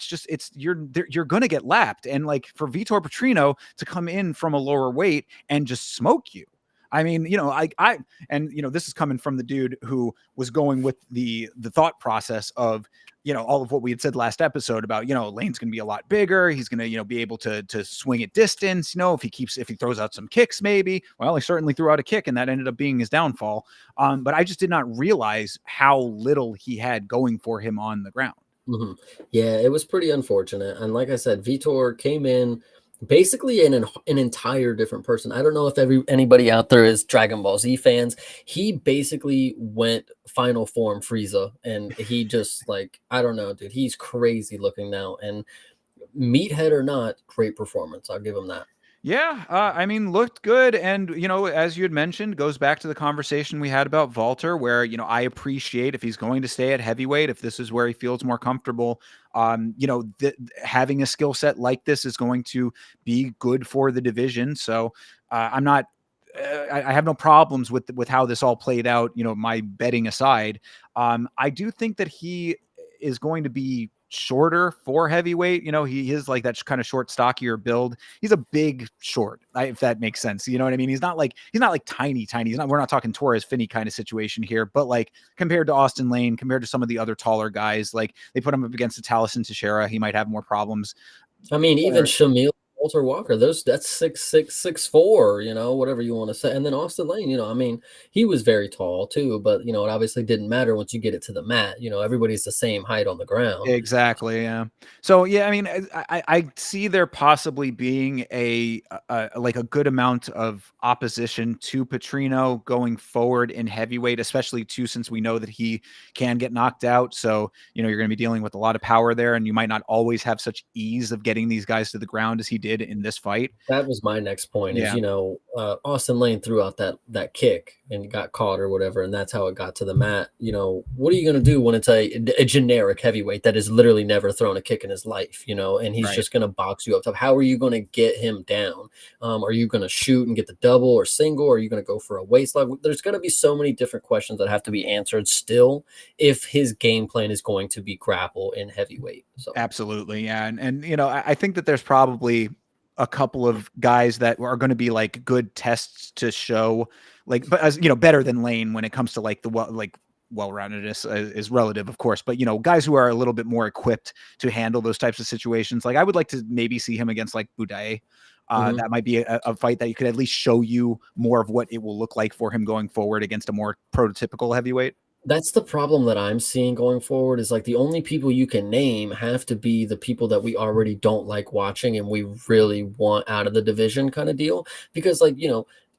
You're going to get lapped. And like for Vitor Petrino to come in from a lower weight and just smoke you. I mean, this is coming from the dude who was going with the thought process of, all of what we had said last episode about, Lane's going to be a lot bigger. He's going to, be able to swing at distance, if he throws out some kicks, maybe. Well, he certainly threw out a kick, and that ended up being his downfall. But I just did not realize how little he had going for him on the ground. Mm-hmm. Yeah, it was pretty unfortunate. And like I said, Vitor came in basically an entire different person. I don't know if anybody out there is Dragon Ball Z fans. He basically went final form Frieza, and he just I don't know, dude. He's crazy looking now, and meathead or not, great performance. I'll give him that. Yeah, I mean, looked good. And, as you had mentioned, goes back to the conversation we had about Walter, where, I appreciate if he's going to stay at heavyweight, if this is where he feels more comfortable, having a skill set like this is going to be good for the division. So I'm not, I have no problems with how this all played out, my betting aside. I do think that he is going to be shorter for heavyweight. He is like that kind of short, stockier build. He's a big short, if that makes sense. You know what I mean? He's not like tiny. We're not talking Torres Finney kind of situation here, but like compared to Austin Lane, compared to some of the other taller guys, like they put him up against a Taliesin Teixeira, he might have more problems. I mean, even Shamil Walter Walker, that's 6'6", 6'4", whatever you want to say. And then Austin Lane, I mean, he was very tall too, but it obviously didn't matter once you get it to the mat. Everybody's the same height on the ground. Exactly, yeah. So, yeah, I mean, I see there possibly being like a good amount of opposition to Petrino going forward in heavyweight, especially too, since we know that he can get knocked out. So, you're going to be dealing with a lot of power there, and you might not always have such ease of getting these guys to the ground as he did in this fight. That was my next point is, Yeah, Austin Lane threw out that kick and got caught or whatever, and that's how it got to the mat. What are you going to do when it's a generic heavyweight that has literally never thrown a kick in his life, and he's right. just going to box you up top? How are you going to get him down? Are you going to shoot and get the double or single? Or are you going to go for a waist lock? There's going to be so many different questions that have to be answered still if his game plan is going to be grapple in heavyweight. So Absolutely, yeah, and I think that there's probably a couple of guys that are going to be like good tests to show, like, but as better than Lane when it comes to like the well-roundedness is relative, of course, but guys who are a little bit more equipped to handle those types of situations. Like I would like to maybe see him against like Buday. That might be a fight that you could at least show you more of what it will look like for him going forward against a more prototypical heavyweight. That's the problem that I'm seeing going forward is like the only people you can name have to be the people that we already don't like watching and we really want out of the division kind of deal. Because like,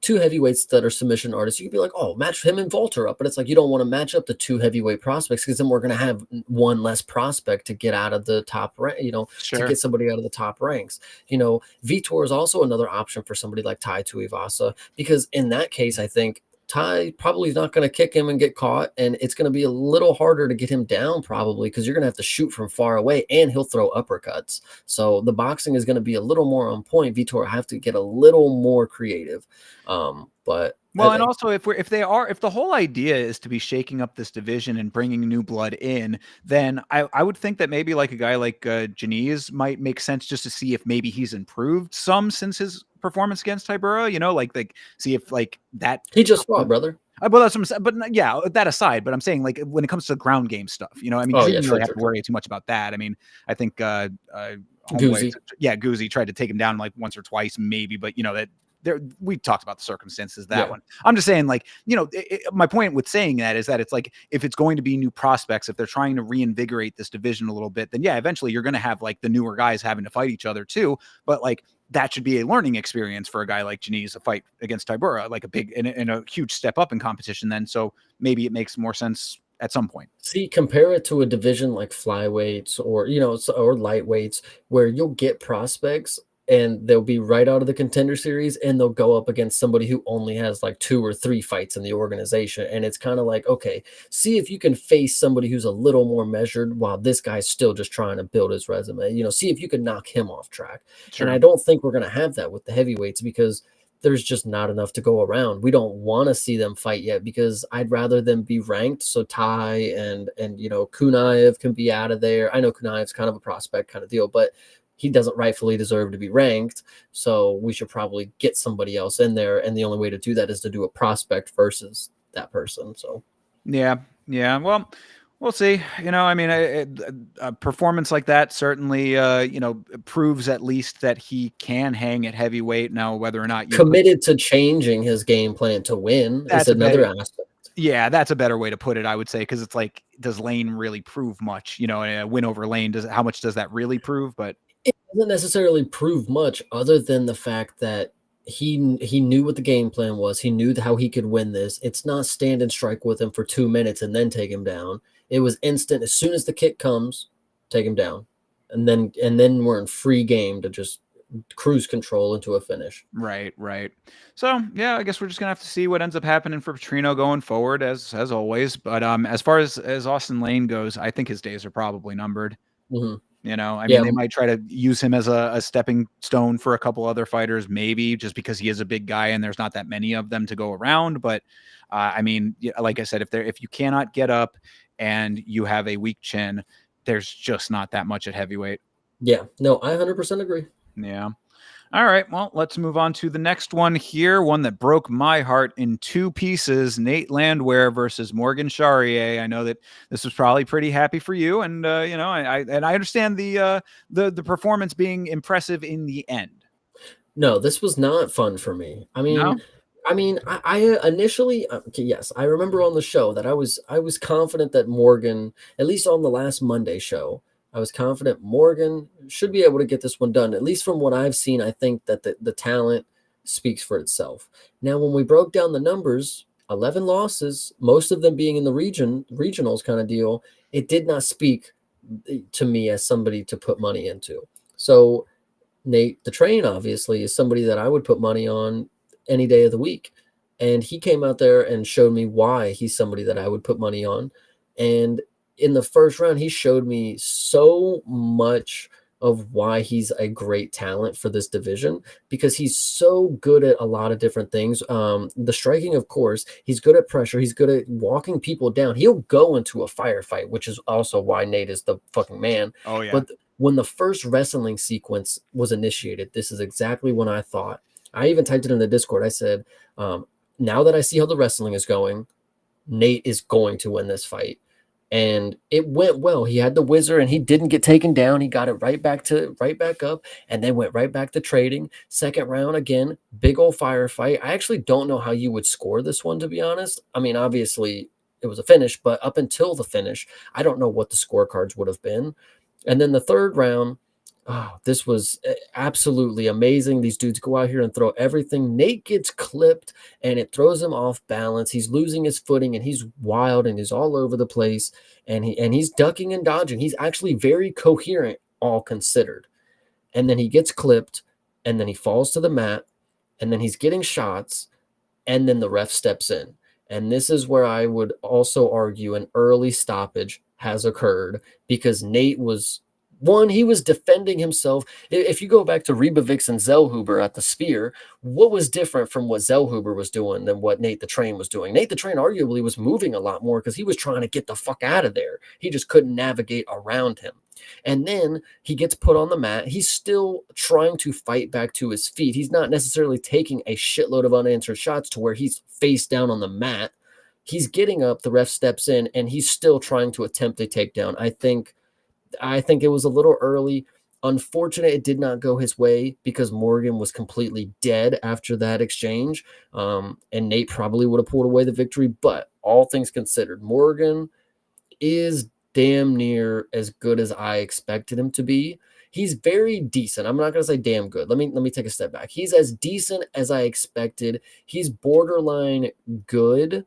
two heavyweights that are submission artists, you could be like, oh, match him and Volter up. But it's like, you don't want to match up the two heavyweight prospects because then we're going to have one less prospect to get out of the top rank, to Sure. get somebody out of the top ranks. Vitor is also another option for somebody like Tai Tuivasa, because in that case, I think Ty probably is not going to kick him and get caught, and it's going to be a little harder to get him down probably because you're going to have to shoot from far away, and he'll throw uppercuts. So the boxing is going to be a little more on point. Vitor have to get a little more creative, but Well, and also if the whole idea is to be shaking up this division and bringing new blood in, then I would think that maybe like a guy like Janice might make sense just to see if maybe he's improved some since his performance against Tybura, like see if like that he just fought, brother. Well, that's what I'm saying. But yeah, that aside, but I'm saying like when it comes to ground game stuff, I mean, Oh, you yeah, didn't sure, really have sure, to sure. worry too much about that. I mean, I think Holloway, Guzzi. yeah, Guzzi tried to take him down like once or twice, maybe, but that we talked about the circumstances that one. I'm just saying, like, my point with saying that is that it's like if it's going to be new prospects, if they're trying to reinvigorate this division a little bit, then yeah, eventually you're going to have like the newer guys having to fight each other too. But like that should be a learning experience for a guy like Janice, a fight against Tybura, like a big and a huge step up in competition. Then so maybe it makes more sense at some point. See, compare it to a division like flyweights or or lightweights where you'll get prospects and they'll be right out of the contender series and they'll go up against somebody who only has like 2 or 3 fights in the organization. And it's kind of like, okay, see if you can face somebody who's a little more measured while this guy's still just trying to build his resume. See if you can knock him off track. Sure. And I don't think we're going to have that with the heavyweights because there's just not enough to go around. We don't want to see them fight yet because I'd rather them be ranked. So Ty and Kunaev can be out of there. I know Kunaev's kind of a prospect kind of deal, but he doesn't rightfully deserve to be ranked. So we should probably get somebody else in there. And the only way to do that is to do a prospect versus that person. So, yeah. Well, we'll see. I mean, a performance like that certainly, proves at least that he can hang at heavyweight. Now, whether or not you committed to changing his game plan to win is another aspect. Yeah, that's a better way to put it, I would say, because it's like, does Lane really prove much? A win over Lane, how much does that really prove? But it doesn't necessarily prove much other than the fact that he knew what the game plan was. He knew how he could win this. It's not stand and strike with him for 2 minutes and then take him down. It was instant. As soon as the kick comes, take him down. And then we're in free game to just cruise control into a finish. Right. So yeah, I guess we're just gonna have to see what ends up happening for Petrino going forward, as always. But as far as Austin Lane goes, I think his days are probably numbered. Mm-hmm. I mean, they might try to use him as a stepping stone for a couple other fighters, maybe just because he is a big guy and there's not that many of them to go around. But I mean, like I said, if you cannot get up and you have a weak chin, there's just not that much at heavyweight. Yeah, no, I 100% agree. Yeah. All right. Well, let's move on to the next one here. One that broke my heart in 2 pieces. Nate Landwehr versus Morgan Charrier. I know that this was probably pretty happy for you, and I understand the performance being impressive in the end. No, this was not fun for me. No. I initially, okay, yes, I remember on the show that I was confident that Morgan, at least on the last Monday show, I was confident Morgan should be able to get this one done. At least from what I've seen, I think that the talent speaks for itself. Now, when we broke down the numbers, 11 losses, most of them being in the regionals kind of deal, it did not speak to me as somebody to put money into. So Nate the Train obviously is somebody that I would put money on any day of the week. And he came out there and showed me why he's somebody that I would put money on. And in the first round, he showed me so much of why he's a great talent for this division because he's so good at a lot of different things. The striking, of course, he's good at pressure. He's good at walking people down. He'll go into a firefight, which is also why Nate is the fucking man. Oh yeah. But when the first wrestling sequence was initiated, this is exactly when I thought. I even typed it in the Discord. I said, now that I see how the wrestling is going, Nate is going to win this fight. And it went well. He had the whizzer and he didn't get taken down. He got it right back up and then went right back to trading. Second round again, big old firefight. I actually don't know how you would score this one, to be honest. I mean, obviously it was a finish, but up until the finish, I don't know what the scorecards would have been. And then the third round, oh, this was absolutely amazing. These dudes go out here and throw everything. Nate gets clipped and it throws him off balance. He's losing his footing and he's wild and he's all over the place and he's ducking and dodging. He's actually very coherent, all considered. And then he gets clipped and then he falls to the mat and then he's getting shots and then the ref steps in. And this is where I would also argue an early stoppage has occurred because Nate was one, he was defending himself. If you go back to Rebavix and Zellhuber at the Spear, what was different from what Zellhuber was doing than what Nate the Train was doing? Nate the Train arguably was moving a lot more because he was trying to get the fuck out of there. He just couldn't navigate around him. And then he gets put on the mat. He's still trying to fight back to his feet. He's not necessarily taking a shitload of unanswered shots to where he's face down on the mat. He's getting up, the ref steps in, and he's still trying to attempt a takedown. I think it was a little early. Unfortunate it did not go his way because Morgan was completely dead after that exchange. And Nate probably would have pulled away the victory. But all things considered, Morgan is damn near as good as I expected him to be. He's very decent. I'm not going to say damn good. Let me take a step back. He's as decent as I expected. He's borderline good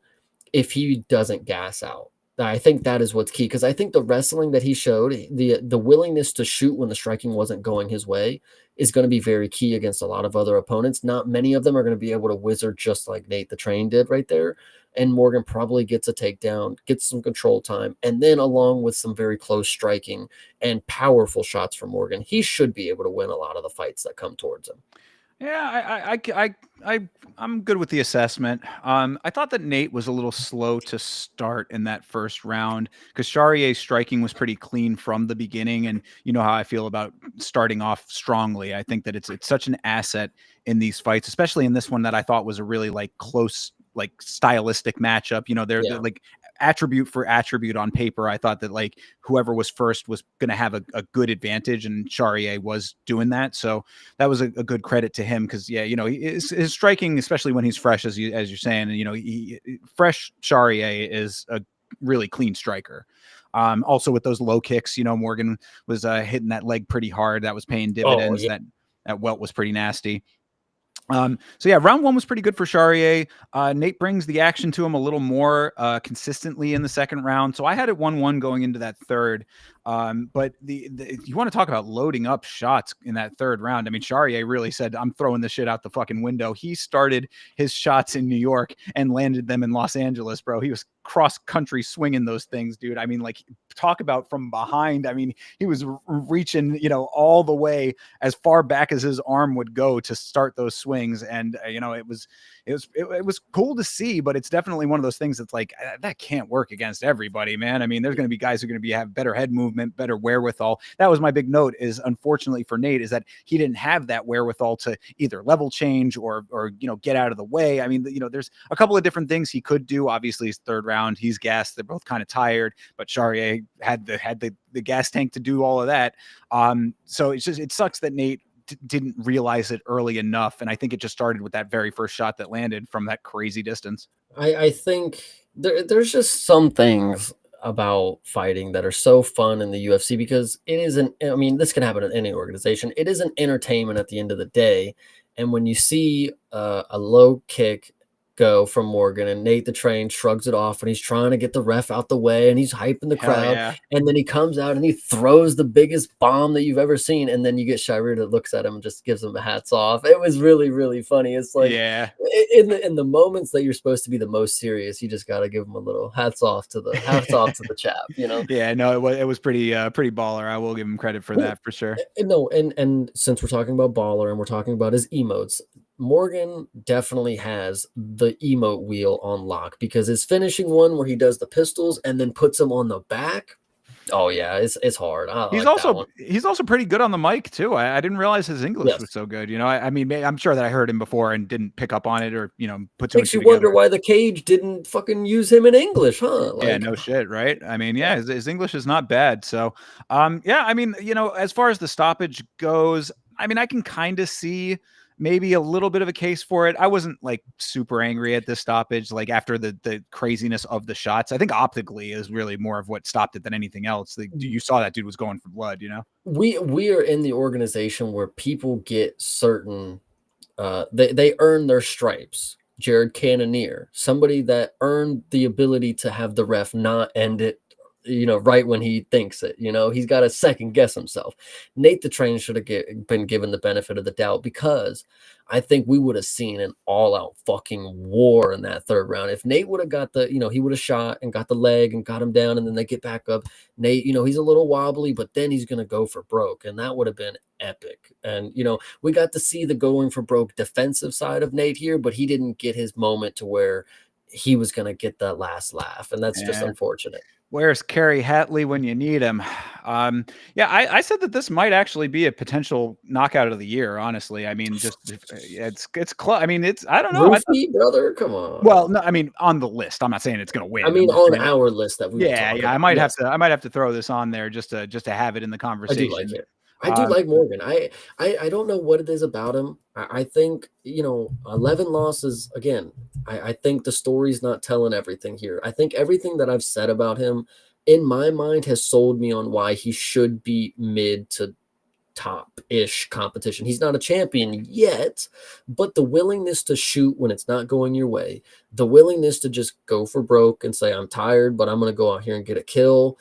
if he doesn't gas out. I think that is what's key because I think the wrestling that he showed, the willingness to shoot when the striking wasn't going his way, is going to be very key against a lot of other opponents. Not many of them are going to be able to whizzer just like Nate the Train did right there. And Morgan probably gets a takedown, gets some control time, and then along with some very close striking and powerful shots from Morgan, he should be able to win a lot of the fights that come towards him. Yeah, I'm good with the assessment. I thought that Nate was a little slow to start in that first round because Charrier's striking was pretty clean from the beginning, and you know how I feel about starting off strongly. I think that it's such an asset in these fights, especially in this one that I thought was a really like close, like stylistic matchup. You know, they're like attribute for attribute on paper. I thought that like whoever was first was going to have a good advantage, and Charrier was doing that. So that was a good credit to him because yeah, you know, his striking, especially when he's fresh, as you're saying, you know, fresh Charrier is a really clean striker. Also with those low kicks, you know, Morgan was hitting that leg pretty hard. That was paying dividends. Yeah. That welt was pretty nasty. So yeah, round one was pretty good for Charrier. Nate brings the action to him a little more consistently in the second round. So I had it 1-1 going into that third. But you want to talk about loading up shots in that third round. I mean, Charrier really said, I'm throwing this shit out the fucking window. He started his shots in New York and landed them in Los Angeles, bro. He was cross country swinging those things, dude. I mean, like talk about from behind. I mean, he was reaching, you know, all the way as far back as his arm would go to start those swings. And, you know, it was cool to see, but it's definitely one of those things that's like, that can't work against everybody, man. I mean, there's going to be guys who are going to have better head movement, better wherewithal. That was my big note is unfortunately for Nate is that he didn't have that wherewithal to either level change or, you know, get out of the way. I mean, you know, there's a couple of different things he could do. Obviously his third round, he's gassed. They're both kind of tired, but Charrier had the gas tank to do all of that. So it sucks that Nate didn't realize it early enough. And I think it just started with that very first shot that landed from that crazy distance. I think there's just some things about fighting that are so fun in the UFC because it isn't, I mean, this can happen in any organization. It is an entertainment at the end of the day. And when you see a low kick go from Morgan and Nate the Train shrugs it off and he's trying to get the ref out the way and he's hyping the Hell crowd. yeah. And then he comes out and he throws the biggest bomb that you've ever seen. And then you get Shireen that looks at him and just gives him a hats off. It was really, really funny. It's like, Yeah. in the moments that you're supposed to be the most serious, you just got to give them a little hats off to the chap, you know? Yeah, no, it was pretty baller. I will give him credit for that for sure. No, and since we're talking about baller and we're talking about his emotes, Morgan definitely has the emote wheel on lock because his finishing one where he does the pistols and then puts them on the back. Oh yeah, it's hard. I He's like that one. also pretty good on the mic too. I didn't realize his English Yes. was so good. You know, I mean, I'm sure that I heard him before and didn't pick up on it or put two and Makes two you together. wonder why the cage didn't fucking use him in English, huh? Yeah, Like, no shit, right? I mean, yeah, his English is not bad. So, yeah, I mean, as far as the stoppage goes, I mean, I can kind of see maybe a little bit of a case for it. I wasn't like super angry at this stoppage, like after the craziness of the shots. I think optically is really more of what stopped it than anything else. Like, you saw that dude was going for blood, we are in the organization where people get certain they earn their stripes. Jared Cannonier, somebody that earned the ability to have the ref not end it, right when he thinks it. He's got to second guess himself. Nate the Train should have been given the benefit of the doubt because I think we would have seen an all-out fucking war in that third round. If Nate would have got he would have shot and got the leg and got him down, and then they get back up. Nate, he's a little wobbly, but then he's gonna go for broke, and that would have been epic. And we got to see the going for broke defensive side of Nate here, but he didn't get his moment to where he was gonna get that last laugh, and that's just unfortunate. Where's Kerry Hatley when you need him? Yeah, I said that this might actually be a potential knockout of the year. Honestly, I mean, just it's close. I mean, I don't know. Roofy, brother, come on. Well, no, I mean, on the list. I'm not saying it's going to win. I mean, on our list that we yeah. I might have to throw this on there just to have it in the conversation. I do like it. I do like Morgan. I don't know what it is about him. I think 11 losses again. I think the story's not telling everything here. I think everything that I've said about him in my mind has sold me on why he should be mid to top-ish competition. He's not a champion yet, but the willingness to shoot when it's not going your way, the willingness to just go for broke and say, I'm tired, but I'm going to go out here and get a kill,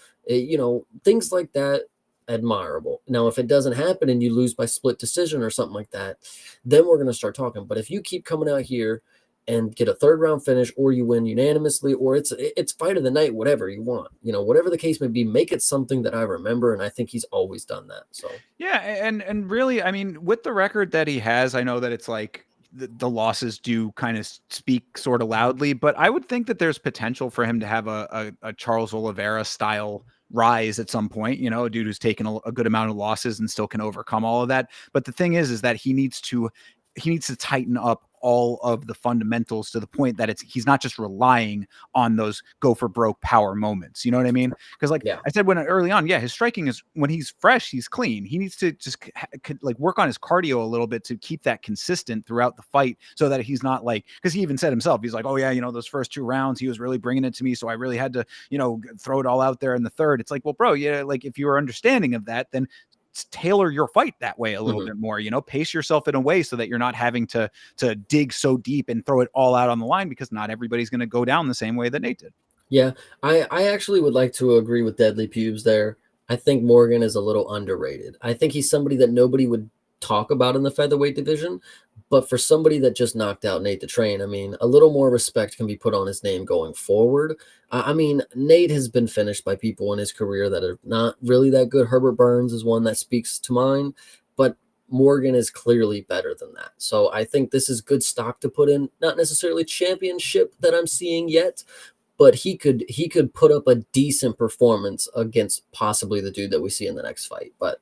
things like that, admirable. Now, if it doesn't happen and you lose by split decision or something like that, then we're going to start talking. But if you keep coming out here and get a third round finish, or you win unanimously, or it's fight of the night, whatever you want, whatever the case may be, make it something that I remember. And I think he's always done that. So yeah, and really, I mean, with the record that he has, I know that it's like the losses do kind of speak sort of loudly, but I would think that there's potential for him to have a Charles Oliveira style rise at some point, a dude who's taken a good amount of losses and still can overcome all of that. But the thing is that he needs to tighten up all of the fundamentals to the point that he's not just relying on those go for broke power moments. You know what I mean? Because I said early on, his striking is when he's fresh, he's clean. He needs to just work on his cardio a little bit to keep that consistent throughout the fight so that he's not because he even said himself, he's like, oh yeah, those first 2 rounds, he was really bringing it to me. So I really had to, throw it all out there in the third. It's like, well, bro, yeah, if you were understanding of that, then tailor your fight that way a little bit more, pace yourself in a way so that you're not having to dig so deep and throw it all out on the line, because not everybody's going to go down the same way that Nate did. Yeah, I actually would like to agree with Deadly Pubes there. I think Morgan is a little underrated. I think he's somebody that nobody would talk about in the featherweight division, but for somebody that just knocked out Nate the Train, I mean, a little more respect can be put on his name going forward. I mean, Nate has been finished by people in his career that are not really that good. Herbert Burns is one that speaks to mind, but Morgan is clearly better than that. So I think this is good stock to put in, not necessarily championship that I'm seeing yet, but he could put up a decent performance against possibly the dude that we see in the next fight. But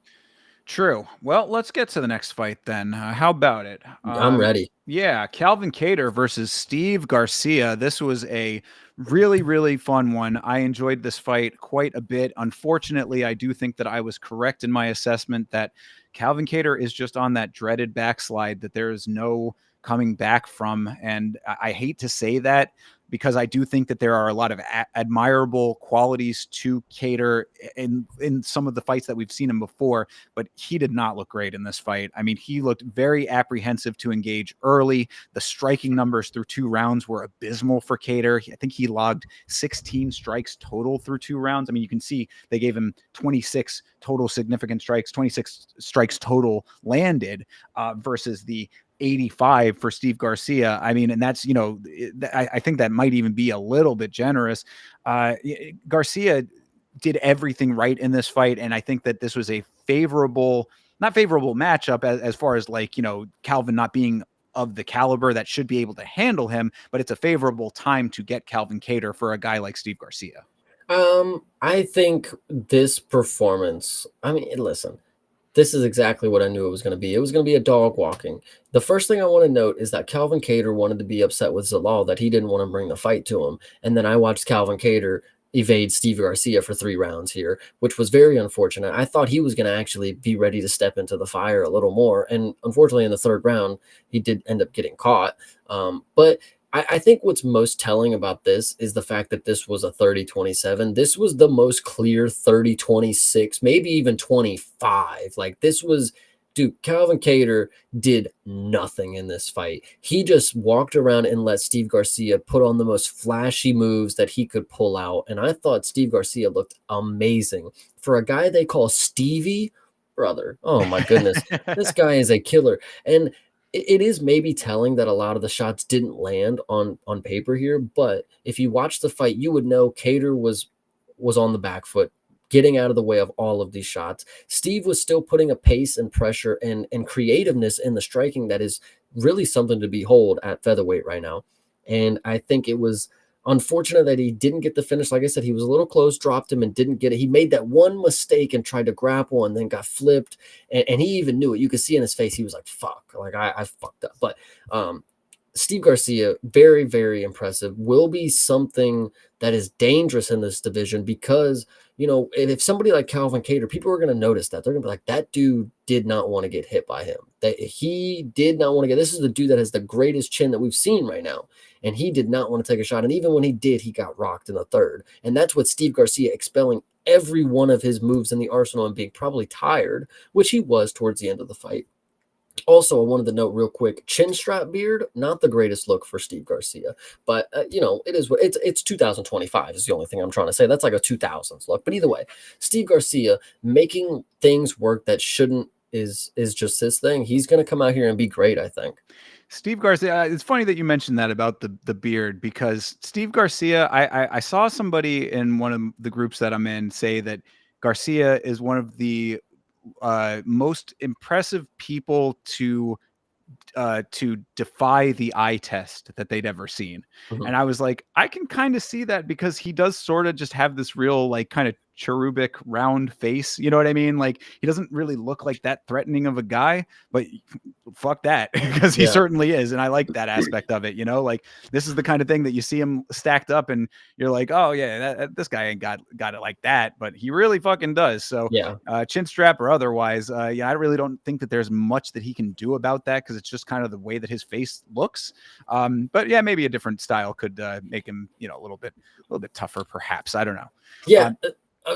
true. Well, let's get to the next fight then. How about it? I'm ready. Yeah, Calvin Kattar versus Steve Garcia. This was a really, really fun one. I enjoyed this fight quite a bit. Unfortunately, I do think that I was correct in my assessment that Calvin Kattar is just on that dreaded backslide that there is no coming back from. And I hate to say that, because I do think that there are a lot of admirable qualities to Kattar in some of the fights that we've seen him before, but he did not look great in this fight. I mean, he looked very apprehensive to engage early. The striking numbers through 2 rounds were abysmal for Kattar. I think he logged 16 strikes total through 2 rounds. I mean, you can see they gave him 26 total significant strikes, 26 strikes total landed versus the 85 for Steve Garcia. I mean, and that's, I think that might even be a little bit generous. Garcia did everything right in this fight. And I think that this was a not favorable matchup as far as Calvin not being of the caliber that should be able to handle him, but it's a favorable time to get Calvin Kattar for a guy like Steve Garcia. I think this performance, listen, this is exactly what I knew it was going to be. It was going to be a dog walking. The first thing I want to note is that Calvin Kattar wanted to be upset with Zalal that he didn't want to bring the fight to him. And then I watched Calvin Kattar evade Steve Garcia for 3 rounds here, which was very unfortunate. I thought he was going to actually be ready to step into the fire a little more. And unfortunately, in the 3rd round, he did end up getting caught. But I think what's most telling about this is the fact that this was a 30-27. This was the most clear 30-26, maybe even 25. Like, this was, dude, Calvin Kattar did nothing in this fight. He just walked around and let Steve Garcia put on the most flashy moves that he could pull out. And I thought Steve Garcia looked amazing. For a guy they call Stevie, brother, oh my goodness, this guy is a killer. And it is maybe telling that a lot of the shots didn't land on paper here, but if you watch the fight, you would know Kattar was on the back foot, getting out of the way of all of these shots. Steve was still putting a pace and pressure and creativeness in the striking that is really something to behold at featherweight right now. And I think it was unfortunate that he didn't get the finish. Like I said, he was a little close, dropped him and didn't get it. He made that one mistake and tried to grapple and then got flipped. And he even knew it. You could see in his face, he was like, fuck, like I fucked up. But Steve Garcia, very, very impressive, will be something that is dangerous in this division because, if somebody like Calvin Kattar, people are going to notice that. They're going to be like, that dude did not want to get hit by him. That he did not want to get, this is the dude that has the greatest chin that we've seen right now. And he did not want to take a shot. And even when he did, he got rocked in the 3rd. And that's what Steve Garcia expelling every one of his moves in the arsenal and being probably tired, which he was towards the end of the fight. Also, I wanted to note real quick, chin strap beard, not the greatest look for Steve Garcia, but it is what it's 2025 is the only thing I'm trying to say. That's like a 2000s look. But either way, Steve Garcia making things work that shouldn't is just his thing. He's going to come out here and be great, I think. Steve Garcia, it's funny that you mentioned that about the beard, because Steve Garcia, I saw somebody in one of the groups that I'm in say that Garcia is one of the most impressive people to defy the eye test that they'd ever seen. Mhm. And I was like, I can kind of see that, because he does sort of just have this real kind of cherubic round face. You know what I mean? Like, he doesn't really look like that threatening of a guy, but fuck that, because he certainly is. And I like that aspect of it. Like, this is the kind of thing that you see him stacked up and you're like, oh yeah, this guy ain't got it like that, but he really fucking does. So chin strap or otherwise, I really don't think that there's much that he can do about that, because it's just kind of the way that his face looks. But yeah, maybe a different style could make him, a little bit tougher, perhaps. I don't know. Yeah.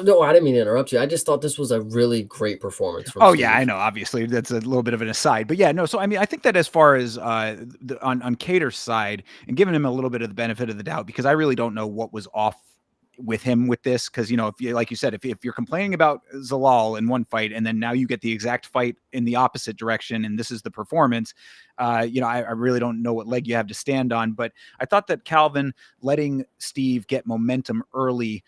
No, I didn't mean to interrupt you. I just thought this was a really great performance from Steve. Yeah, I know. Obviously, that's a little bit of an aside, but yeah, no. So I mean, I think that as far as on Kattar's side, and giving him a little bit of the benefit of the doubt, because I really don't know what was off with him with this, because if you, like you said, if you're complaining about Zalal in one fight and then now you get the exact fight in the opposite direction and this is the performance, I really don't know what leg you have to stand on. But I thought that Calvin letting Steve get momentum early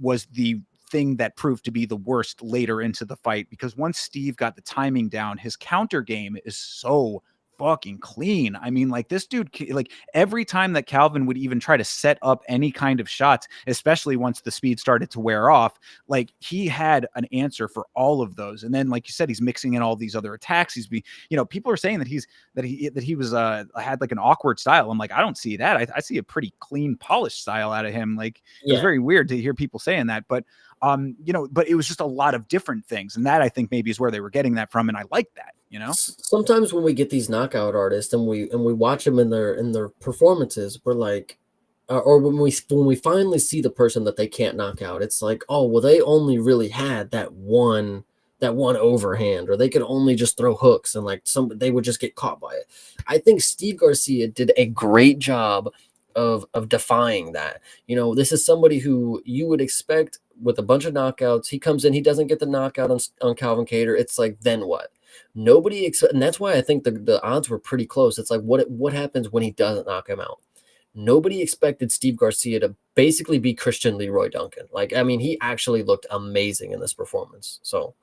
was the thing that proved to be the worst later into the fight, because once Steve got the timing down, his counter game is so fucking clean. I mean, like, this dude, like, every time that Calvin would even try to set up any kind of shots, especially once the speed started to wear off, like, he had an answer for all of those. And then, like you said, he's mixing in all these other attacks. People are saying that he was had like an awkward style. I'm like, I don't see that. I see a pretty clean, polished style out of him. Like, it was very weird to hear people saying that. But But it was just a lot of different things. And that I think maybe is where they were getting that from. And I like that, Sometimes when we get these knockout artists and we watch them in their performances, we're like, or when we finally see the person that they can't knock out, it's like, oh well, they only really had that one overhand, or they could only just throw hooks, and like they would just get caught by it. I think Steve Garcia did a great job of defying that. This is somebody who you would expect with a bunch of knockouts. He comes in, he doesn't get the knockout on Calvin Kattar. It's like, then what? Nobody expect, and that's why I think the odds were pretty close. It's like, what happens when he doesn't knock him out? Nobody expected Steve Garcia to basically be Christian Leroy Duncan. Like, I mean, he actually looked amazing in this performance. So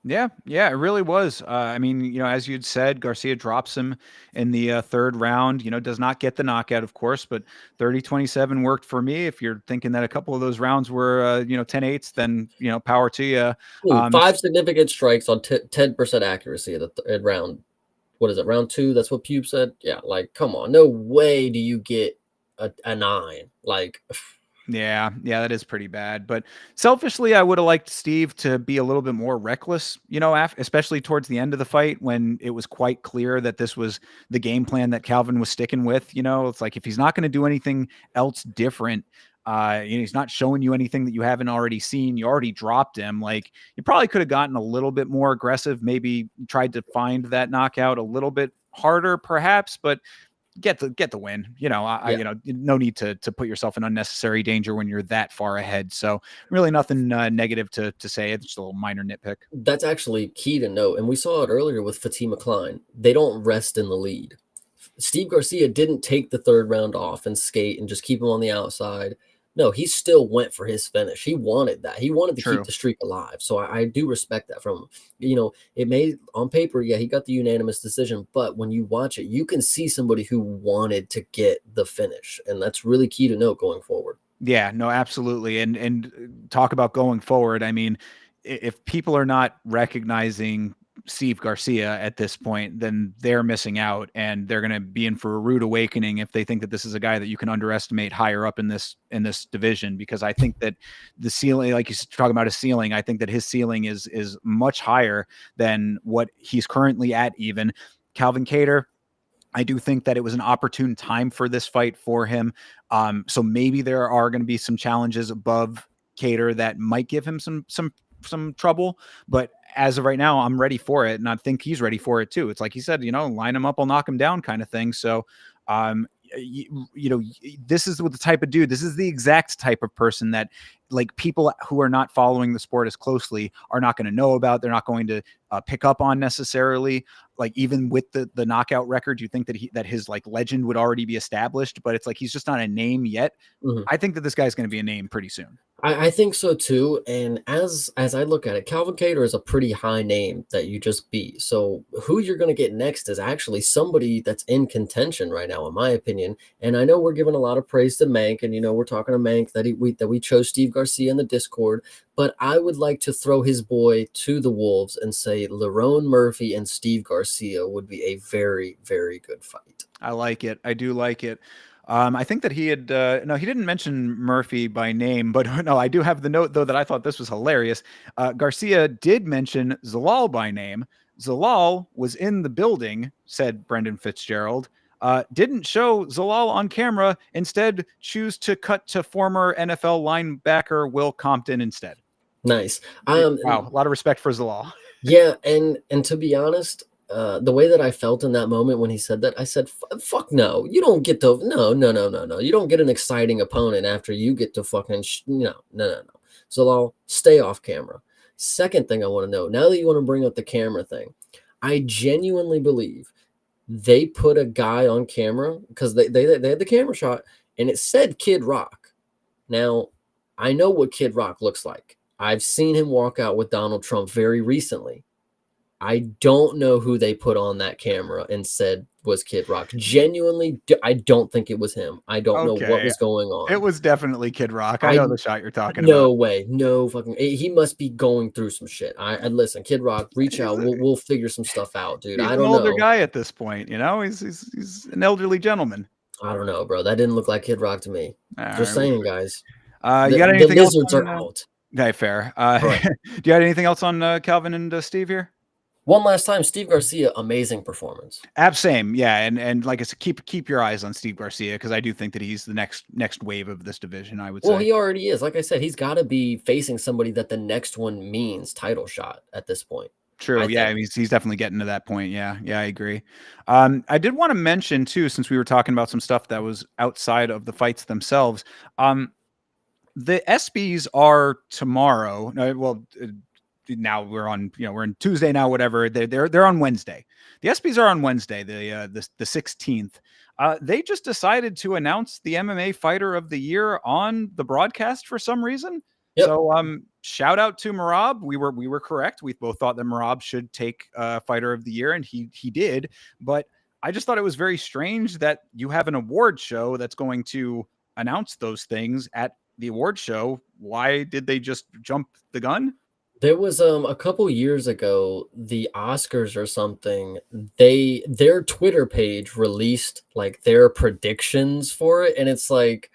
Yeah, it really was. I mean, as you'd said, Garcia drops him in the third round, does not get the knockout, of course, but 30-27 worked for me. If you're thinking that a couple of those rounds were, 10-8s, then, power to you. 5 significant strikes on 10% accuracy at round, what is it, round 2? That's what Pube said. Yeah, like, come on. No way do you get a 9. Like, Yeah, that is pretty bad. But selfishly, I would have liked Steve to be a little bit more reckless, especially towards the end of the fight when it was quite clear that this was the game plan that Calvin was sticking with. It's like, if he's not going to do anything else different, he's not showing you anything that you haven't already seen. You already dropped him. Like, you probably could have gotten a little bit more aggressive, maybe tried to find that knockout a little bit harder, perhaps, but get the win. No need to put yourself in unnecessary danger when you're that far ahead. So really nothing negative to say. It's just a little minor nitpick. That's actually key to note. And we saw it earlier with Fatima Klein. They don't rest in the lead. Steve Garcia didn't take the third round off and skate and just keep him on the outside. No, he still went for his finish. He wanted that. He wanted to keep the streak alive. So I do respect that from him. It may, on paper, yeah, he got the unanimous decision, but when you watch it, you can see somebody who wanted to get the finish. And that's really key to note going forward. Yeah, no, absolutely. And talk about going forward. I mean, if people are not recognizing Steve Garcia at this point, then they're missing out, and they're going to be in for a rude awakening if they think that this is a guy that you can underestimate higher up in this division. Because I think that the ceiling, like you're talking about a ceiling, I think that his ceiling is much higher than what he's currently at. Even Calvin Kattar, I do think that it was an opportune time for this fight for him. So maybe there are going to be some challenges above Kattar that might give him some trouble, but as of right now, I'm ready for it, and I think he's ready for it too. It's like he said, line him up, I'll knock him down, kind of thing. So, this is what the type of dude. This is the exact type of person that, like, people who are not following the sport as closely are not going to know about. They're not going to pick up on necessarily. Like, even with the knockout record, you think that his like legend would already be established, but it's like he's just not a name yet. Mm-hmm. I think that this guy's going to be a name pretty soon. I think so too. And as I look at it, Calvin Kattar is a pretty high name that you just beat. So who you're going to get next is actually somebody that's in contention right now, in my opinion. And I know we're giving a lot of praise to Mank, and we're talking to Mank that we chose Steve Garcia in the Discord. But I would like to throw his boy to the wolves and say Lerone Murphy and Steve Garcia would be a very, very good fight. I like it. I do like it. I think that he had, no, he didn't mention Murphy by name, but no, I do have the note though that I thought this was hilarious. Garcia did mention Zalal by name. Zalal was in the building, said Brendan Fitzgerald. Didn't show Zalal on camera, instead choose to cut to former NFL linebacker Will Compton instead. Nice. Wow, a lot of respect for Zalal. Yeah, and to be honest, the way that I felt in that moment when he said that, I said, fuck no. You don't get to, no. You don't get an exciting opponent after you get to fucking, no. So stay off camera. Second thing I want to know, now that you want to bring up the camera thing, I genuinely believe they put a guy on camera because they had the camera shot and it said Kid Rock. Now, I know what Kid Rock looks like. I've seen him walk out with Donald Trump very recently. I don't know who they put on that camera and said was Kid Rock. Genuinely, I don't think it was him. I don't know what was going on. It was definitely Kid Rock. I know the shot you're talking about. No way. No fucking. He must be going through some shit. I listen, Kid Rock, reach out. We'll figure some stuff out, dude. I don't know. He's an older guy at this point. He's an elderly gentleman. I don't know, bro. That didn't look like Kid Rock to me. Just saying, guys. You got anything the lizards else are out. Okay, fair. All right. Do you have anything else on Calvin and Steve here? One last time, Steve Garcia, amazing performance. Same, yeah, and like I said, keep your eyes on Steve Garcia because I do think that he's the next wave of this division. I would Well, say. he already is. Like I said, he's got to be facing somebody that the next one means title shot at this point. True. I Yeah, think. he's definitely getting to that point. Yeah, yeah, I agree. I did want to mention too, since we were talking about some stuff that was outside of the fights themselves. The ESPYS are tomorrow. Now we're in Tuesday now. Whatever they're on Wednesday. The ESPYS are on Wednesday, the 16th. They just decided to announce the MMA Fighter of the Year on the broadcast for some reason. Yep. So shout out to Merab. We were correct. We both thought that Merab should take Fighter of the Year, and he did. But I just thought it was very strange that you have an award show that's going to announce those things at the award show. Why did they just jump the gun? There was a couple years ago, the Oscars or something, their Twitter page released like their predictions for it, and it's like,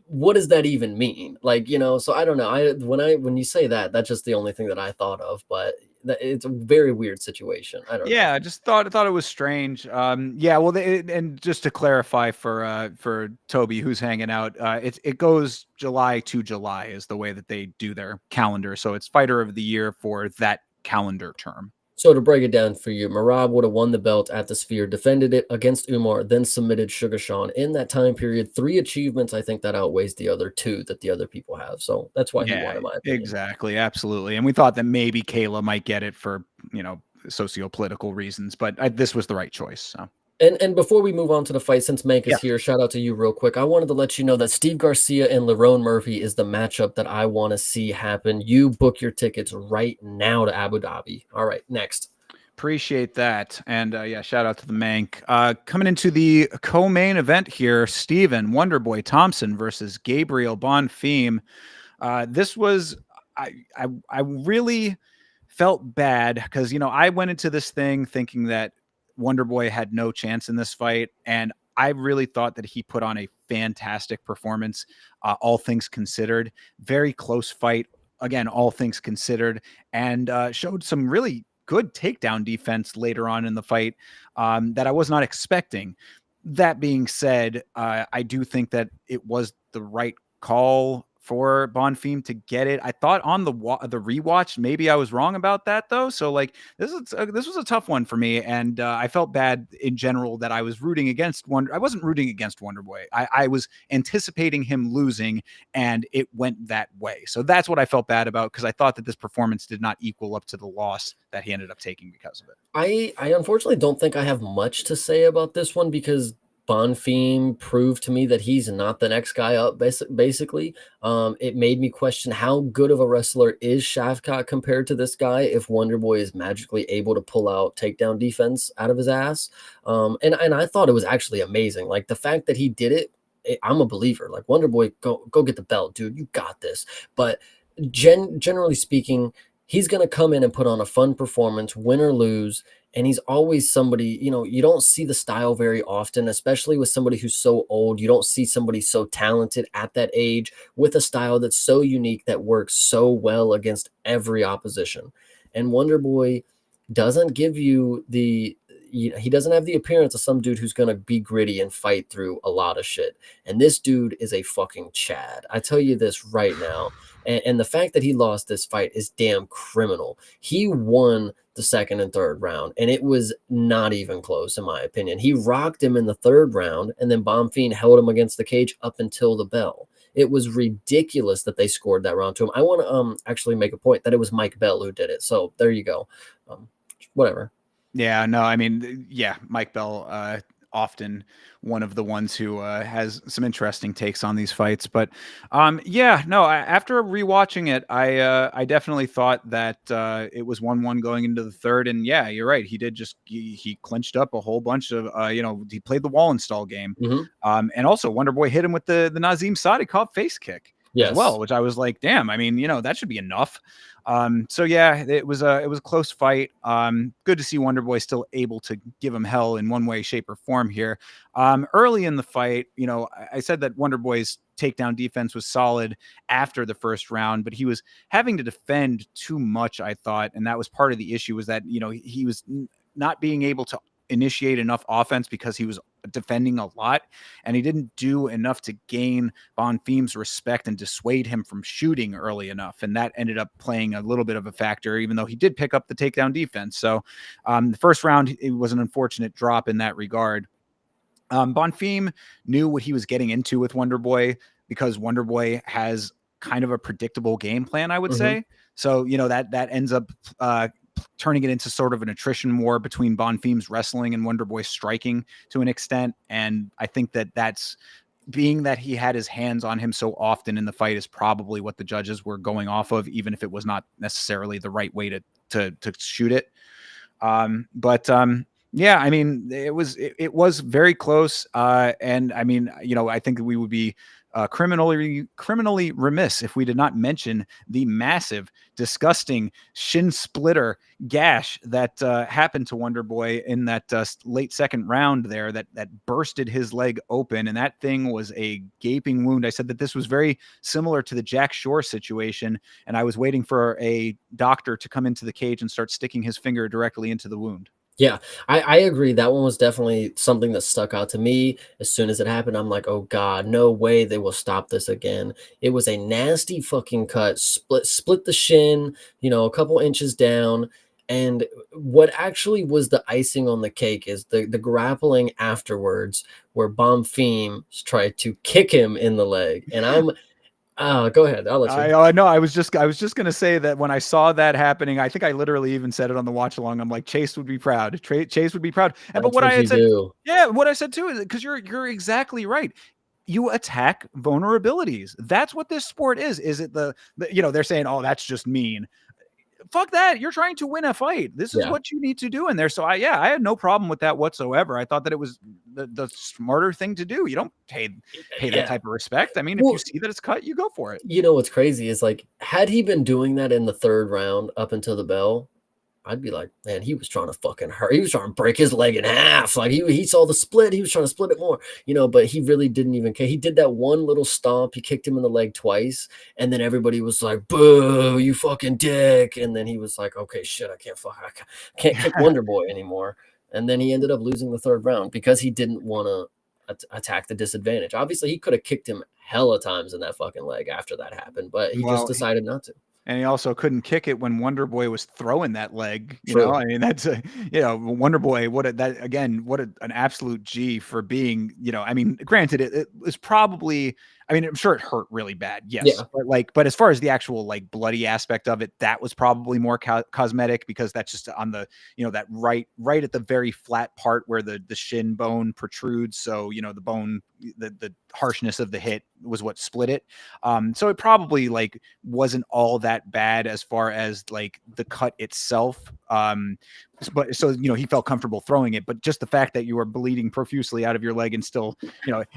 what does that even mean? Like, so I don't know. When you say that, that's just the only thing that I thought of, but it's a very weird situation. I don't know. Yeah, I just thought it was strange. Yeah, well, and just to clarify for Toby who's hanging out, it goes July to July is the way that they do their calendar. So it's Fighter of the Year for that calendar term. So to break it down for you, Marab would have won the belt at the Sphere, defended it against Umar, then submitted Sugar Sean. In that time period, 3 achievements, I think that outweighs the other 2 that the other people have. So that's why he won, in my opinion. Exactly, absolutely. And we thought that maybe Kayla might get it for socio-political reasons, but this was the right choice. So. And before we move on to the fight, since Mank is here, shout out to you real quick. I wanted to let you know that Steve Garcia and Lerone Murphy is the matchup that I want to see happen. You book your tickets right now to Abu Dhabi. All right, next. Appreciate that. And shout out to the Mank. Coming into the co-main event here, Steven Wonderboy Thompson versus Gabriel Bonfim. This was I really felt bad because I went into this thing thinking that Wonderboy had no chance in this fight, and I really thought that he put on a fantastic performance, all things considered. Very close fight, again, all things considered, and showed some really good takedown defense later on in the fight that I was not expecting. That being said, I do think that it was the right call for Bonfim to get it. I thought on the rewatch, maybe I was wrong about that though. So like this was a tough one for me, and I felt bad in general that I was rooting against I wasn't rooting against Wonderboy. I was anticipating him losing, and it went that way. So that's what I felt bad about because I thought that this performance did not equal up to the loss that he ended up taking because of it. I unfortunately don't think I have much to say about this one because Bonfim proved to me that he's not the next guy up, basically. It made me question how good of a wrestler is Shavkat compared to this guy if Wonderboy is magically able to pull out takedown defense out of his ass. And I thought it was actually amazing. Like the fact that he did it, I'm a believer. Like Wonderboy, go get the belt, dude. You got this. But generally speaking, he's going to come in and put on a fun performance, win or lose. And he's always somebody, you don't see the style very often, especially with somebody who's so old. You don't see somebody so talented at that age with a style that's so unique that works so well against every opposition. And Wonderboy doesn't give you he doesn't have the appearance of some dude who's going to be gritty and fight through a lot of shit. And this dude is a fucking Chad. I tell you this right now. And the fact that he lost this fight is damn criminal. He won the second and third round, and it was not even close, in my opinion. He rocked him in the third round, and then Bonfim held him against the cage up until the bell. It was ridiculous that they scored that round to him. I want to actually make a point that it was Mike Bell who did it. So there you go. Whatever. Yeah, no, I mean, yeah, Mike Bell, often one of the ones who has some interesting takes on these fights. But after rewatching it, I definitely thought that it was 1-1 going into the third. And yeah, you're right. He did he clinched up a whole bunch of, he played the wall install game. Mm-hmm. And also Wonderboy hit him with the Nazim Sadikov face kick. as Yes. well, which I was like, damn, I mean, that should be enough. So yeah, it was a close fight. Good to see Wonder Boy still able to give him hell in one way, shape, or form here. Early in the fight, I said that Wonder Boy's takedown defense was solid after the first round, but he was having to defend too much, I thought, and that was part of the issue, was that he was not being able to initiate enough offense because he was defending a lot, and he didn't do enough to gain Bonfim's respect and dissuade him from shooting early enough, and that ended up playing a little bit of a factor, even though he did pick up the takedown defense. So the first round, it was an unfortunate drop in that regard. Bonfim knew what he was getting into with Wonder Boy, because Wonder Boy has kind of a predictable game plan, I would say. So that ends up turning it into sort of an attrition war between Bonfim's wrestling and Wonder Boy's striking to an extent. And I think that's, being that he had his hands on him so often in the fight, is probably what the judges were going off of, even if it was not necessarily the right way to shoot it. Yeah, I mean, it was very close. And I mean, I think that we would be criminally remiss if we did not mention the massive, disgusting shin splitter gash that happened to Wonder Boy in that late second round there, that bursted his leg open, and that thing was a gaping wound. I said that this was very similar to the Jack Shore situation, and I was waiting for a doctor to come into the cage and start sticking his finger directly into the wound. Yeah, I agree. That one was definitely something that stuck out to me. As soon as it happened, I'm like, oh God, no way they will stop this again. It was a nasty fucking cut, split the shin, a couple inches down. And what actually was the icing on the cake is the grappling afterwards, where Bonfim tried to kick him in the leg. And go ahead. I'll let you. I know. I was just gonna say that when I saw that happening, I think I literally even said it on the watch along. I'm like, Chase would be proud. Chase would be proud. And but That's what I what had you said, do. yeah, what I said too is, because you're exactly right. You attack vulnerabilities. That's what this sport is. Is it they're saying, oh, that's just mean. Fuck that. You're trying to win a fight. This is Yeah. what you need to do in there. So I had no problem with that whatsoever. I thought that it was the smarter thing to do. You don't pay that Yeah. type of respect. I mean, if Well, you see that it's cut, you go for it. what's crazy is, like, had he been doing that in the third round up until the bell, I'd be like, man, he was trying to fucking hurt. He was trying to break his leg in half. Like, he saw the split. He was trying to split it more, but he really didn't even care. He did that one little stomp. He kicked him in the leg twice. And then everybody was like, boo, you fucking dick. And then he was like, okay, shit, I can't kick Wonder Boy anymore. And then he ended up losing the third round because he didn't want to attack the disadvantage. Obviously, he could have kicked him hella times in that fucking leg after that happened, but he just decided not to. And he also couldn't kick it when Wonder Boy was throwing that leg. True. I mean, that's Wonder Boy. What an absolute G for being. I mean, granted, it was probably. I mean, I'm sure it hurt really bad. Yes, Yeah. but as far as the actual bloody aspect of it, that was probably more cosmetic, because that's just on the that right at the very flat part where the shin bone protrudes. So the bone, the harshness of the hit was what split it. So it probably wasn't all that bad as far as the cut itself. But so he felt comfortable throwing it, but just the fact that you are bleeding profusely out of your leg, and still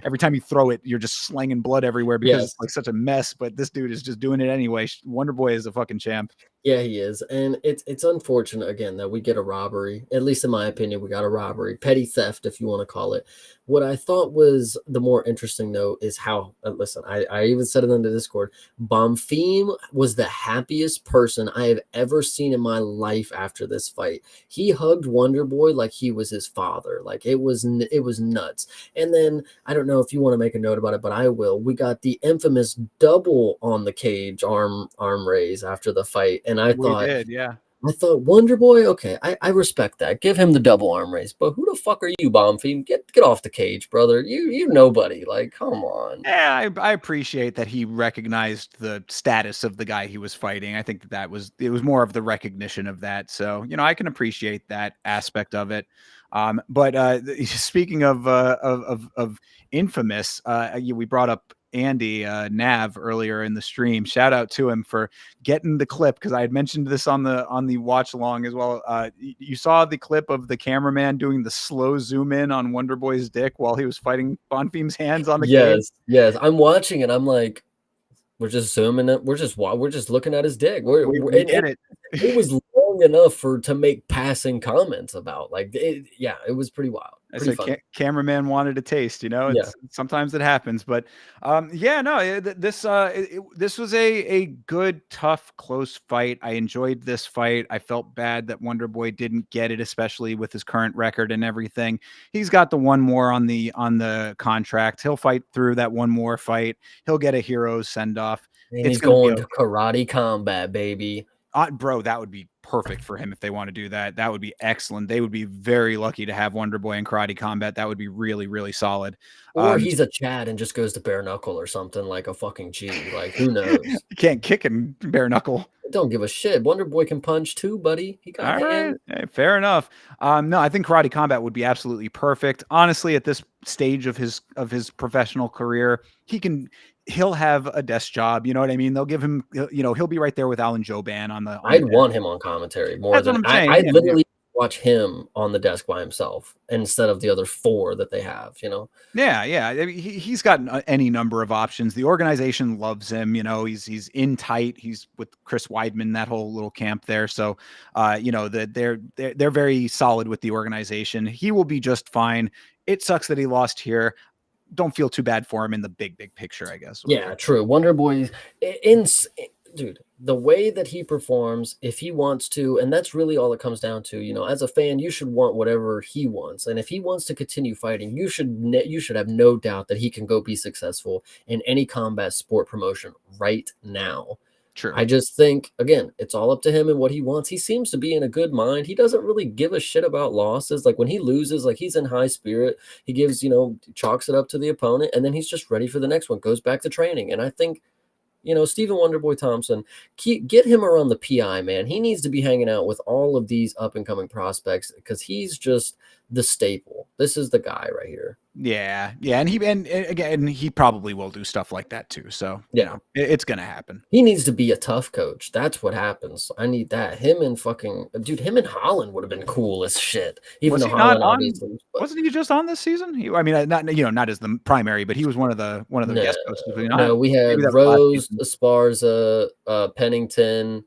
every time you throw it, you're just slanging blood everywhere because it's such a mess. But this dude is just doing it anyway. Wonder Boy is a fucking champ. Yeah, he is. And it's unfortunate, again, that we get a robbery. At least in my opinion, we got a robbery, petty theft, if you want to call it. What I thought was the more interesting note is how, listen, I even said it in the Discord, Bonfim was the happiest person I have ever seen in my life after this fight. He hugged Wonder Boy like he was his father. Like, it was nuts. And then, I don't know if you want to make a note about it, but I will. We got the infamous double on the cage arm raise after the fight. And I thought, Wonder Boy, okay, I respect that. Give him the double arm raise. But who the fuck are you, Bonfim? Get off the cage, brother. You nobody. Like, come on. Yeah, I appreciate that he recognized the status of the guy he was fighting. I think it was more of the recognition of that. So I can appreciate that aspect of it. But speaking of infamous, we brought up Andy Nav earlier in the stream. Shout out to him for getting the clip, because I had mentioned this on the watch along as well. You saw the clip of the cameraman doing the slow zoom in on Wonder Boy's dick while he was fighting Bonfim's hands on the cage. Yes. I'm watching it. I'm like, We're just zooming it. We're just looking at his dick. We get it. It was long enough to make passing comments about. Like, yeah, it was pretty wild. I Pretty said, funny. cameraman wanted a taste, Yeah. it's sometimes it happens, but yeah, no, this was a good, tough, close fight. I enjoyed this fight. I felt bad that Wonder Boy didn't get it, especially with his current record and everything. He's got the one more on the contract. He'll fight through that one more fight. He'll get a hero's send off. And It's he's going to be going okay. to karate combat, baby. Bro, that would be perfect for him if they want to do that. That would be excellent. They would be very lucky to have Wonder Boy in karate combat. That would be really, really solid. Or he's a Chad and just goes to bare knuckle or something like a fucking G. Like, who knows? You can't kick him bare knuckle. Don't give a shit. Wonder Boy can punch too, buddy. He got All right, hands. hey, fair enough. No, I think karate combat would be absolutely perfect. Honestly, at this stage of his professional career, he'll have a desk job. You know what I mean? They'll give him, he'll be right there with Alan Joban on the. I'd want him on commentary more That's than what I'm saying. I Yeah, literally watch him on the desk by himself instead of the other 4 that they have, Yeah. I mean, he's got any number of options. The organization loves him. He's in tight. He's with Chris Weidman, that whole little camp there. So, they're very solid with the organization. He will be just fine. It sucks that he lost here. Don't feel too bad for him in the big picture, I guess. Yeah, true. Wonder Boy, dude, the way that he performs, if he wants to, and that's really all it comes down to. As a fan, you should want whatever he wants, and if he wants to continue fighting, you should have no doubt that he can go be successful in any combat sport promotion right now. True. I just think, again, it's all up to him and what he wants. He seems to be in a good mind. He doesn't really give a shit about losses. Like, when he loses, like, he's in high spirit. He gives, chalks it up to the opponent, and then he's just ready for the next one, goes back to training. And I think, Stephen Wonderboy Thompson, get him around the PI, man. He needs to be hanging out with all of these up-and-coming prospects because he's just the staple. This is the guy right here. Yeah, and again, he probably will do stuff like that too. So yeah, it's gonna happen. He needs to be a tough coach. That's what happens. I need that. Him and Holland would have been cool as shit. Even though Holland obviously wasn't he just on this season? Not as the primary, but he was one of the guest coaches. No, we had Rose, Esparza, Pennington,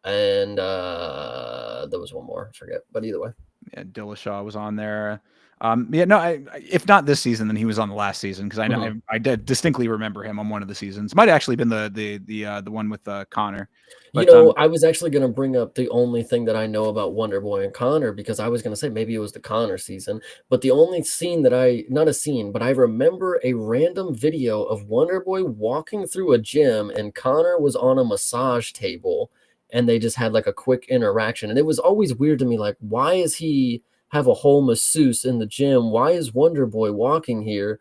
and there was one more. I forget, but either way. Yeah, Dillashaw was on there. If not this season, then he was on the last season because I know I did distinctly remember him on one of the seasons. Might have actually been the one with Connor. But, I was actually going to bring up the only thing that I know about Wonder Boy and Connor because I was going to say maybe it was the Connor season. But the only scene that I remember a random video of Wonder Boy walking through a gym and Connor was on a massage table and they just had like a quick interaction. And it was always weird to me, like, why is he have a whole masseuse in the gym? Why is Wonder Boy walking here?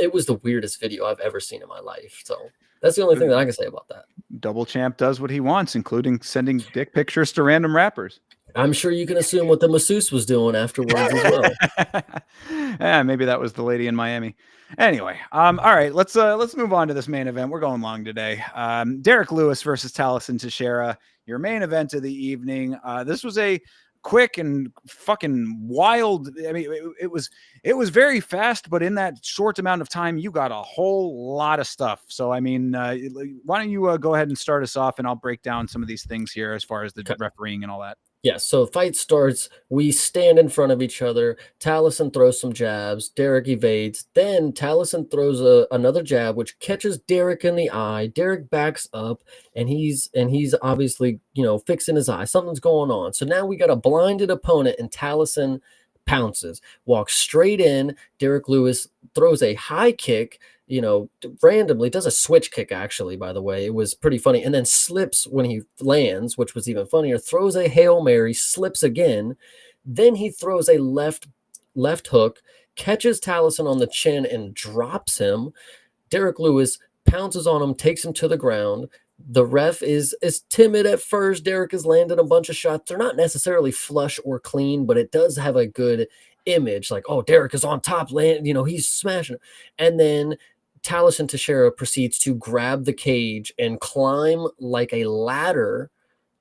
It was the weirdest video I've ever seen in my life. So that's the only thing that I can say about that. Double Champ does what he wants, including sending dick pictures to random rappers. I'm sure you can assume what the masseuse was doing afterwards as well. Yeah, maybe that was the lady in Miami. Anyway, all right, let's move on to this main event. We're going long today. Derek Lewis versus Taliesin Teixeira, your main event of the evening. This was a quick and fucking wild. I mean, it was very fast, but in that short amount of time, you got a whole lot of stuff. So, I mean, why don't you go ahead and start us off, and I'll break down some of these things here as far as the refereeing and all that. Yeah, so fight starts. We stand in front of each other. Taliesin throws some jabs. Derek evades. Then Taliesin throws another jab, which catches Derek in the eye. Derek backs up, and he's obviously fixing his eye. Something's going on. So now we got a blinded opponent, and Taliesin pounces, walks straight in. Derek Lewis throws a high kick. Randomly does a switch kick, actually, by the way. It was pretty funny. And then slips when he lands, which was even funnier. Throws a Hail Mary, slips again. Then he throws a left hook, catches Taliesin on the chin and drops him. Derek Lewis pounces on him, takes him to the ground. The ref is timid at first. Derek has landed a bunch of shots. They're not necessarily flush or clean, but it does have a good image. Like, oh, Derek is on top, he's smashing him. And then Taliesin Teixeira proceeds to grab the cage and climb like a ladder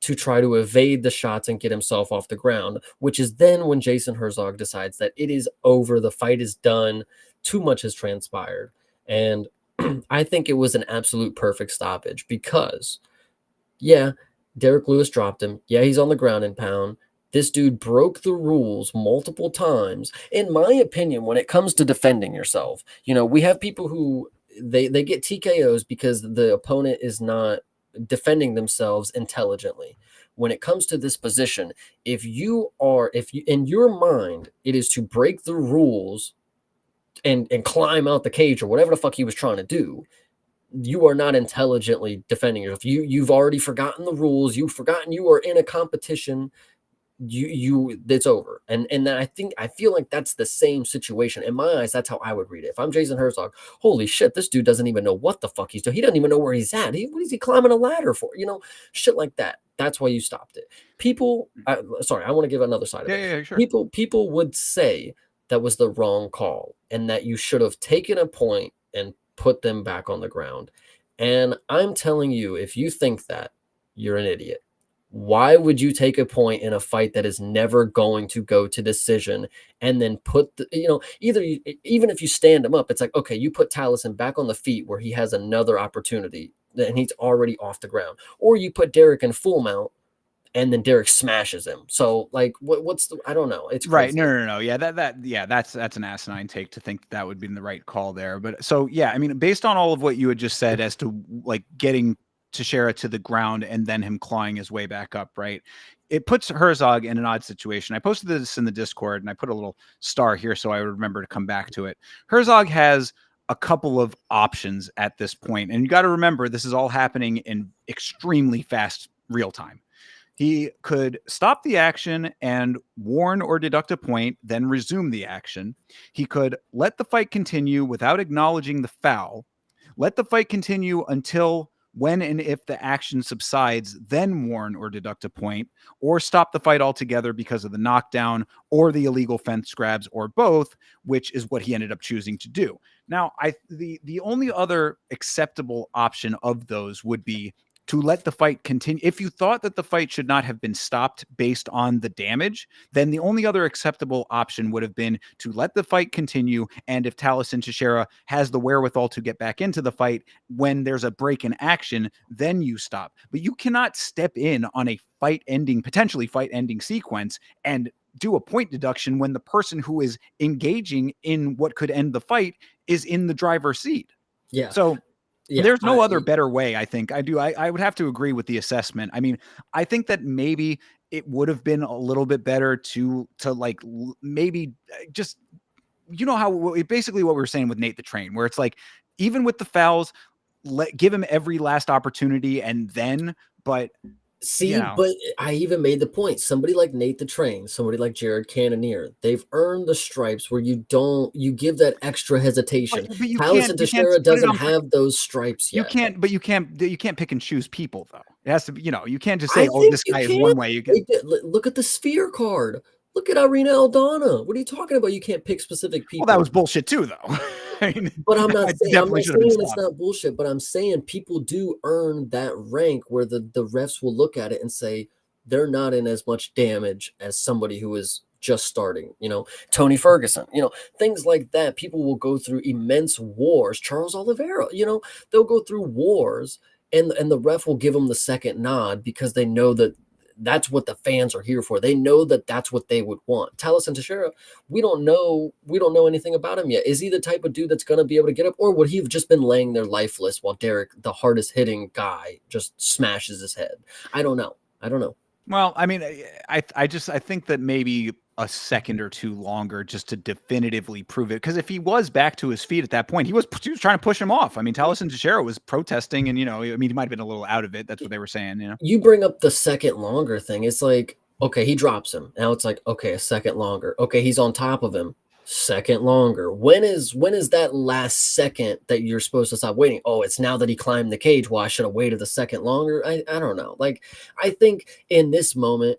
to try to evade the shots and get himself off the ground, which is then when Jason Herzog decides that it is over. The fight is done. Too much has transpired. And I think it was an absolute perfect stoppage because, yeah, Derek Lewis dropped him. Yeah, he's on the ground and pound. This dude broke the rules multiple times. In my opinion, when it comes to defending yourself, we have people who they get TKOs because the opponent is not defending themselves intelligently. When it comes to this position, if you in your mind, it is to break the rules and climb out the cage or whatever the fuck he was trying to do, you are not intelligently defending yourself. You've already forgotten the rules. You've forgotten you are in a competition. It's over. And I feel like that's the same situation. In my eyes, that's how I would read it. If I'm Jason Herzog, holy shit, this dude doesn't even know what the fuck he's doing. He doesn't even know where he's at. What is he climbing a ladder for? Shit like that. That's why you stopped it. People, sorry, I want to give another side of it. Yeah, sure. People would say that was the wrong call and that you should have taken a point and put them back on the ground. And I'm telling you, if you think that, you're an idiot. Why would you take a point in a fight that is never going to go to decision and then put even if you stand him up, it's like, okay, you put Taliesin back on the feet where he has another opportunity and he's already off the ground, or you put Derek in full mount and then Derek smashes him. So like, I don't know. It's crazy. Right. No. Yeah, that's an asinine take to think that would be the right call there. But so, yeah, I mean, based on all of what you had just said as to like getting Teixeira to the ground and then him clawing his way back up, right? It puts Herzog in an odd situation. I posted this in the Discord and I put a little star here so I would remember to come back to it. Herzog has a couple of options at this point, and you got to remember this is all happening in extremely fast real time. He could stop the action and warn or deduct a point, then resume the action. He could let the fight continue without acknowledging the foul, let the fight continue until when and if the action subsides, then warn or deduct a point, or stop the fight altogether because of the knockdown or the illegal fence grabs, or both, which is what he ended up choosing to do. Now, the only other acceptable option of those would be to let the fight continue. If you thought that the fight should not have been stopped based on the damage, then the only other acceptable option would have been to let the fight continue. And if Taliesin Teixeira has the wherewithal to get back into the fight when there's a break in action, then you stop. But you cannot step in on a potentially fight ending sequence and do a point deduction when the person who is engaging in what could end the fight is in the driver's seat. Yeah. So there's no other better way, I think. I would have to agree with the assessment. I mean, I think that maybe it would have been a little bit better to like maybe just, how basically what we were saying with Nate the Train, where it's like, even with the fouls, give him every last opportunity and then, but but I even made the point. Somebody like Nate the Train, somebody like Jared Cannonier, they've earned the stripes where you give that extra hesitation. Taliesin Teixeira doesn't have those stripes yet. You can't pick and choose people though. It has to be, you can't just say, oh, this guy is one way. Look at the Sphere card. Look at Irina Aldana. What are you talking about? You can't pick specific people. Well, that was bullshit too, though. But I'm not saying it's not bullshit, but I'm saying people do earn that rank where the refs will look at it and say they're not in as much damage as somebody who is just starting, Tony Ferguson, things like that. People will go through immense wars. Charles Oliveira, they'll go through wars and the ref will give them the second nod because they know that that's what the fans are here for. They know that that's what they would want. Taliesin Teixeira, we don't know anything about him yet. Is he the type of dude that's going to be able to get up, or would he have just been laying there lifeless while Derek, the hardest hitting guy, just smashes his head? I don't know. Well, I mean, I think that maybe a second or two longer just to definitively prove it. Because if he was back to his feet at that point, he was trying to push him off. I mean, Taliesin Teixeira was protesting, and he might have been a little out of it. That's what they were saying. You bring up the second longer thing. It's like, okay, he drops him. Now it's like, okay, a second longer. Okay, he's on top of him. Second longer. When is that last second that you're supposed to stop waiting? Oh, it's now that he climbed the cage. Well, I should have waited a second longer. I don't know. Like, I think in this moment.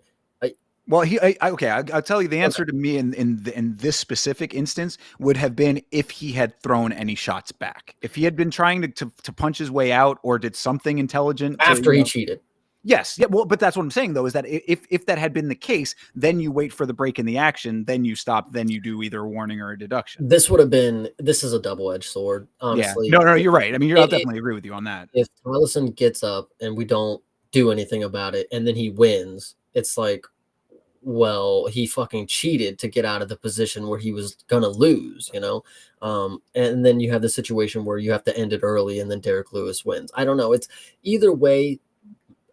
Well, I'll tell you the answer to me in this specific instance would have been if he had thrown any shots back. If he had been trying to punch his way out or did something intelligent after he cheated. Yes, yeah, well, but that's what I'm saying though, is that if that had been the case, then you wait for the break in the action, then you stop, then you do either a warning or a deduction. This would have been. This is a double-edged sword, Yeah, honestly. no, you're right. I mean, I'll It, definitely agree with you on that. if Tyson gets up and we don't do anything about it, and then he wins, it's like, well, he fucking cheated to get out of the position where he was gonna lose, you know. And then you have the situation where you have to end it early, and then Derek Lewis wins. I don't know. It's either way.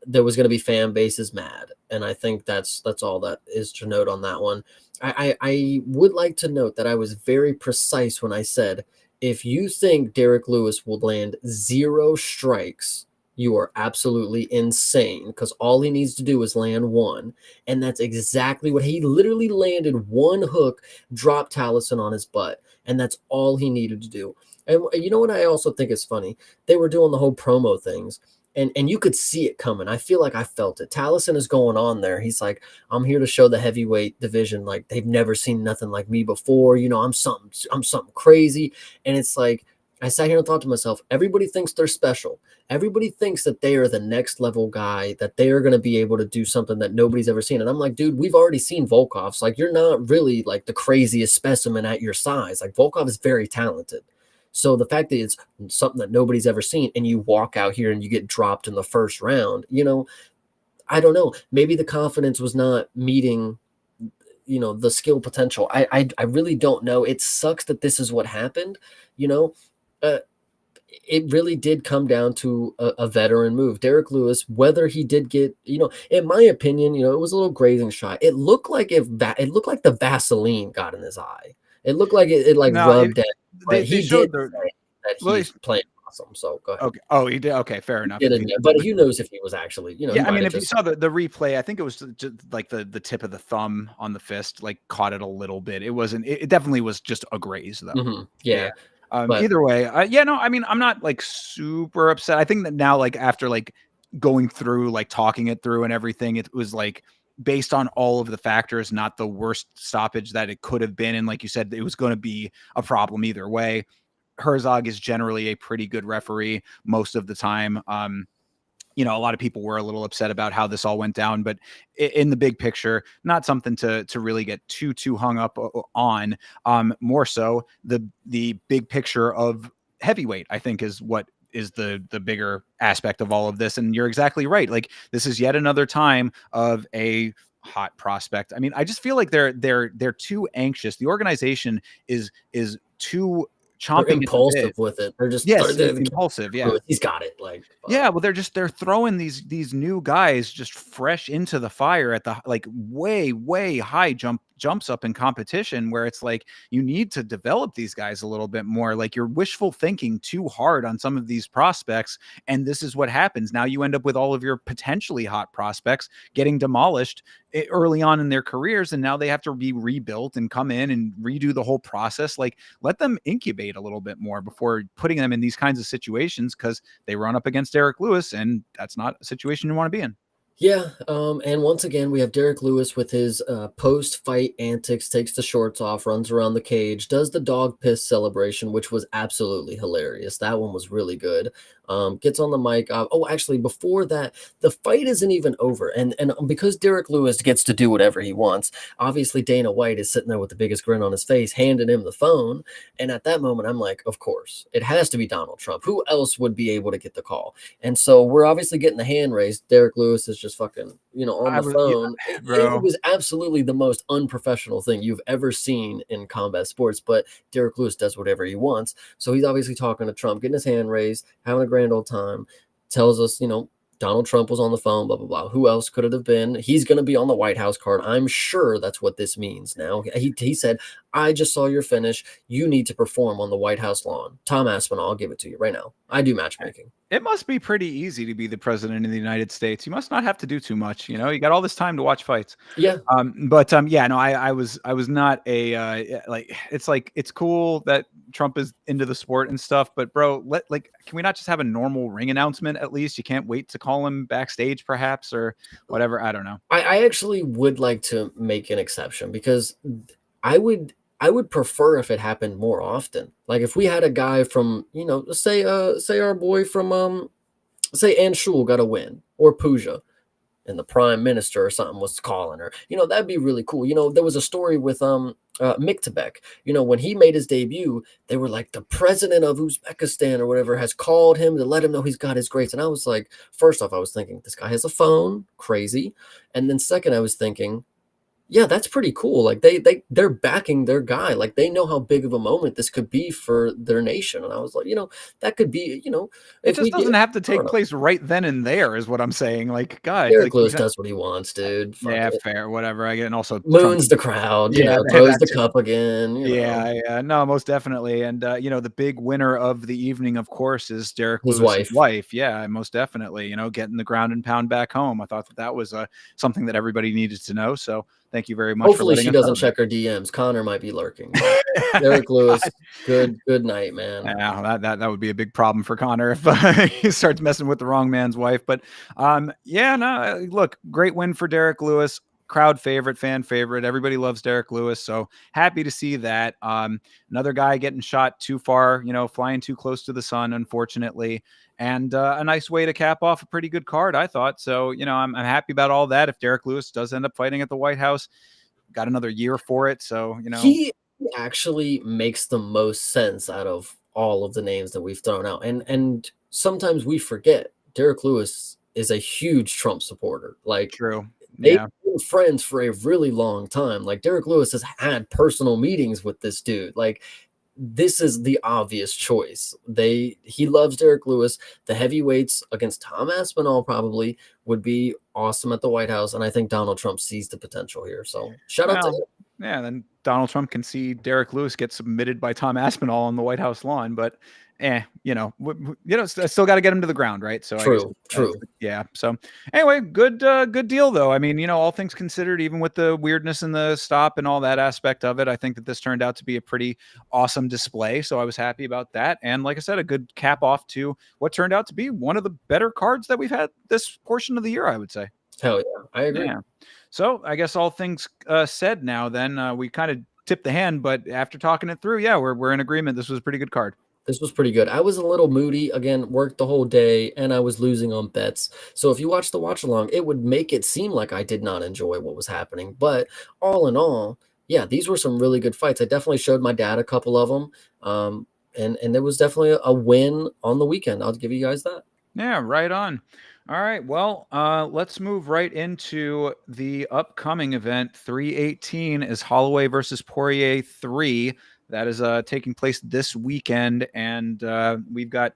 There was going to be fan bases mad, and I think that's all that is to note on that one. I would like to note that I was very precise when I said if you think Derek Lewis will land 0 strikes, you are absolutely insane because all he needs to do is land one, and that's exactly what he literally landed. One hook, dropped Taliesin on his butt, and that's all he needed to do. And you know what I also think is funny? They were doing the whole promo things, and you could see it coming. I feel like I felt it. Taliesin is going on there. He's like, I'm here to show the heavyweight division like they've never seen nothing like me before. You know, I'm something crazy. And it's like I sat here and thought to myself, everybody thinks they're special. Everybody thinks that they are the next level guy, that they are going to be able to do something that nobody's ever seen. And I'm like, dude, we've already seen Volkov's. Like, you're not really like the craziest specimen at your size. Like, Volkov is very talented. So the fact that it's something that nobody's ever seen and you walk out here and you get dropped in the first round, you know, I don't know. Maybe the confidence was not meeting, you know, the skill potential. I really don't know. It sucks that this is what happened, you know. It really did come down to a veteran move. Derek Lewis, whether he did get, you know, in my opinion, you know, it was a little grazing shot. It looked like it looked like the Vaseline got in his eye. It looked like it like No, rubbed it. But they he showed did the say that well, he's playing awesome. So go ahead. okay. Oh, he did. Okay, fair He enough. did If he admit, did but that. who knows if he was actually, you know, he Yeah, I might mean, have if you just. saw the replay, I think it was just like the tip of the thumb on the fist, like caught it a little bit. It wasn't. It definitely was just a graze though. Yeah. Yeah, but Either way, yeah, no, I mean, I'm not like super upset. I think that now, like after like going through, like talking it through and everything, it was like based on all of the factors, not the worst stoppage that it could have been. And like you said, it was going to be a problem either way. Herzog is generally a pretty good referee most of the time. You know, a lot of people were a little upset about how this all went down, but in the big picture, not something to really get too hung up on. More so the big picture of heavyweight, I think, is what is the bigger aspect of all of this. And you're exactly right. Like this is yet another time of a hot prospect. I mean, I just feel like they're too anxious. The organization is too they're chomping at the impulsive bit. with it. They're just Yes, impulsive. Yeah. he's got it. Like Yeah, well, they're throwing these new guys just fresh into the fire at the like way high jumps up in competition where it's like you need to develop these guys a little bit more. Like you're wishful thinking too hard on some of these prospects, and this is what happens. Now you end up with all of your potentially hot prospects getting demolished early on in their careers, and now they have to be rebuilt and come in and redo the whole process. Like let them incubate a little bit more before putting them in these kinds of situations because they run up against Derek Lewis, and that's not a situation you want to be in. yeah, and once again, we have Derek Lewis with his post-fight antics, takes the shorts off, runs around the cage, does the dog piss celebration, which was absolutely hilarious. That one was really good. Gets on the mic. Oh, actually, before that, the fight isn't even over, and because Derek Lewis gets to do whatever he wants, obviously Dana White is sitting there with the biggest grin on his face, handing him the phone, and at that moment, I'm like, of course, it has to be Donald Trump. Who else would be able to get the call? And so we're obviously getting the hand raised. Derek Lewis is just fucking, you know, on I the was, yeah, phone. It bro. was absolutely the most unprofessional thing you've ever seen in combat sports. But Derek Lewis does whatever he wants. So he's obviously talking to Trump, getting his hand raised, having a grand old time. Tells us, you know, Donald Trump was on the phone, blah, blah, blah. Who else could it have been? He's going to be on the White House card. I'm sure that's what this means now. He said, I just saw your finish. You need to perform on the White House lawn. Tom Aspinall, I'll give it to you right now. I do matchmaking. It must be pretty easy to be the president of the United States. You must not have to do too much. You know, you got all this time to watch fights. Yeah. But yeah, no, I was not a like. It's like it's cool that Trump is into the sport and stuff, but bro, can we not just have a normal ring announcement at least? You can't wait to call him backstage, perhaps, or whatever. I don't know. I actually would like to make an exception because I would prefer if it happened more often. Like if we had a guy from, say our boy from say Anshul got a win or Pooja. and the prime minister or something was calling her. That'd be really cool. There was a story with Mick Tebek. When he made his debut, they were like, the president of Uzbekistan or whatever has called him to let him know he's got his greats. And I was like, first off, I was thinking, this guy has a phone, crazy. And then second, I was thinking, yeah, that's pretty cool. Like they're backing their guy. Like they know how big of a moment this could be for their nation. And I was like, that could be, It if just we doesn't get, have to I don't take know. place right then and there, is what I'm saying. Like, God, Derek like Lewis does what he wants, dude. Fuck yeah, it. fair, whatever. I get, and also Trump. Moons the crowd, Yeah, throws the that's cup again. yeah, yeah, no, most definitely. And the big winner of the evening, of course, is Derek His Lewis's wife. wife. Yeah, most definitely. Getting the ground and pound back home. I thought that was something that everybody needed to know. So thank you very much for Hopefully letting she us know doesn't check her DMs. Connor might be lurking, but that. Derek Lewis, God. good night, man. Yeah, that would be a big problem for Connor if he starts messing with the wrong man's wife. But yeah, no, look, great win for Derek Lewis. Crowd favorite, fan favorite. Everybody loves Derek Lewis, so happy to see that. Another guy getting shot too far, flying too close to the sun, unfortunately, and a nice way to cap off a pretty good card, I thought. So, I'm happy about all that. If Derek Lewis does end up fighting at the White House, got another year for it. So, He actually makes the most sense out of all of the names that we've thrown out. And sometimes we forget Derek Lewis is a huge Trump supporter. Like true. they've Yeah. been friends for a really long time. Like Derek Lewis has had personal meetings with this dude. Like this is the obvious choice. He loves Derek Lewis. The heavyweights against Tom Aspinall probably would be awesome at the White House, and I think Donald Trump sees the potential here. So shout out to Well, him. yeah, then Donald Trump can see Derek Lewis get submitted by Tom Aspinall on the White House lawn, but still got to get him to the ground, right? So I guess True, true. yeah. So anyway, good deal though. I mean, all things considered, even with the weirdness in the stop and all that aspect of it, I think that this turned out to be a pretty awesome display. So I was happy about that, and like I said, a good cap off to what turned out to be one of the better cards that we've had this portion of the year, I would say. Hell yeah, I agree. Yeah. So I guess all things said now, then we kind of tipped the hand, but after talking it through, yeah, we're in agreement. This was a pretty good card. This was pretty good. I was a little moody. Again, worked the whole day, and I was losing on bets. So if you watch the watch along, it would make it seem like I did not enjoy what was happening. But all in all, yeah, these were some really good fights. I definitely showed my dad a couple of them, and there was definitely a win on the weekend. I'll give you guys that. Yeah, right on. All right. Well, let's move right into the upcoming event. 318 is Holloway versus Poirier 3. That is taking place this weekend, and we've got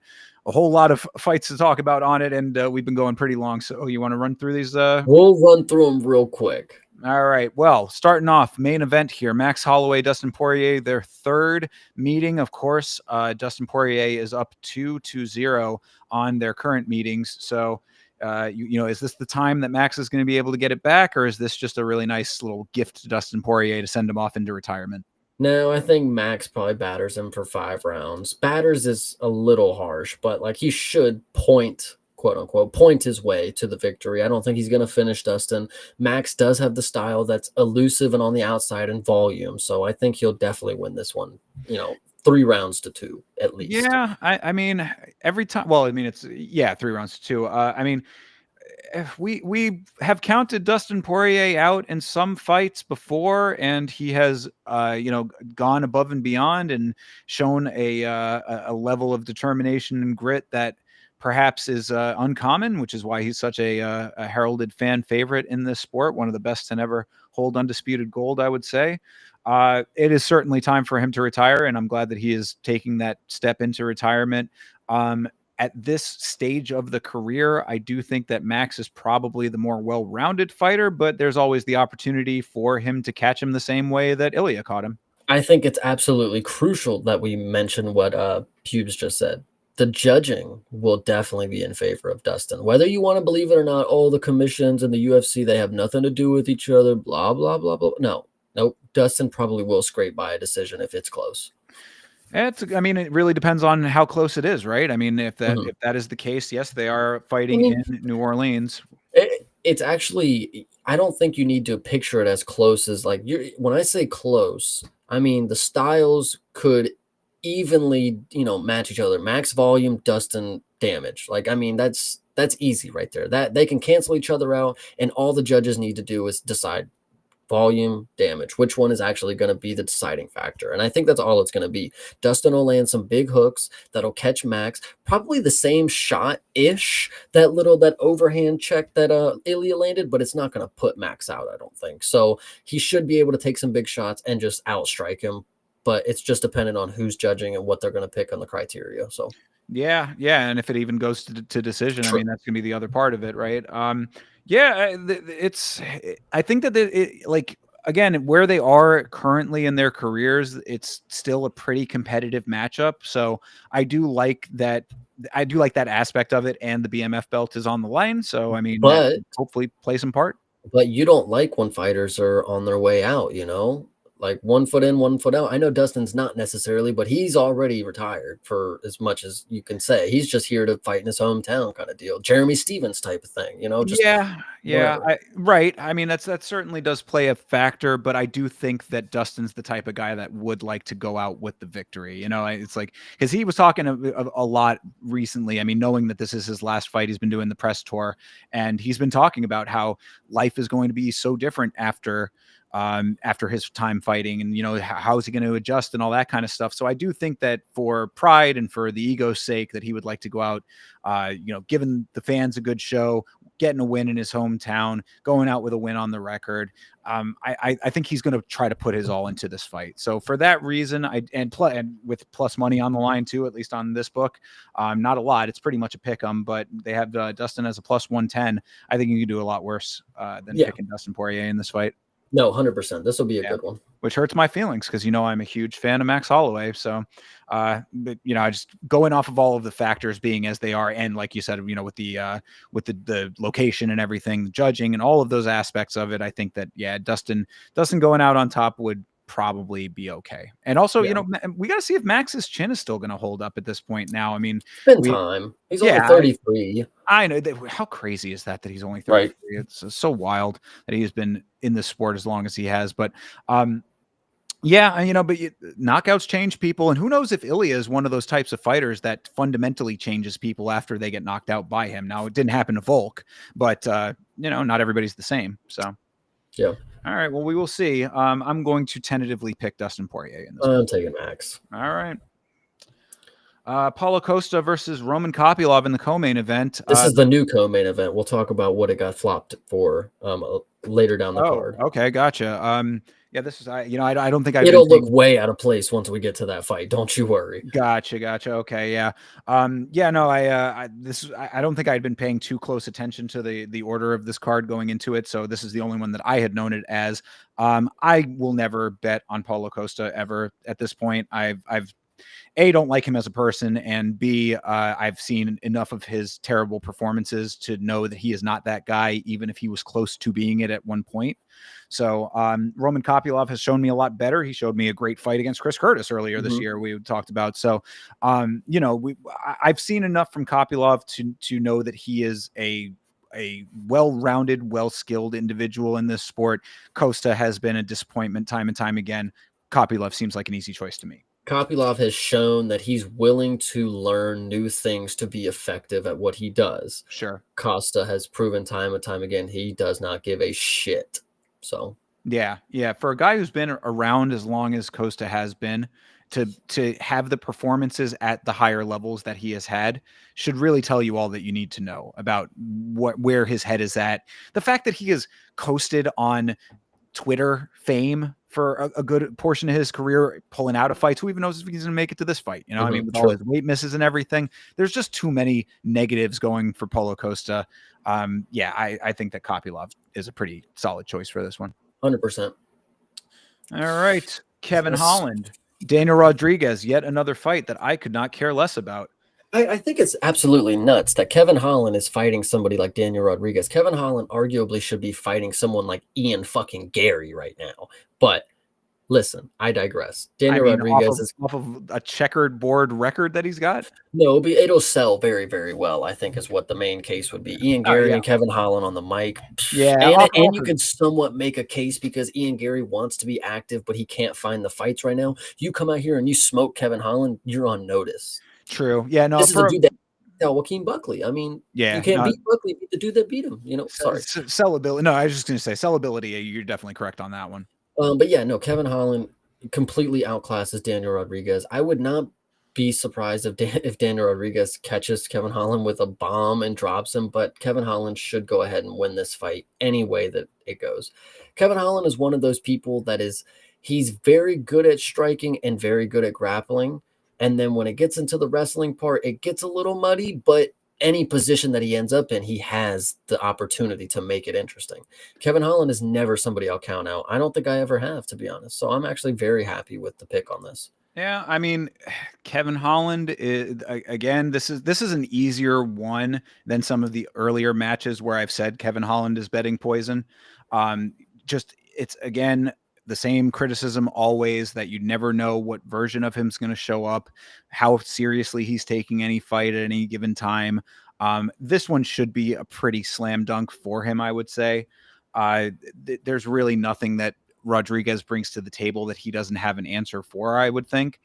a whole lot of fights to talk about on it, and we've been going pretty long. So you want to run through these? We'll run through them real quick. All right. Well, starting off, main event here: Max Holloway, Dustin Poirier, their third meeting. Of course, Dustin Poirier is up 2-0 on their current meetings. So, is this the time that Max is going to be able to get it back, or is this just a really nice little gift to Dustin Poirier to send him off into retirement? No, I think Max probably batters him for 5 rounds. Batters is a little harsh, but like he should point, quote unquote, point his way to the victory. I don't think he's going to finish Dustin. Max does have the style that's elusive and on the outside and volume. So I think he'll definitely win this one, 3 rounds to 2 at least. Yeah. I mean, every time, well, I mean, it's, 3 rounds to 2. I mean, we have counted Dustin Poirier out in some fights before, and he has gone above and beyond and shown a level of determination and grit that perhaps is uncommon, which is why he's such a heralded fan favorite in this sport, one of the best to never hold undisputed gold, I would say. It is certainly time for him to retire, and I'm glad that he is taking that step into retirement. At this stage of the career, I do think that Max is probably the more well-rounded fighter, but there's always the opportunity for him to catch him the same way that Ilya caught him. I think it's absolutely crucial that we mention what Pubes just said. The judging will definitely be in favor of Dustin. Whether you want to believe it or not, the commissions and the UFC, they have nothing to do with each other, blah, blah, blah, blah. No, nope. Dustin probably will scrape by a decision if it's close. I mean, it really depends on how close it is, right? I mean, if that is the case, yes, they are fighting in New Orleans. It's actually, I don't think you need to picture it as close as like when I say close, I mean the styles could evenly, match each other. Max volume, Dustin damage. Like, I mean, that's That's easy right there. That they can cancel each other out, and all the judges need to do is decide volume, damage, which one is actually going to be the deciding factor. And I think that's all it's going to be. Dustin will land some big hooks that'll catch Max, probably the same shot ish, that overhand check that Ilya landed, but it's not going to put Max out, I don't think. So he should be able to take some big shots and just outstrike him, but it's just dependent on who's judging and what they're going to pick on the criteria. So Yeah, yeah, and if it even goes to decision, I true. mean, that's gonna be the other part of it, right? Yeah, it's I think that like, again, where they are currently in their careers, it's still a pretty competitive matchup. So I do like that. I do like that aspect of it, and the BMF belt is on the line. So I mean, that But hopefully play some part. you don't like when fighters are on their way out, you know? Like 1 foot in, 1 foot out. I know Dustin's not necessarily, but he's already retired for as much as you can say. He's just here to fight in his hometown kind of deal. Jeremy Stevens type of thing, you know, just Yeah, yeah, wherever. right. I mean, that certainly does play a factor, but I do think that Dustin's the type of guy that would like to go out with the victory. You know, it's like because he was talking a lot recently. I mean, knowing that this is his last fight, he's been doing the press tour, and he's been talking about how life is going to be so different after his time fighting, and how is he going to adjust and all that kind of stuff. So I do think that for pride and for the ego's sake, that he would like to go out, giving the fans a good show, getting a win in his hometown, going out with a win on the record. I think he's going to try to put his all into this fight. So for that reason, and with plus money on the line too, at least on this book, not a lot. It's pretty much a pick 'em, but they have Dustin as a plus 110. I think you can do a lot worse than picking Dustin Poirier in this fight. No, 100%. This will be a good one. Which hurts my feelings because I'm a huge fan of Max Holloway. So, but I just going off of all of the factors being as they are, and like you said, with the location and everything, the judging and all of those aspects of it, I think that Dustin going out on top would probably be okay. And also, we got to see if Max's chin is still going to hold up at this point. Now, I mean, It's been time. He's only 33. I know that. How crazy is that he's only 33? Right. It's so wild that he has been in this sport as long as he has. But knockouts change people, and who knows if Ilya is one of those types of fighters that fundamentally changes people after they get knocked out by him. Now, it didn't happen to Volk, but not everybody's the same. So, yeah. All right. Well, we will see. I'm going to tentatively pick Dustin Poirier in this. I'm taking Max. All right. Paulo Costa versus Roman Kopylov in the co-main event. This is the new co-main event. We'll talk about what it got flopped for later down the card. Okay, gotcha. Yeah, this is I don't think it'll look way out of place once we get to that fight. Don't you worry. Gotcha. Okay, yeah. No, I don't think I'd been paying too close attention to the order of this card going into it, so this is the only one that I had known it as. I will never bet on Paulo Costa ever at this point. I've A, don't like him as a person, and B, I've seen enough of his terrible performances to know that he is not that guy, even if he was close to being it at one point. So Roman Kopylov has shown me a lot better. He showed me a great fight against Chris Curtis earlier this year. We talked about. So, I've seen enough from Kopylov to know that he is a well-rounded, well-skilled individual in this sport. Costa has been a disappointment time and time again. Kopylov seems like an easy choice to me. Kopylov has shown that he's willing to learn new things to be effective at what he does. Sure. Costa has proven time and time again he does not give a shit. So yeah. For a guy who's been around as long as Costa has been, to have the performances at the higher levels that he has had should really tell you all that you need to know about where his head is at. The fact that he has coasted on Twitter fame for a good portion of his career, pulling out of fights. Who even knows if he's going to make it to this fight? I mean, with all his weight misses and everything, there's just too many negatives going for Paulo Costa. I think that Kopylov is a pretty solid choice for this one. 100%. All right. Kevin Holland, Daniel Rodriguez, yet another fight that I could not care less about. I think it's absolutely nuts that Kevin Holland is fighting somebody like Daniel Rodriguez. Kevin Holland arguably should be fighting someone like Ian fucking Gary right now. But listen, I digress. Daniel Rodriguez is off of a checkered board record that he's got. No, it'll sell very, very well, I think is what the main case would be. Ian Gary and Kevin Holland on the mic. Yeah. And you can somewhat make a case because Ian Gary wants to be active, but he can't find the fights right now. You come out here and you smoke Kevin Holland, you're on notice. True. Yeah, no. This is a dude that knocked out Joaquin Buckley. I mean, you Yeah, can't no, beat Buckley, beat the dude that beat him. Sorry. sellability. No, I was just going to say sellability. You're definitely correct on that one. But yeah, no, Kevin Holland completely outclasses Daniel Rodriguez. I would not be surprised if Daniel Rodriguez catches Kevin Holland with a bomb and drops him, but Kevin Holland should go ahead and win this fight any way that it goes. Kevin Holland is one of those people he's very good at striking and very good at grappling. And then when it gets into the wrestling part, it gets a little muddy, but any position that he ends up in, he has the opportunity to make it interesting. Kevin Holland is never somebody I'll count out. I don't think I ever have, to be honest. So I'm actually very happy with the pick on this. Yeah, I mean, Kevin Holland is, again, this is an easier one than some of the earlier matches where I've said Kevin Holland is betting poison. Just it's again the same criticism always that you never know what version of him's going to show up, how seriously he's taking any fight at any given time. This one should be a pretty slam dunk for him, I would say. There's really nothing that Rodriguez brings to the table that he doesn't have an answer for, I would think.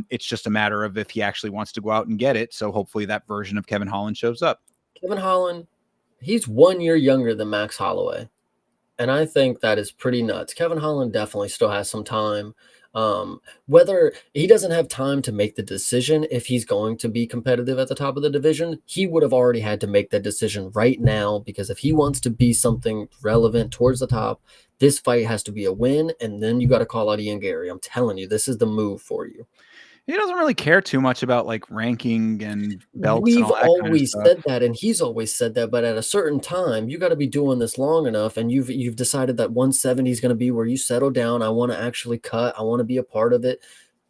It's just a matter of if he actually wants to go out and get it. So hopefully that version of Kevin Holland shows up. Kevin Holland, he's 1 year younger than Max Holloway. And I think that is pretty nuts. Kevin Holland definitely still has some time. Whether he doesn't have time to make the decision if he's going to be competitive at the top of the division, he would have already had to make that decision right now, because if he wants to be something relevant towards the top, this fight has to be a win, and then you got to call out Ian Gary. I'm telling you, this is the move for you. He doesn't really care too much about like ranking and belts and We've all that kind of always stuff. said that, and he's always said that, but at a certain time, you gotta be doing this long enough, and you've decided that 170 is gonna be where you settle down. I wanna actually cut. I wanna be a part of it.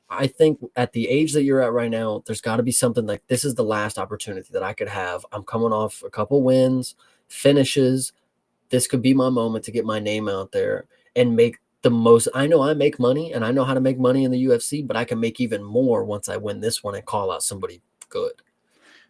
I think at the age that you're at right now, there's gotta be something like, "This is the last opportunity that I could have. I'm coming off a couple wins, finishes. This could be my moment to get my name out there and make the most. I know I make money, and I know how to make money in the UFC, but I can make even more once I win this one and call out somebody good."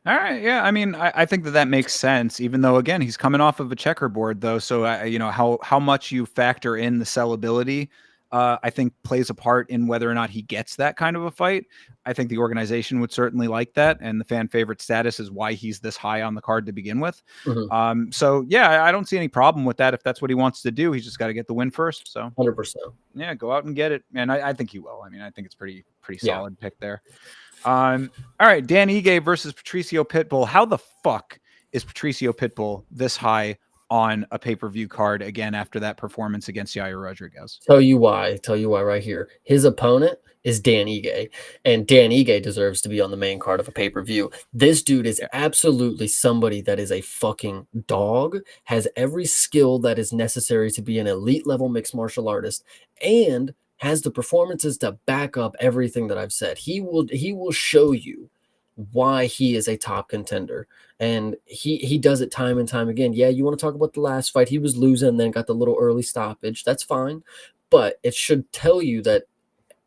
All right, yeah. I mean, I think that makes sense. Even though, again, he's coming off of a checkerboard, though, so you know how much you factor in the sellability, I think plays a part in whether or not he gets that kind of a fight. I think the organization would certainly like that, and the fan favorite status is why he's this high on the card to begin with. Mhm. So yeah, I don't see any problem with that if that's what he wants to do. He's just got to get the win first. So 100%. yeah, go out and get it, and I think he will. I mean, I think it's pretty Yeah. solid pick there. All right, Dan Ige versus Patricio Pitbull. How the fuck is Patricio Pitbull this high on a pay-per-view card again after that performance against Yair Rodriguez? Tell you why. Tell you why right here. His opponent is Dan Ige, and Dan Ige deserves to be on the main card of a pay-per-view. This dude is absolutely somebody that is a fucking dog, has every skill that is necessary to be an elite level mixed martial artist, and has the performances to back up everything that I've said. He will show you why he is a top contender, and he does it time and time again. Yeah, you want to talk about the last fight, he was losing and then got the little early stoppage. That's fine, but it should tell you that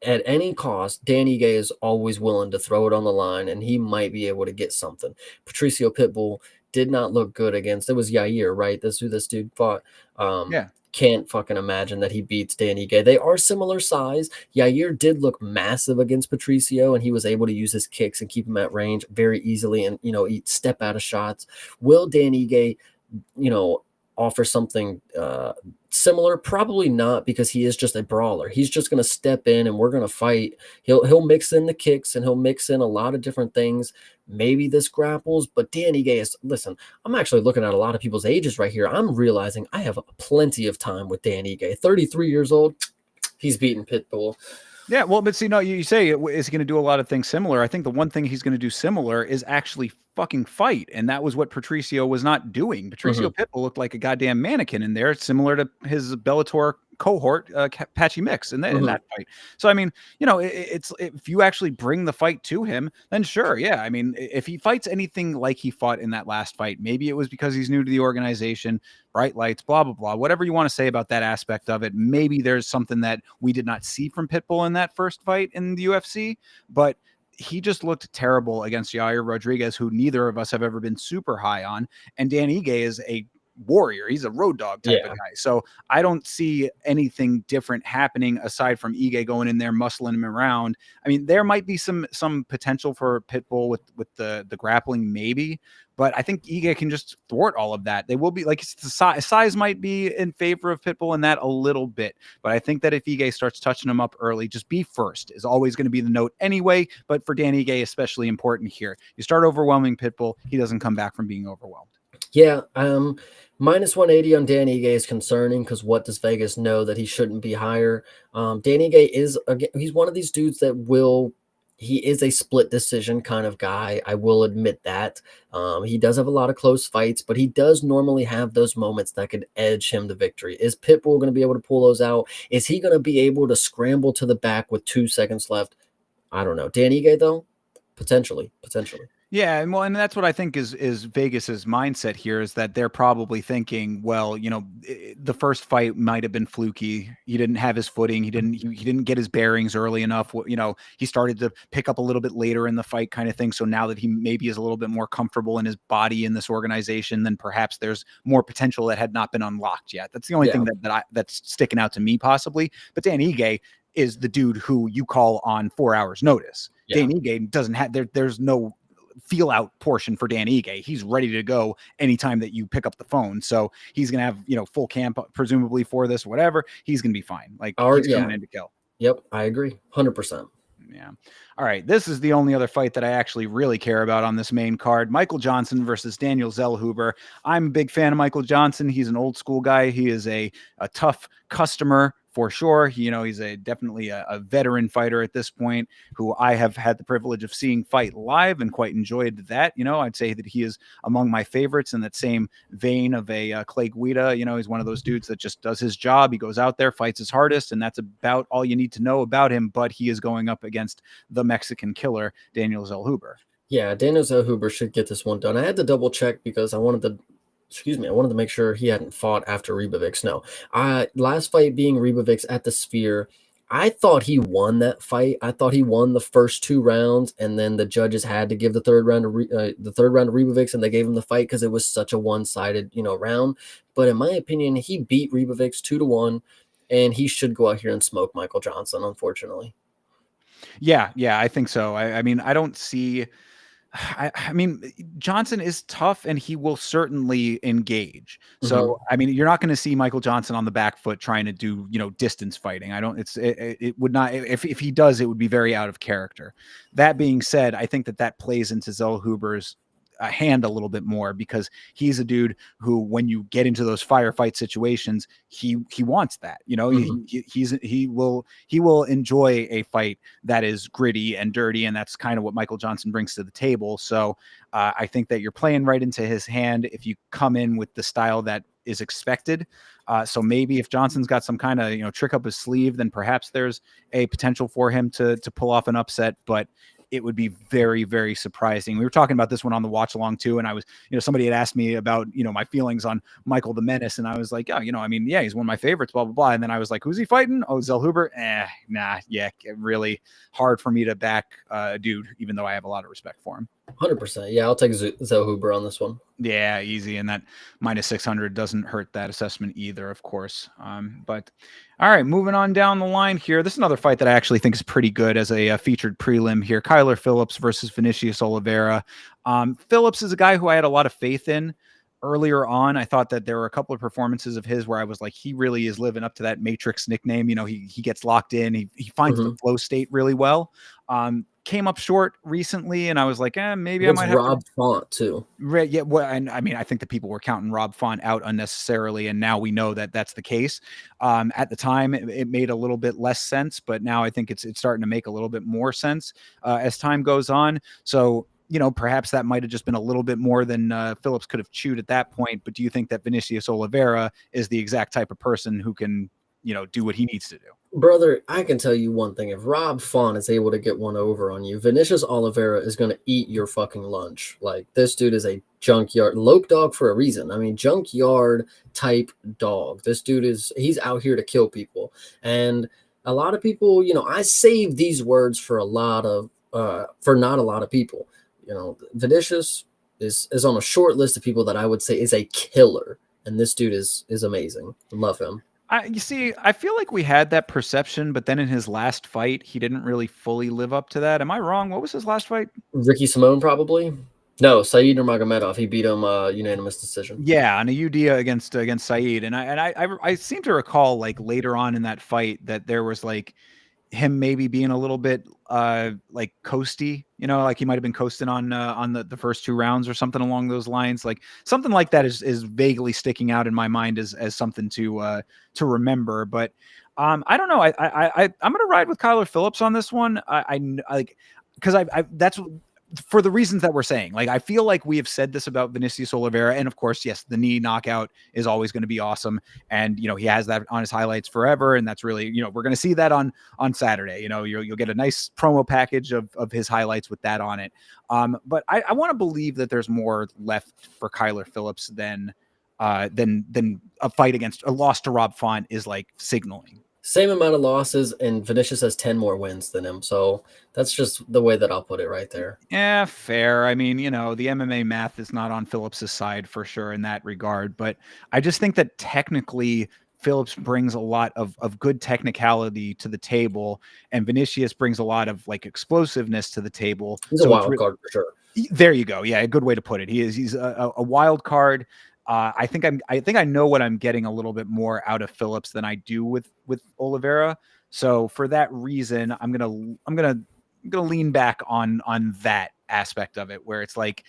at any cost, Dan Ige is always willing to throw it on the line, and he might be able to get something. Patricio Pitbull did not look good against, it was Yair, right? That's who this dude fought. Yeah. Can't fucking imagine that he beats Dan Ige. They are similar size. Yair did look massive against Patricio, and he was able to use his kicks and keep him at range very easily, and step out of shots. Will Dan Ige, offer something similar? Probably not, because he is just a brawler. He's just going to step in and we're going to fight. He'll mix in the kicks and he'll mix in a lot of different things. Maybe this grapples, but Dan Ige is, listen, I'm actually looking at a lot of people's ages right here. I'm realizing I have plenty of time with Dan Ige. 33 years old, he's beating Pitbull. Yeah, well, but see, no, you say is he going to do a lot of things similar? I think the one thing he's going to do similar is actually fucking fight, and that was what Patricio was not doing. Patricio Pitbull looked like a goddamn mannequin in there, similar to his Bellator cohort, Patchy Mix, in that fight. So I mean, it's if you actually bring the fight to him, then sure, yeah. I mean, if he fights anything like he fought in that last fight, maybe it was because he's new to the organization, bright lights, blah blah blah. Whatever you want to say about that aspect of it, maybe there's something that we did not see from Pitbull in that first fight in the UFC, but he just looked terrible against Yair Rodriguez, who neither of us have ever been super high on. And Dan Ige is a warrior. He's a road dog type of guy. So I don't see anything different happening aside from Ige going in there, muscling him around. I mean, there might be some potential for Pitbull with the grappling, maybe, but I think Ige can just thwart all of that. They will be like the size might be in favor of Pitbull in that a little bit, but I think that if Ige starts touching him up early, just be first is always going to be the note anyway. But for Dan Ige, especially important here, you start overwhelming Pitbull, he doesn't come back from being overwhelmed. Yeah, minus 180 on Dan Ige is concerning because what does Vegas know that he shouldn't be higher? Dan Ige is, again, he's one of these dudes that he is a split decision kind of guy. I will admit that. He does have a lot of close fights, but he does normally have those moments that could edge him to victory. Is Pitbull going to be able to pull those out? Is he going to be able to scramble to the back with 2 seconds left? I don't know. Dan Ige, though, potentially. Yeah, and well, and that's what I think is Vegas's mindset here is that they're probably thinking, well, the first fight might have been fluky. He didn't have his footing. He didn't get his bearings early enough. He started to pick up a little bit later in the fight, kind of thing. So now that he maybe is a little bit more comfortable in his body in this organization, then perhaps there's more potential that had not been unlocked yet. That's the only thing that's sticking out to me, possibly. But Dan Ige is the dude who you call on 4 hours notice. Yeah. Dan Ige doesn't have there's no feel out portion for Dan Ige. He's ready to go anytime that you pick up the phone. So he's going to have, full camp presumably for this, whatever. He's going to be fine. Like he's coming in to kill. Yep. I agree. 100%. Yeah. All right. This is the only other fight that I actually really care about on this main card. Michael Johnson versus Daniel Zellhuber. I'm a big fan of Michael Johnson. He's an old school guy. He is a tough customer for sure. He's definitely a veteran fighter at this point who I have had the privilege of seeing fight live and quite enjoyed that. I'd say that he is among my favorites in that same vein of a Clay Guida. He's one of those dudes that just does his job. He goes out there, fights his hardest, and that's about all you need to know about him. But he is going up against the Mexican killer, Daniel Zellhuber. Yeah, Daniel Zellhuber should get this one done. I had to double check because I wanted to make sure he hadn't fought after Ribovix. No, last fight being Ribovix at the Sphere, I thought he won that fight. I thought he won the first 2 rounds, and then the judges had to give the third round to Ribovix, and they gave him the fight because it was such a one-sided, round. But in my opinion, he beat Ribovix 2-1, and he should go out here and smoke Michael Johnson, unfortunately. Yeah, I think so. I mean, I don't see. I mean, Johnson is tough and he will certainly engage. So, I mean, you're not going to see Michael Johnson on the back foot trying to do, distance fighting. It would not, if he does, it would be very out of character. That being said, I think that plays into Zellhuber's a hand a little bit more because he's a dude who, when you get into those firefight situations, he wants that, he will enjoy a fight that is gritty and dirty. And that's kind of what Michael Johnson brings to the table. So I think that you're playing right into his hand if you come in with the style that is expected. So maybe if Johnson's got some kind of, trick up his sleeve, then perhaps there's a potential for him to pull off an upset, but it would be very, very surprising. We were talking about this one on the watch along too. And I was, somebody had asked me about, my feelings on Michael the Menace. And I was like, he's one of my favorites, blah, blah, blah. And then I was like, who's he fighting? Oh, Zellhuber. Nah. Yeah. Really hard for me to back a dude, even though I have a lot of respect for him. 100%. Yeah. I'll take Zellhuber on this one. Yeah, easy. And that minus 600 doesn't hurt that assessment either, of course. But all right, moving on down the line here. This is another fight that I actually think is pretty good as a featured prelim here. Kyler Phillips versus Vinicius Oliveira. Phillips is a guy who I had a lot of faith in earlier on. I thought that there were a couple of performances of his where I was like, he really is living up to that Matrix nickname. He gets locked in. He finds the flow state really well. Came up short recently, and I was like, maybe I might have Rob Font too. Right? Yeah. Well, and I mean, I think that people were counting Rob Font out unnecessarily, and now we know that that's the case. At the time, it made a little bit less sense, but now I think it's starting to make a little bit more sense as time goes on. So, perhaps that might have just been a little bit more than Phillips could have chewed at that point. But do you think that Vinicius Oliveira is the exact type of person who can, do what he needs to do? Brother, I can tell you one thing. If Rob Font is able to get one over on you, Vinicius Oliveira is going to eat your fucking lunch. Like, this dude is a junkyard lope dog for a reason. I mean, junkyard type dog. This dude he's out here to kill people. And a lot of people, I save these words for not a lot of people. Vinicius is on a short list of people that I would say is a killer. and this dude is amazing. Love him. You see, I feel like we had that perception, but then in his last fight, he didn't really fully live up to that. Am I wrong? What was his last fight? Ricky Simone, probably. No, Saeed Nurmagomedov. He beat him unanimous decision. Yeah, on a UDA against Saeed, and I seem to recall like later on in that fight that there was like him maybe being a little bit like coasty, you know, like he might have been coasting on the first 2 rounds or something along those lines. Like something like that is vaguely sticking out in my mind as something to remember. But I don't know. I'm gonna ride with Kyler Phillips on this one. I like because I that's for the reasons that we're saying. Like I feel like we have said this about Vinicius Oliveira, and of course, yes, the knee knockout is always going to be awesome, and you know he has that on his highlights forever, and that's really, you know, we're going to see that on Saturday. You know, you'll get a nice promo package of his highlights with that on it. But I want to believe that there's more left for Kyler Phillips than a fight against a loss to Rob Font is like signaling. Same amount of losses, and Vinicius has 10 more wins than him. So that's just the way that I'll put it right there. Yeah, fair. I mean, you know, the MMA math is not on Phillips's side for sure in that regard, but I just think that technically Phillips brings a lot of good technicality to the table, and Vinicius brings a lot of like explosiveness to the table. He's a wild card for sure. There you go. Yeah, a good way to put it. He's a wild card. I think I know what I'm getting a little bit more out of Phillips than I do with Oliveira. So for that reason, I'm gonna lean back on that aspect of it, where it's like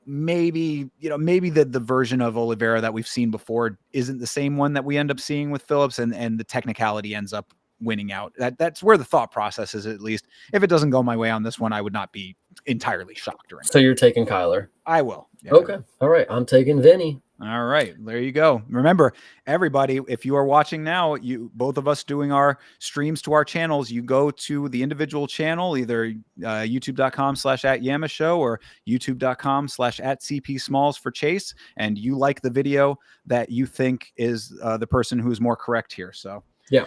maybe the version of Oliveira that we've seen before isn't the same one that we end up seeing with Phillips, and the technicality ends up winning out. That's where the thought process is, at least. If it doesn't go my way on this one, I would not be entirely shocked or anything. So you're taking Kyler? I will. Yeah, okay. I will. All right. I'm taking Vinny. All right, there you go. Remember, everybody, if you are watching now, both of us doing our streams to our channels, you go to the individual channel, either youtube.com/@YamaShow or youtube.com/@CP Smalls for Chase, and you like the video that you think is the person who's more correct here. So yeah,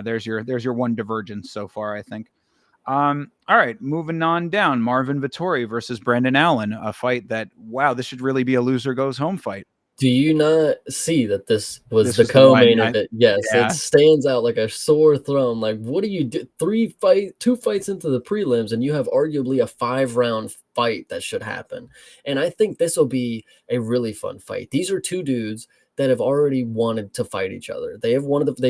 there's your one divergence so far, I think. All right, moving on down. Marvin Vettori versus Brendan Allen, a fight that, wow, this should really be a loser goes home fight. Do you not see that this was the co-main event? Yes, yeah. It stands out like a sore thumb. Like, what do you do? 2 fights into the prelims, and you have arguably a 5-round fight that should happen. And I think this will be a really fun fight. These are 2 dudes that have already wanted to fight each other. They've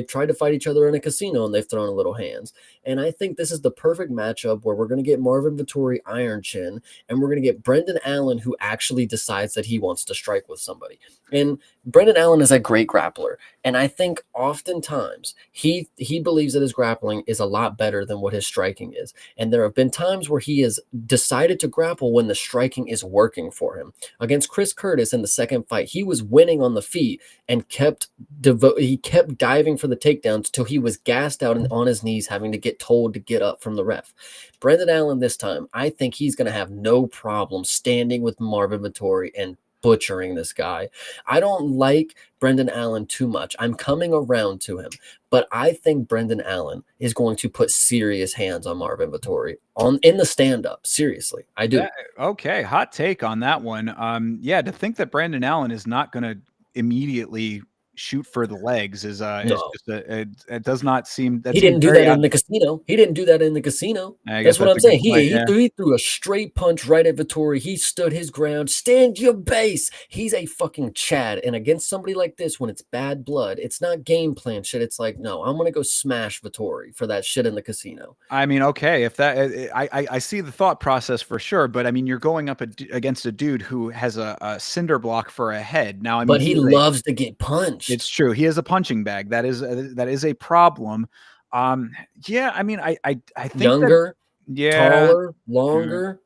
tried to fight each other in a casino, and they've thrown a little hands. And I think this is the perfect matchup where we're going to get Marvin Vettori Iron Chin, and we're going to get Brendan Allen, who actually decides that he wants to strike with somebody. And Brendan Allen is a great grappler. And I think oftentimes he believes that his grappling is a lot better than what his striking is. And there have been times where he has decided to grapple when the striking is working for him. Against Chris Curtis in the second fight, he was winning on the feet and kept diving for the takedowns till he was gassed out and on his knees, having to get told to get up from the ref. Brendan Allen this time, I think he's going to have no problem standing with Marvin Vettori and butchering this guy. I don't like Brendan Allen too much. I'm coming around to him, but I think Brendan Allen is going to put serious hands on Marvin Vettori in the stand-up. Seriously, I do. Yeah, okay, hot take on that one. Yeah, to think that Brendan Allen is not going to immediately shoot for the legs is just it does not seem that he didn't do that in the casino. He didn't do that in the casino. That's what I'm saying. He threw a straight punch right at Vettori. He stood his ground. Stand your base. He's a fucking Chad. And against somebody like this, when it's bad blood, it's not game plan shit. It's like, no, I'm gonna go smash Vettori for that shit in the casino. I mean, okay, if that I see the thought process for sure, but I mean, you're going up against a dude who has a cinder block for a head. Now, I mean, but he loves to get punched. It's true. He is a punching bag. That is a problem. Yeah, I mean, I think younger, taller, longer.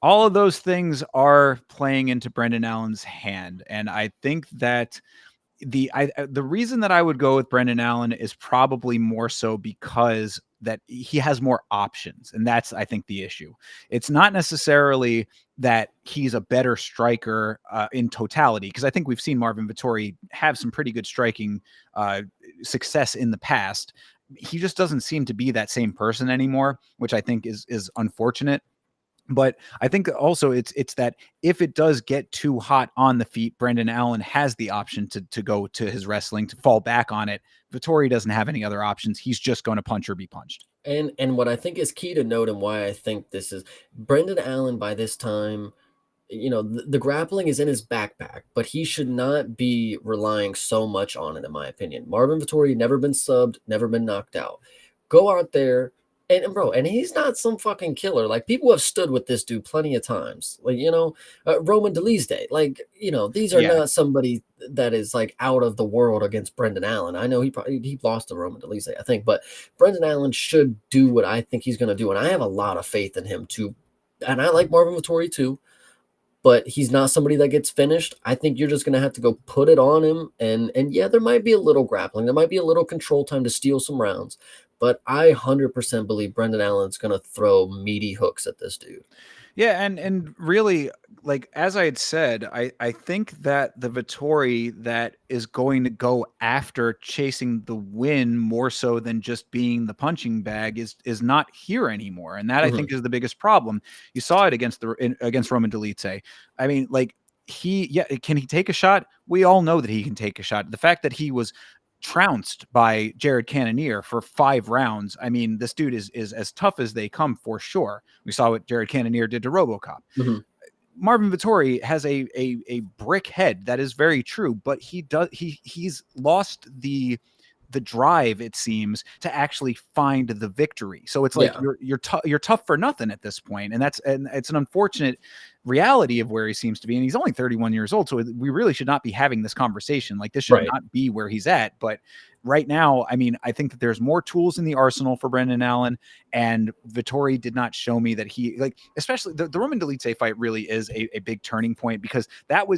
All of those things are playing into Brendan Allen's hand, and I think that the reason that I would go with Brendan Allen is probably more so because that he has more options, and that's, I think, the issue. It's not necessarily that he's a better striker in totality, because I think we've seen Marvin Vettori have some pretty good striking success in the past. He just doesn't seem to be that same person anymore, which I think is unfortunate. But I think also it's that if it does get too hot on the feet, Brendan Allen has the option to go to his wrestling, to fall back on it. Vettori doesn't have any other options. He's just going to punch or be punched. And what I think is key to note, and why I think this is Brendan Allen by this time, the grappling is in his backpack, but he should not be relying so much on it, in my opinion. Marvin Vettori never been subbed, never been knocked out. Go out there and bro, and he's not some fucking killer. Like, people have stood with this dude plenty of times. Like, Roman Delise, like, these are Yeah. not somebody that is like out of the world against Brendan Allen. I know he lost to Roman Delise, I think, but Brendan Allen should do what I think he's going to do, and I have a lot of faith in him too. And I like Marvin Vettori too, but he's not somebody that gets finished. I think you're just going to have to go put it on him. And yeah, there might be a little grappling. There might be a little control time to steal some rounds. But I 100% believe Brendan Allen's going to throw meaty hooks at this dude. Yeah, and really, like as I had said, I think that the Vittori that is going to go after chasing the win more so than just being the punching bag is not here anymore, and that I Mhm. think is the biggest problem. You saw it against Roman Delite. I mean, like can he take a shot? We all know that he can take a shot. The fact that he was trounced by Jared Cannonier for 5 rounds. I mean, this dude is as tough as they come for sure. We saw what Jared Cannonier did to RoboCop. Mhm. Marvin Vittori has a brick head. That is very true, but he's lost the drive, it seems, to actually find the victory. So it's like Yeah. you're tough for nothing at this point, and it's an unfortunate reality of where he seems to be. And he's only 31 years old, so we really should not be having this conversation. Like, this should Right. not be where he's at. But right now, I mean, I think that there's more tools in the arsenal for Brendan Allen, and Vittori did not show me that he, like, especially the Roman Delite fight really is a big turning point, because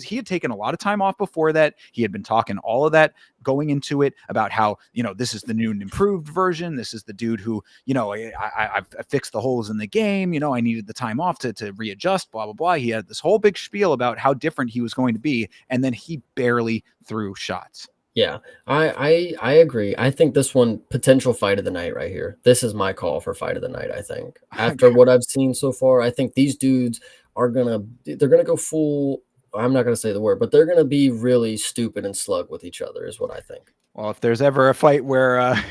he had taken a lot of time off before that. He had been talking all of that going into it about how, this is the new and improved version. This is the dude who, I've fixed the holes in the game. I needed the time off to readjust, blah, blah, blah. He had this whole big spiel about how different he was going to be. And then he barely threw shots. Yeah. I agree. I think this one, potential fight of the night right here. This is my call for fight of the night, I think. After what I've seen so far, I think these dudes they're gonna go full. I'm not gonna say the word, but they're gonna be really stupid and slug with each other, is what I think. Well, if there's ever a fight where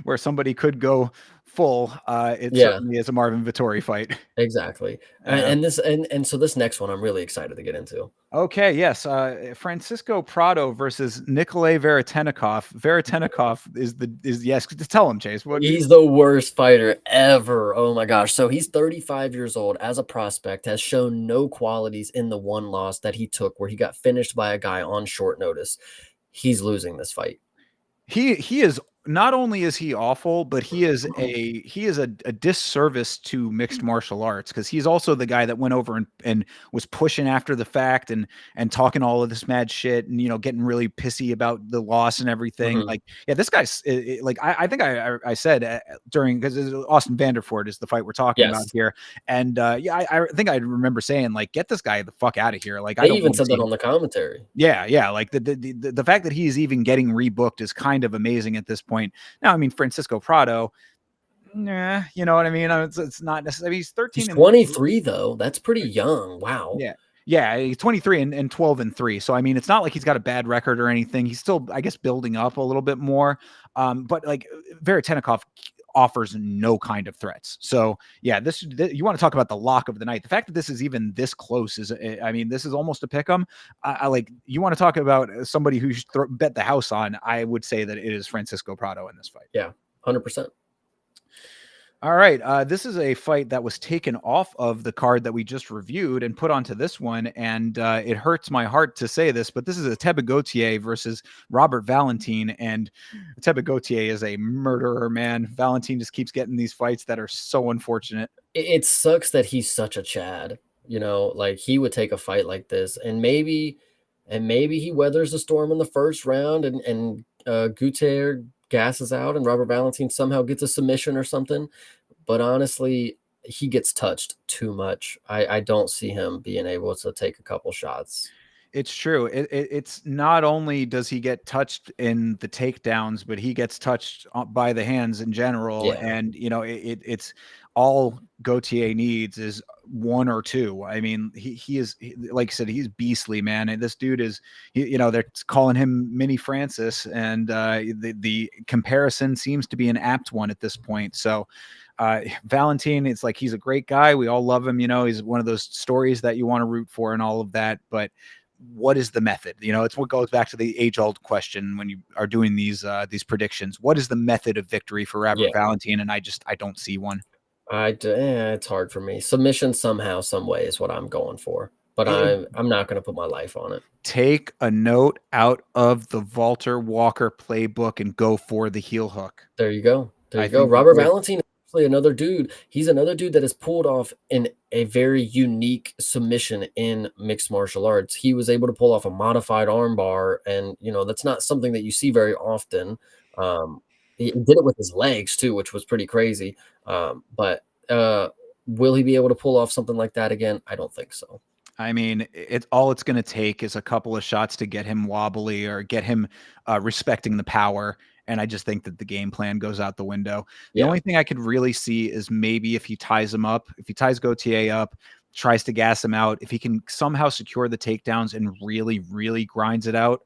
where somebody could go full, it Yeah. certainly is a Marvin Vittori fight. Exactly. Uh, And so this next one I'm really excited to get into. Okay, yes. Francisco Prado versus Nikolay Veretennikov. Veretennikov is yes. Tell him, Chase. What? He's the worst fighter ever. Oh my gosh. So he's 35 years old as a prospect, has shown no qualities in the one loss that he took where he got finished by a guy on short notice. He's losing this fight. He is, not only is he awful, but he is a disservice to mixed martial arts, because he's also the guy that went over and was pushing after the fact and talking all of this mad shit, and getting really pissy about the loss and everything. Mhm. Like, yeah, this guy's like, I think I said during, because Austin Vanderford is the fight we're talking about Yes. here, and yeah, I think I remember saying, like, get this guy the fuck out of here. Like, I They don't even want to said that see. on the commentary. Yeah, like the fact that he's even getting rebooked is kind of amazing at this point. Now, I mean, Francisco Prado, nah, you know what I mean? It's not necessarily, he's He's 13 and 23 though. That's pretty young. Wow. yeah. Yeah, he's 23 and 12 and 3. So I mean, it's not like he's got a bad record or anything. He's still, I guess, building up a little bit more. But like, Veretennikov offers no kind of threats. So yeah, you want to talk about the lock of the night. The fact that this is even this close is, I mean, this is almost a pick 'em. I like, you want to talk about somebody who you should bet the house on. I would say that it is Francisco Prado in this fight. Yeah. 100%. All right. This is a fight that was taken off of the card that we just reviewed and put onto this one. And it hurts my heart to say this, but this is a Tebe Gautier versus Robert Valentin. And Tebe Gautier is a murderer, man. Valentin just keeps getting these fights that are so unfortunate. It sucks that he's such a Chad. Like, he would take a fight like this, and maybe he weathers the storm in the first round, and Gutierrez gasses out, and Robert Valentin somehow gets a submission or something. But honestly, he gets touched too much. I don't see him being able to take a couple shots. It's true. It's not only does he get touched in the takedowns, but he gets touched by the hands in general. Yeah. And it's all Gautier needs is one or two. I mean, he is, like I said, he's beastly, man. And this dude is, you know, they're calling him Mini Francis, and the comparison seems to be an apt one at this point. So Valentin, it's like he's a great guy. We all love him. You know, he's one of those stories that you want to root for and all of that. But what is the method? You know, it's what goes back to the age-old question when you are doing these predictions. What is the method of victory for Robert Valentin? And I don't see one. It's hard for me. Submission somehow, some way is what I'm going for, but I'm not going to put my life on it. Take a note out of the Walter Walker playbook and go for the heel hook. There you go. There you go. Robert Valentin is actually another dude. He's another dude that has pulled off a very unique submission in mixed martial arts. He was able to pull off a modified armbar, and you know that's not something that you see very often. He did it with his legs too, which was pretty crazy. But will he be able to pull off something like that again? I don't think so. I mean, all it's going to take is a couple of shots to get him wobbly or get him respecting the power. And I just think that the game plan goes out the window. The only thing I could really see is maybe if he ties him up, if he ties Gauthier up, tries to gas him out, if he can somehow secure the takedowns and really, really grinds it out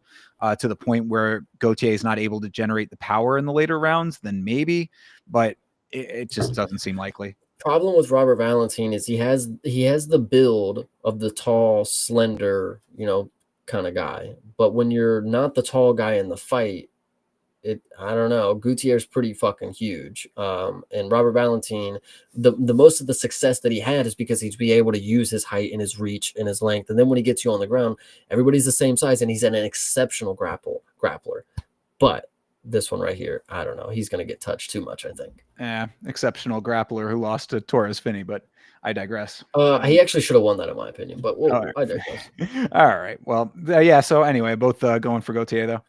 to the point where Gauthier is not able to generate the power in the later rounds, then maybe. But it just doesn't seem likely. Problem with Robert Valentin is he has the build of the tall, slender, you know, kind of guy. But when you're not the tall guy in the fight, I don't know. Gautier's pretty fucking huge. And Robert Valentin, the most of the success that he had is because he's be able to use his height and his reach and his length. And then when he gets you on the ground, everybody's the same size, and he's an exceptional grappler. But this one right here, I don't know. He's going to get touched too much, I think. Yeah, exceptional grappler who lost to Torres Finney, but I digress. He actually should have won that, in my opinion, but I digress. All right. Well, yeah. So anyway, both going for Gauthier, though.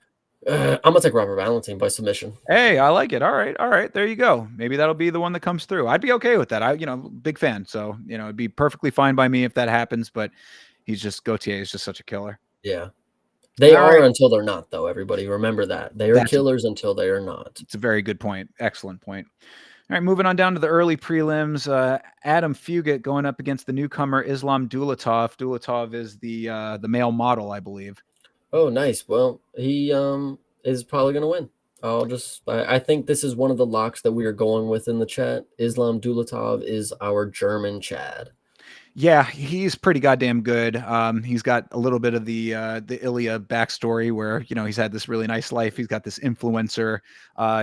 I'm going to take Robert Valentin by submission. Hey, I like it. All right. All right. There you go. Maybe that'll be the one that comes through. I'd be okay with that. Big fan. So, it'd be perfectly fine by me if that happens, but Gauthier is just such a killer. Yeah. They are until they're not, though. Everybody remember that. They are killers until they are not. It's a very good point. Excellent point. All right, moving on down to the early prelims. Adam Fugit going up against the newcomer Islam Dulatov. Dulatov is the male model, I believe. Oh, nice. Well, he is probably going to win. I think this is one of the locks that we are going with in the chat. Islam Dulatov is our German Chad. Yeah, he's pretty goddamn good. He's got a little bit of the Ilya backstory where, he's had this really nice life. He's got this influencer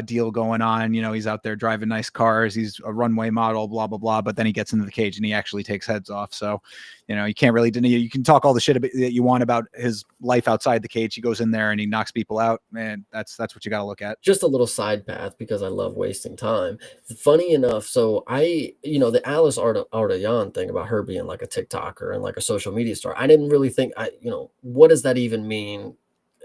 deal going on. He's out there driving nice cars. He's a runway model, blah, blah, blah. But then he gets into the cage and he actually takes heads off. So, you can't really deny. You can talk all the shit that you want about his life outside the cage. He goes in there and he knocks people out. Man, that's what you got to look at. Just a little side path because I love wasting time. Funny enough, so the Alice Ardayan thing about her being like a TikToker and like a social media star, I didn't really think, what does that even mean?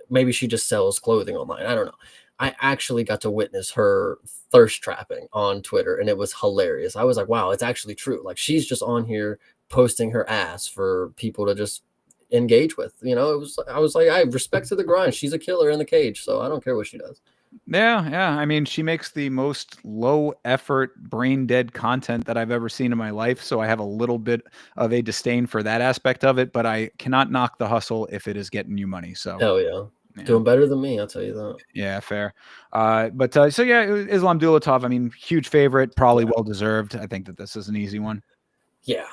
Maybe she just sells clothing online. I don't know. I actually got to witness her thirst trapping on Twitter, and it was hilarious. I was like, wow, it's actually true. Like, she's just on here posting her ass for people to just engage with. I was like, I respect to the grind. She's a killer in the cage, so I don't care what she does. Yeah. I mean, she makes the most low effort, brain dead content that I've ever seen in my life. So I have a little bit of a disdain for that aspect of it, but I cannot knock the hustle if it is getting you money. So hell yeah. Doing better than me, I'll tell you that. Yeah, fair. So yeah, Islam Dulatov, I mean, huge favorite, probably well deserved. I think that this is an easy one. Yeah.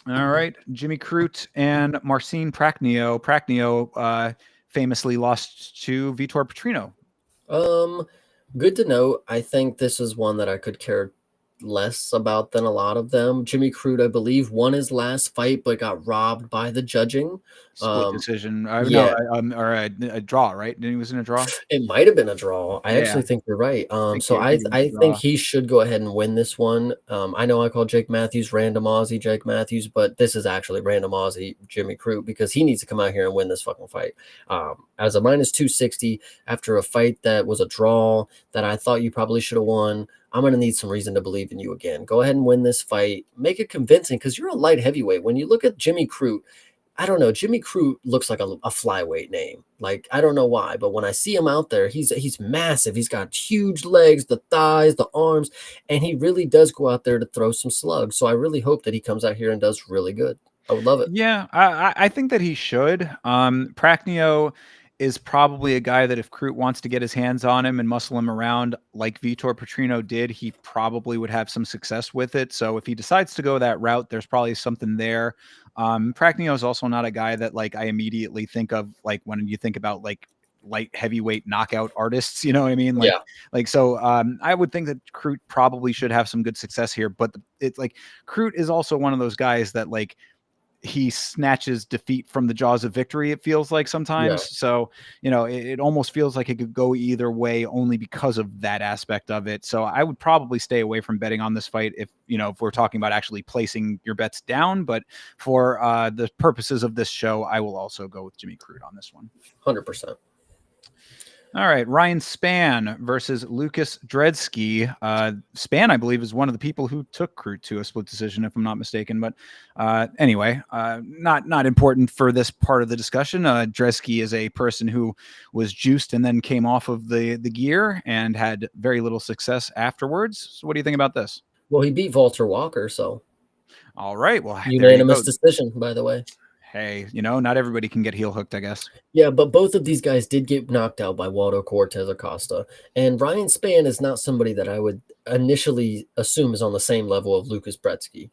All right, Jimmy Crute and Marcin Prachnio. Prachnio famously lost to Vitor Petrino. Good to know. I think this is one that I could care less about than a lot of them. Jimmy Crute, I believe, won his last fight but got robbed by the judging. Split decision. Or a draw, right? He was in a draw. It might have been a draw. I actually think you're right. So I think he should go ahead and win this one. I know I call Jake Matthews Random Aussie Jake Matthews, but this is actually Random Aussie Jimmy Crute because he needs to come out here and win this fucking fight. As a minus 260 after a fight that was a draw that I thought you probably should have won, I'm going to need some reason to believe in you again. Go ahead and win this fight. Make it convincing because you're a light heavyweight. When you look at Jimmy Crute, I don't know. Jimmy Crute looks like a flyweight name. Like, I don't know why, but when I see him out there, he's massive. He's got huge legs, the thighs, the arms, and he really does go out there to throw some slugs. So I really hope that he comes out here and does really good. I would love it. Yeah, I think that he should. Prachnio is probably a guy that if Crute wants to get his hands on him and muscle him around like Vitor Petrino did, he probably would have some success with it. So if he decides to go that route, there's probably something there. Prachnio is also not a guy that like I immediately think of like when you think about like light heavyweight knockout artists, you know what I mean? Yeah. So I would think that Crute probably should have some good success here, but it's like Crute is also one of those guys that like he snatches defeat from the jaws of victory, it feels like sometimes. Yeah. So, it almost feels like it could go either way only because of that aspect of it. So I would probably stay away from betting on this fight if we're talking about actually placing your bets down. But for the purposes of this show, I will also go with Jimmy Crute on this one. 100%. All right, Ryan Spann versus Lucas Dredsky. Spann, I believe, is one of the people who took Crute to a split decision, if I'm not mistaken. But anyway, not important for this part of the discussion. Dredsky is a person who was juiced and then came off of the gear and had very little success afterwards. So what do you think about this? Well, he beat Walter Walker, so. All right, well, unanimous decision, by the way. Hey, not everybody can get heel hooked, I guess. Yeah, but both of these guys did get knocked out by Waldo Cortez Acosta. And Ryan Spann is not somebody that I would initially assume is on the same level of Lucas Tretzky.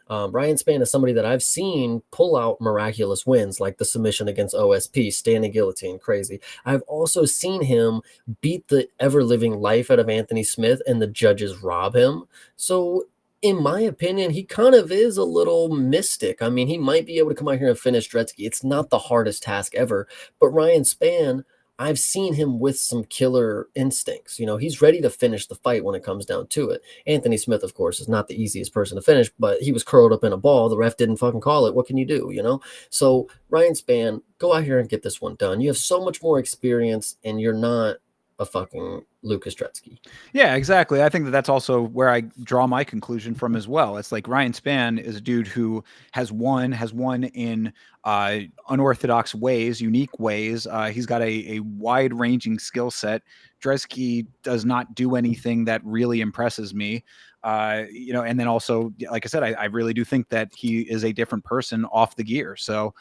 Ryan Spann is somebody that I've seen pull out miraculous wins, like the submission against OSP, standing guillotine, crazy. I've also seen him beat the ever-living life out of Anthony Smith, and the judges rob him. So in my opinion, he kind of is a little mystic. I mean, he might be able to come out here and finish Dretzky. It's not the hardest task ever. But Ryan Spann, I've seen him with some killer instincts. He's ready to finish the fight when it comes down to it. Anthony Smith, of course, is not the easiest person to finish, but he was curled up in a ball. The ref didn't fucking call it. What can you do, So Ryan Spann, go out here and get this one done. You have so much more experience, and you're not a fucking Lucas Tretzky. Yeah, exactly. I think that's also where I draw my conclusion from as well. It's like Ryan Spann is a dude who has won in unorthodox ways, unique ways. He's got a wide-ranging skill set. Dretzky does not do anything that really impresses me. And then also, like I said, I really do think that he is a different person off the gear. So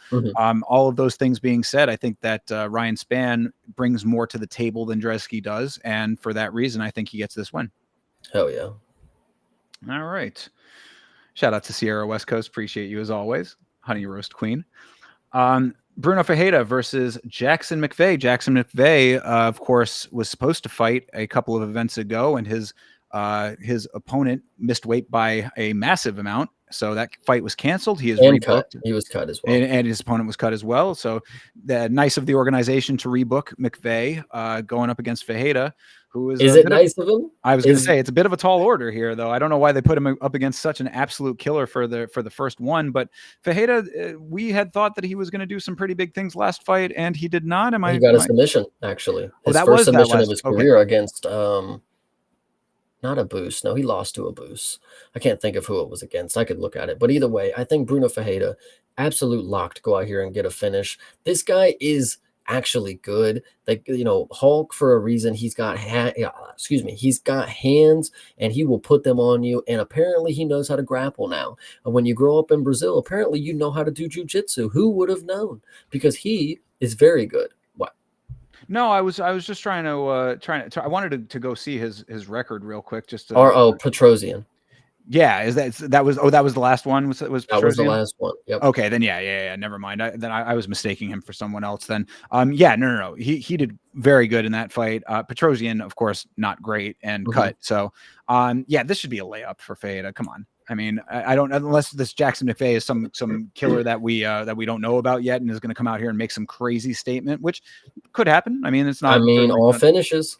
all of those things being said, I think that Ryan Spann brings more to the table than Dretzky does. And for that reason, I think he gets this win. Hell yeah. All right. Shout out to Sierra West Coast. Appreciate you as always. Honey Roast Queen. Bruno Ferreira versus Jackson McVeigh. Jackson McVeigh, of course, was supposed to fight a couple of events ago, and his opponent missed weight by a massive amount. So that fight was canceled. He is rebooked. He was cut as well. And his opponent was cut as well. So nice of the organization to rebook McVeigh going up against Ferreira, who is it nice of him? I was going to say it's a bit of a tall order here, though. I don't know why they put him up against such an absolute killer for the first one. But Ferreira, we had thought that he was going to do some pretty big things last fight, and he did not. He got a submission, actually. His that first was submission of his career against not a boost. No, he lost to a boost. I can't think of who it was against. I could look at it. But either way, I think Bruno Ferreira, absolute lock to go out here and get a finish. This guy is actually good. Like, Hulk, for a reason, he's got he's got hands, and he will put them on you. And apparently he knows how to grapple now. And when you grow up in Brazil, apparently you know how to do jiu-jitsu. Who would have known? Because he is very good. No, I was just trying to I wanted to go see his record real quick, just to Petrosian. Yeah, that was the last one? Was that was the last one? Yep. Okay, then yeah. Never mind. I was mistaking him for someone else. Then, no. He did very good in that fight. Petrosian, of course, not great and cut. So, this should be a layup for Ferreira. Come on. I mean, I don't, unless this Jackson McVeigh is some killer that we don't know about yet and is going to come out here and make some crazy statement, which could happen. I mean, it's not. I mean, all finishes.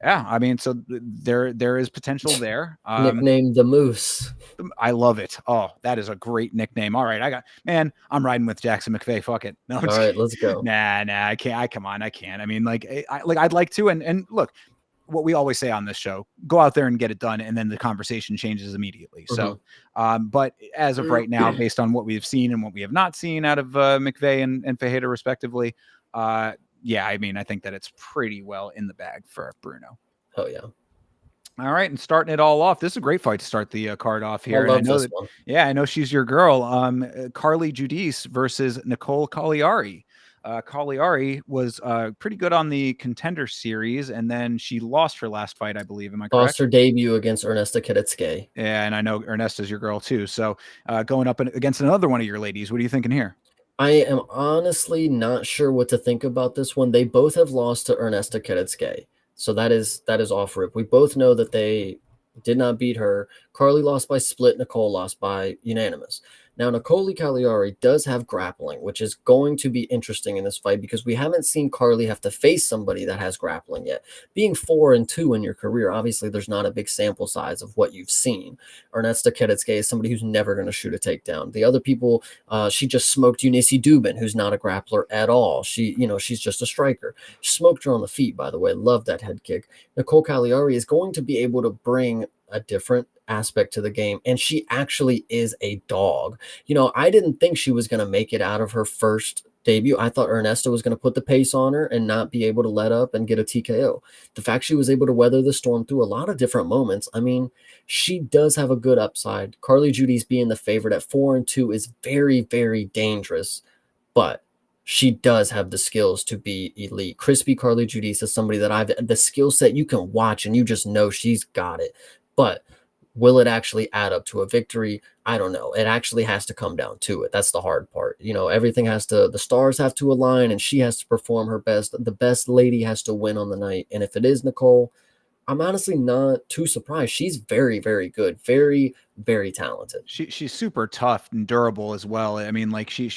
Yeah, I mean, so there is potential there. Nicknamed the Moose. I love it. Oh, that is a great nickname. All right, I'm riding with Jackson McVeigh. Fuck it. No, all right, let's go. Nah, I can't. I can't. I mean, I'd like to. And look, what we always say on this show, go out there and get it done. And then the conversation changes immediately. So, but as of right now, based on what we've seen and what we have not seen out of McVeigh and Teixeira respectively, yeah, I mean, I think that it's pretty well in the bag for Bruno. Oh yeah. All right, and starting it all off, this is a great fight to start the card off here. I love and I know this that, one. yeah, I know she's your girl. Carly Judice versus Nicole Cagliari. Cagliari was pretty good on the Contender Series, and then she lost her last fight, I believe. Am I correct? Lost her debut against Ernesta Kedetske. Yeah, and I know Ernesta's your girl too. So going up against another one of your ladies, what are you thinking here? I am honestly not sure what to think about this one. They both have lost to Ernesta Kedetske. So that is off rip. We both know that they did not beat her. Carly lost by split. Nicole lost by unanimous. Now, Nicole Cagliari does have grappling, which is going to be interesting in this fight because we haven't seen Carly have to face somebody that has grappling yet. Being 4-2 in your career, obviously there's not a big sample size of what you've seen. Ernesta Kedetske is somebody who's never going to shoot a takedown. The other people, she just smoked Eunice Dubin, who's not a grappler at all. She's just a striker. She smoked her on the feet, by the way. Love that head kick. Nicole Cagliari is going to be able to bring a different aspect to the game, and she actually is a dog. I didn't think she was going to make it out of her first debut. I thought Ernesta was going to put the pace on her and not be able to let up and get a TKO. The fact she was able to weather the storm through a lot of different moments, I mean, she does have a good upside. Carly Judice being the favorite at 4-2 is very, very dangerous, but she does have the skills to be elite. Crispy Carly Judice is somebody that the skill set you can watch and you just know she's got it. But will it actually add up to a victory? I don't know. It actually has to come down to it. That's the hard part. Everything the stars have to align and she has to perform her best. The best lady has to win on the night. And if it is Nicole, I'm honestly not too surprised. She's very, very good. Very, very talented. She's super tough and durable as well. I mean, like her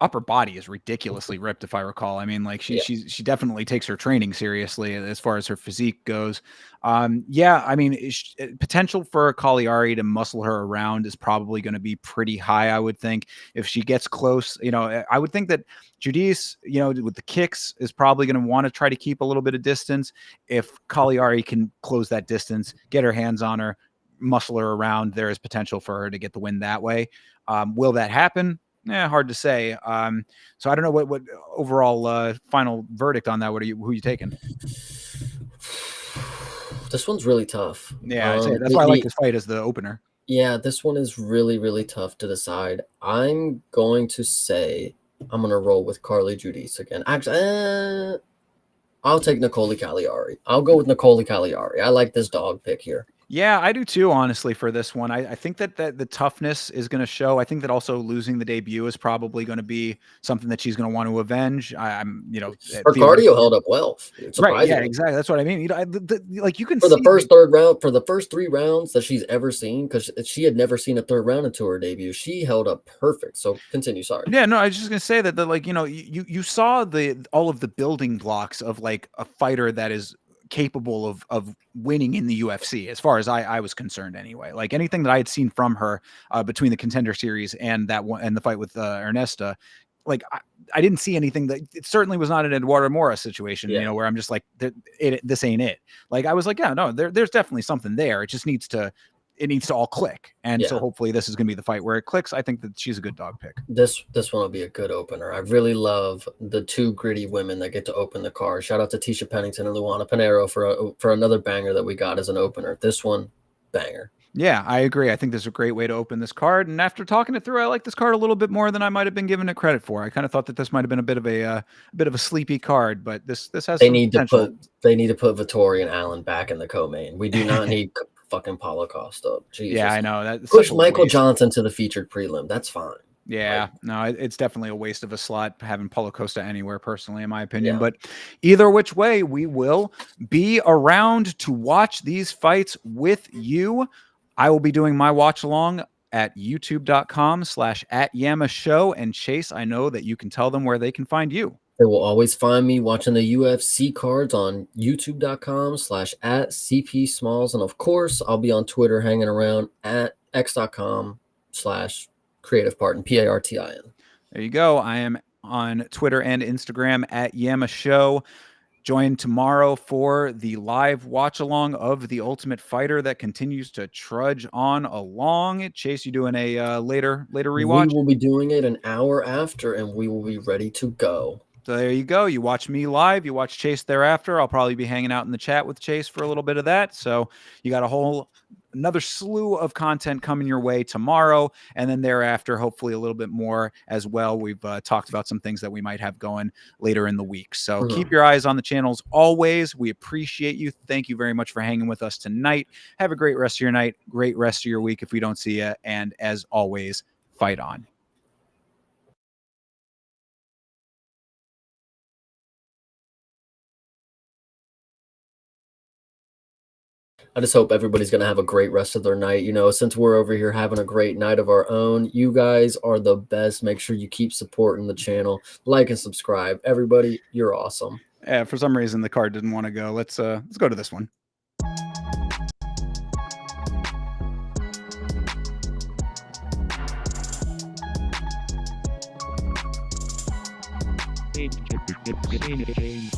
upper body is ridiculously ripped, if I recall. I mean, like she definitely takes her training seriously as far as her physique goes. Yeah, I mean, potential for Cagliari to muscle her around is probably going to be pretty high. I would think if she gets close, I would think that Judice, with the kicks, is probably going to want to try to keep a little bit of distance. If Cagliari can close that distance, get her hands on her, muscle her around, there is potential for her to get the win that way. Will that happen? Hard to say. So I don't know what overall final verdict on that. Who are you taking? This one's really tough. Yeah, that's why I like this fight as the opener. Yeah, this one is really, really tough to decide. I'm going to say I'm going to roll with Carly Judice again. Actually, I'll take Nicole Cagliari. I'll go with Nicole Cagliari. I like this dog pick here. Yeah, I do too, honestly, for this one. I think that the toughness is going to show. I think that also losing the debut is probably going to be something that she's going to want to avenge. Her cardio held up well. Right, yeah, exactly. That's what I mean. Like you can for see the first third round, for the first 3 rounds that she's ever seen, because she had never seen a third round until her debut. She held up perfect. So continue. Sorry. Yeah, no, I was just gonna say that you saw all of the building blocks of like a fighter that is capable of winning in the UFC, as far as I was concerned anyway. Like anything that I had seen from her between the Contender Series and that one and the fight with Ernesta, like I didn't see anything that it certainly was not an Eduardo Mora situation, where I'm just like, this ain't it. Like I was like, yeah, no, there's definitely something there. It just needs to all click. And so hopefully this is going to be the fight where it clicks. I think that she's a good dog pick. This one will be a good opener. I really love the 2 gritty women that get to open the card. Shout out to Tisha Pennington and Luana Pinheiro for another banger that we got as an opener. This one, banger. Yeah, I agree. I think this is a great way to open this card. And after talking it through, I like this card a little bit more than I might have been given it credit for. I kind of thought that this might have been a bit of a sleepy card, but this has some potential. They need to put Vettori and Allen back in the co-main. We do not need fucking Paulo Costa. Jesus. Yeah, I know that. Push Michael Johnson to the featured prelim. That's fine. Yeah, no, it's definitely a waste of a slot having Paulo Costa anywhere, personally, in my opinion. But either which way, we will be around to watch these fights with you. I will be doing my watch along at youtube.com/@YamaShow. And Chase, I know that you can tell them where they can find you. They will always find me watching the UFC cards on youtube.com/@CPSmalls. And of course, I'll be on Twitter hanging around at x.com/CreativePartin, PARTIN. There you go. I am on Twitter and Instagram at YamaShow. Join tomorrow for the live watch along of The Ultimate Fighter that continues to trudge on along. Chase, you doing a later rewatch? We will be doing it an hour after, and we will be ready to go. So there you go. You watch me live. You watch Chase thereafter. I'll probably be hanging out in the chat with Chase for a little bit of that. So you got another slew of content coming your way tomorrow, and then thereafter, hopefully a little bit more as well. We've talked about some things that we might have going later in the week. So keep your eyes on the channels always. We appreciate you. Thank you very much for hanging with us tonight. Have a great rest of your night, great rest of your week if we don't see you. And as always, fight on. I just hope everybody's going to have a great rest of their night. You know, since we're over here having a great night of our own, you guys are the best. Make sure you keep supporting the channel, like and subscribe. Everybody, you're awesome. Yeah, for some reason the card didn't want to go. Let's go to this one. Game.